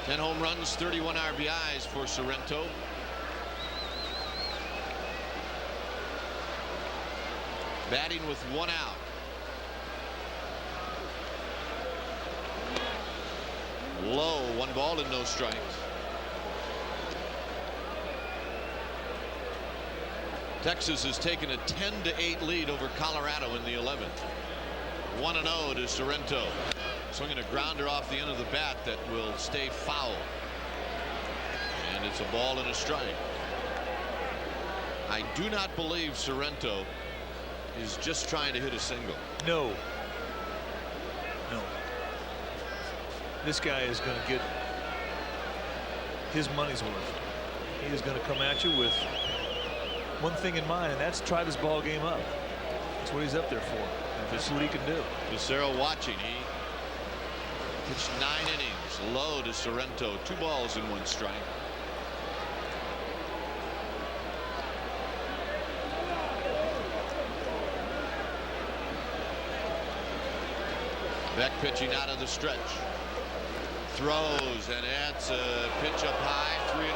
10 home runs, 31 RBIs for Sorrento. Batting with 1 out. Low, 1 ball and no strikes. Texas has taken a 10-8 lead over Colorado in the 11th. 1-0 to Sorrento. Swinging a grounder off the end of the bat that will stay foul. And it's a ball and a strike. I do not believe Sorrento is just trying to hit a single. No. No. This guy is going to get his money's worth. He is going to come at you with one thing in mind, and that's try this ball game up. That's what he's up there for. That's what he can do. Fassero watching. He pitched 9 innings. Low to Sorrento. 2 balls and 1 strike. Beck pitching out of the stretch. Throws, and that's a pitch up high. 3-1.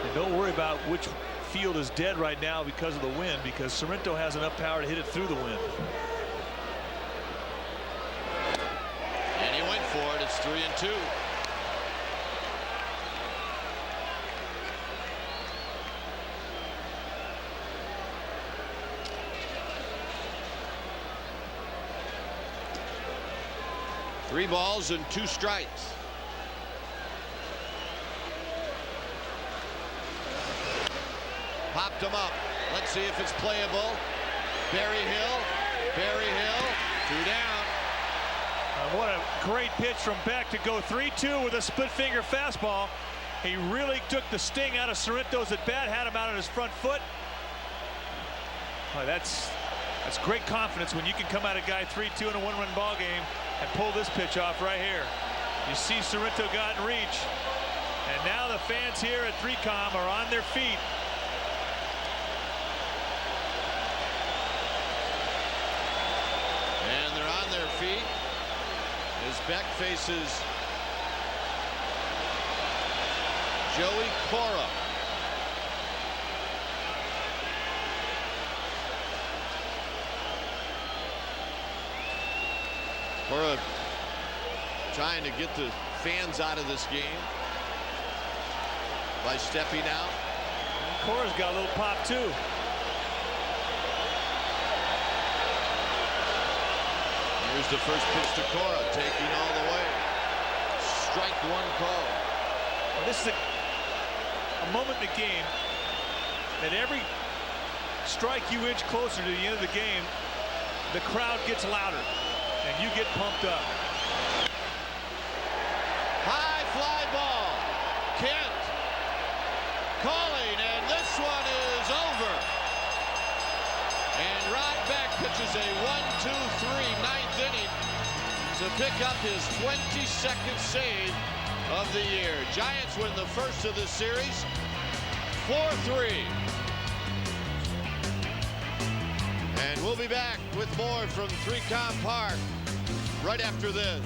And don't worry about which field is dead right now because of the wind, because Sorrento has enough power to hit it through the wind. And he went for it. It's 3-2. Three balls and 2 strikes. Popped him up. Let's see if it's playable. Barry Hill. 2 down. What a great pitch from Beck to go 3-2 with a split finger fastball. He really took the sting out of Sorrento's at bat, had him out on his front foot. Boy, that's great confidence when you can come at a guy 3-2 in a 1-run ball game and pull this pitch off right here. You see Sorrento got in reach, and now the fans here at 3Com are on their feet. And they're on their feet as Beck faces Joey Cora. Cora trying to get the fans out of this game by stepping out. Cora's got a little pop too. Here's the first pitch to Cora, taking all the way. Strike one call. Well, this is a moment in the game that every strike you inch closer to the end of the game, the crowd gets louder and you get pumped up. High fly ball. Kent calling, and this one is over. And Rod Beck pitches a 1-2-3 ninth inning to pick up his 22nd save of the year. Giants win the first of the series, 4-3. And we'll be back with more from 3Com Park right after this.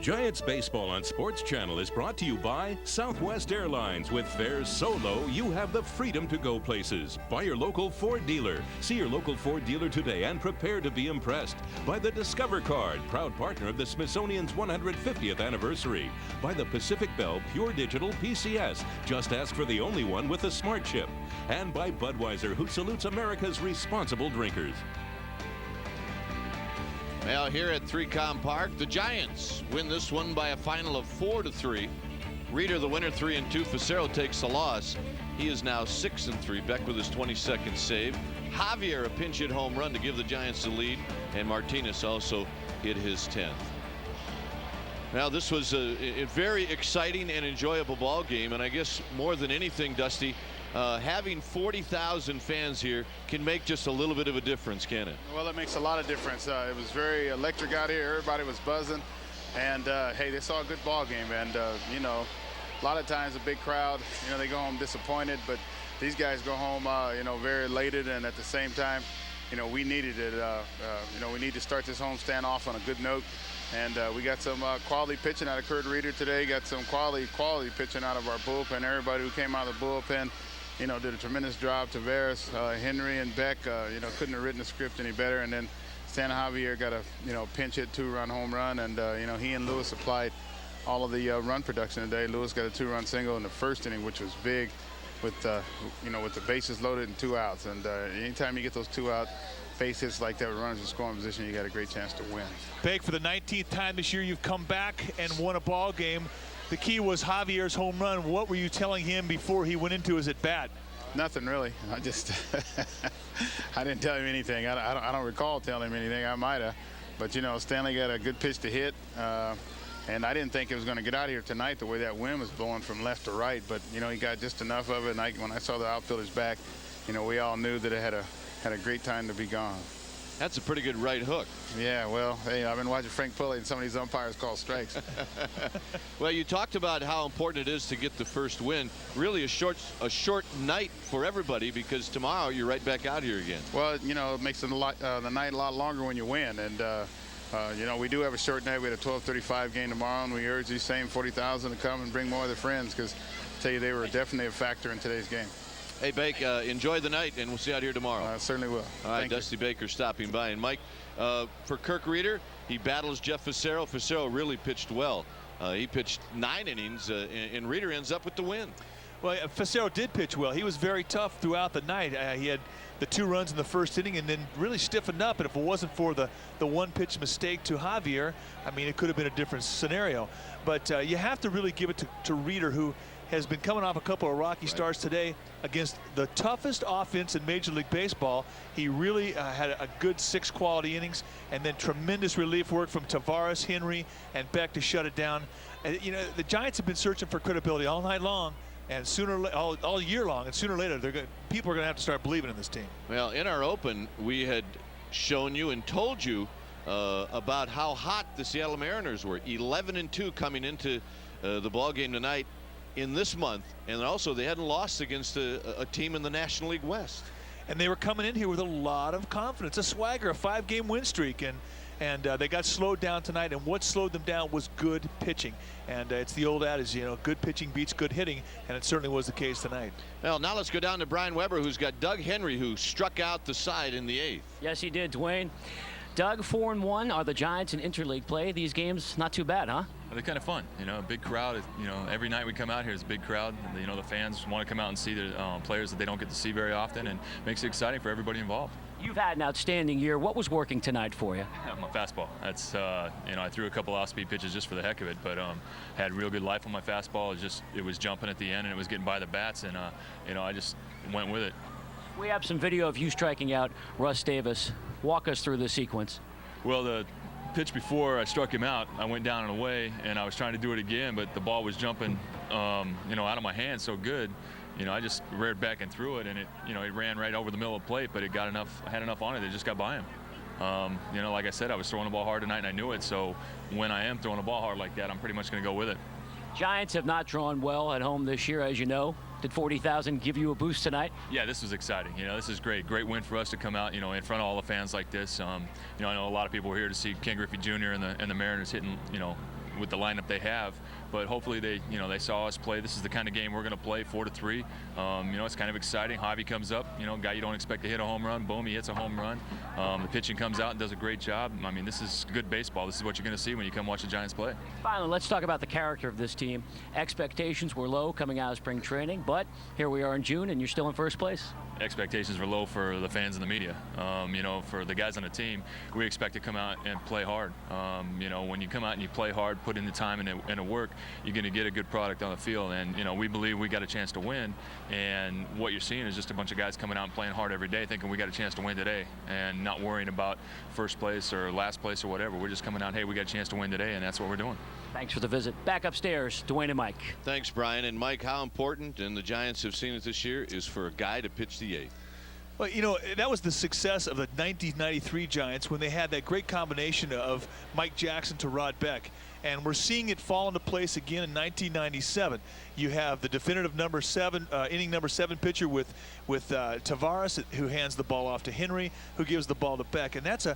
Giants Baseball on Sports Channel is brought to you by Southwest Airlines. With fares so low, you have the freedom to go places. By your local Ford dealer. See your local Ford dealer today and prepare to be impressed. By the Discover Card, proud partner of the Smithsonian's 150th anniversary. By the Pacific Bell Pure Digital PCS. Just ask for the only one with a smart chip. And by Budweiser, who salutes America's responsible drinkers. Well, here at 3Com Park, the Giants win this one by a final of 4-3. Reeder the winner, 3-2. Facero takes the loss. He is now 6-3. Beck with his 22nd save. Javier a pinch hit home run to give the Giants the lead, and Martinez also hit his 10th. Now this was a very exciting and enjoyable ball game, and I guess more than anything, Dusty, having 40,000 fans here can make just a little bit of a difference, can it? Well, it makes a lot of difference. It was very electric out here. Everybody was buzzing, and hey, they saw a good ball game. And you know, a lot of times a big crowd, you know, they go home disappointed, but these guys go home, you know, very elated. And at the same time, you know, we needed it. You know, we need to start this homestand off on a good note. And we got some quality pitching out of Kurt Reeder today. Got some quality pitching out of our bullpen. Everybody who came out of the bullpen, you know, did a tremendous job. Tavares, Henry, and Beck, you know, couldn't have written the script any better. And then Santa Javier got a, you know, pinch hit 2-run home run, and you know, he and Lewis applied all of the run production today. Lewis got a 2-run single in the first inning, which was big, with you know, with the bases loaded and 2 outs. And anytime you get those 2 out base hits like that with runners in scoring position, you got a great chance to win. Bake, for the 19th time this year, you've come back and won a ball game. The key was Javier's home run. What were you telling him before he went into his at-bat? Nothing really. I just I didn't tell him anything. I don't recall telling him anything. I might have, but you know, Stanley got a good pitch to hit, and I didn't think it was going to get out of here tonight the way that wind was blowing from left to right. But you know, he got just enough of it. And when I saw the outfielders back, you know, we all knew that it had a great time to be gone. That's a pretty good right hook. Yeah, well, hey, I've been watching Frank Pulley and some of these umpires call strikes. Well, you talked about how important it is to get the first win. Really a short night for everybody, because tomorrow you're right back out here again. Well, you know, it makes the night a lot longer when you win. And, you know, we do have a short night. We had a 12:35 game tomorrow, and we urge these same 40,000 to come and bring more of their friends, because I tell you, they were definitely a factor in today's game. Hey, Bake, enjoy the night, and we'll see you out here tomorrow. I certainly will. All right, Thank you. Dusty Baker stopping by. And Mike, for Kirk Reeder, he battles Jeff Facero. Facero really pitched well. He pitched 9 innings, and Reeder ends up with the win. Well, Facero did pitch well. He was very tough throughout the night. He had the 2 runs in the first inning and then really stiffened up. And if it wasn't for the 1-pitch mistake to Javier, I mean, it could have been a different scenario. But you have to really give it to Reeder, who has been coming off a couple of rocky starts today against the toughest offense in Major League Baseball. He really had a good 6 quality innings, and then tremendous relief work from Tavares, Henry, and Beck to shut it down. And, you know, the Giants have been searching for credibility all night long, and all year long, and sooner or later people are going to have to start believing in this team. Well, in our open, we had shown you and told you about how hot the Seattle Mariners were. 11-2 coming into the ball game tonight in this month, and also they hadn't lost against a team in the National League West. And they were coming in here with a lot of confidence, a swagger, a 5-game win streak, and and they got slowed down tonight, and what slowed them down was good pitching. And it's the old adage, good pitching beats good hitting, and it certainly was the case tonight. Well, now let's go down to Brian Weber, who's got Doug Henry, who struck out the side in the 8th. Yes, he did, Dwayne. Doug, 4-1 are the Giants in interleague play. These games not too bad, huh? They're kind of fun, a big crowd. Every night we come out here, it's a big crowd. The fans want to come out and see the players that they don't get to see very often, and makes it exciting for everybody involved. You've had an outstanding year. What was working tonight for you? My fastball. That's I threw a couple off-speed pitches just for the heck of it, but had real good life on my fastball. It was jumping at the end, and it was getting by the bats, and I just went with it. We have some video of you striking out Russ Davis. Walk us through the sequence. Well, the pitch before I struck him out, I went down and away, and I was trying to do it again, but the ball was jumping, out of my hand so good. I just reared back and threw it, and it ran right over the middle of the plate, but it got enough. I had enough on it. It just got by him. Like I said, I was throwing the ball hard tonight, and I knew it. So when I am throwing the ball hard like that, I'm pretty much going to go with it. Giants have not drawn well at home this year, as you know. Did 40,000 give you a boost tonight? Yeah, this was exciting. This is great. Great win for us to come out, in front of all the fans like this. I know a lot of people were here to see Ken Griffey Jr. and the Mariners hitting, with the lineup they have. But hopefully they saw us play. This is the kind of game we're going to play, 4-3. It's kind of exciting. Javi comes up, guy you don't expect to hit a home run. Boom, he hits a home run. The pitching comes out and does a great job. I mean, this is good baseball. This is what you're going to see when you come watch the Giants play. Finally, let's talk about the character of this team. Expectations were low coming out of spring training, but here we are in June, and you're still in first place. Expectations were low for the fans and the media. For the guys on the team, we expect to come out and play hard. When you come out and you play hard, put in the time and the work, you're going to get a good product on the field. And, we believe we got a chance to win. And what you're seeing is just a bunch of guys coming out and playing hard every day, thinking we got a chance to win today and not worrying about first place or last place or whatever. We're just coming out, hey, we got a chance to win today, and that's what we're doing. Thanks for the visit. Back upstairs, Dwayne and Mike. Thanks, Brian. And Mike, how important, and the Giants have seen it this year, is for a guy to pitch the 8th? Well, that was the success of the 1993 Giants when they had that great combination of Mike Jackson to Rod Beck. And we're seeing it fall into place again in 1997. You have the definitive inning number 7 pitcher with Tavares, who hands the ball off to Henry, who gives the ball to Beck. And that's a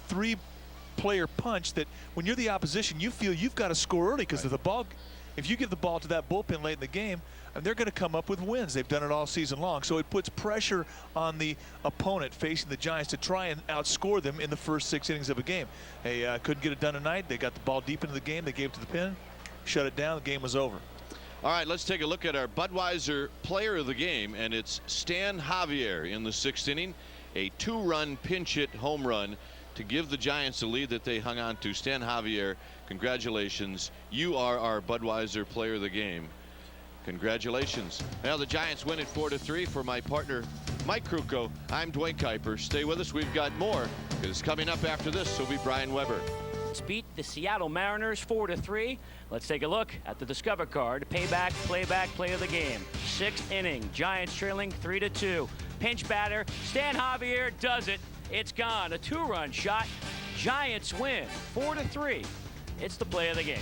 3-player punch that when you're the opposition, you feel you've got to score early because of the ball. If you give the ball to that bullpen late in the game, they're going to come up with wins. They've done it all season long. So it puts pressure on the opponent facing the Giants to try and outscore them in the first 6 innings of a game. They couldn't get it done tonight. They got the ball deep into the game. They gave it to the pin, shut it down. The game was over. All right, let's take a look at our Budweiser player of the game, and it's Stan Javier in the 6th inning. A 2-run pinch hit home run to give the Giants the lead that they hung on to. Stan Javier, congratulations. You are our Budweiser player of the game. Congratulations. Now the Giants win it 4-3. For my partner, Mike Krukow, I'm Dwayne Kuiper. Stay with us. We've got more. It's coming up after this. Will be Brian Weber. Beat the Seattle Mariners 4-3. Let's take a look at the Discover card. Payback, playback, play of the game. 6th inning. Giants trailing 3-2. Pinch batter. Stan Javier does it. It's gone. A 2-run shot. Giants win 4-3. It's the play of the game.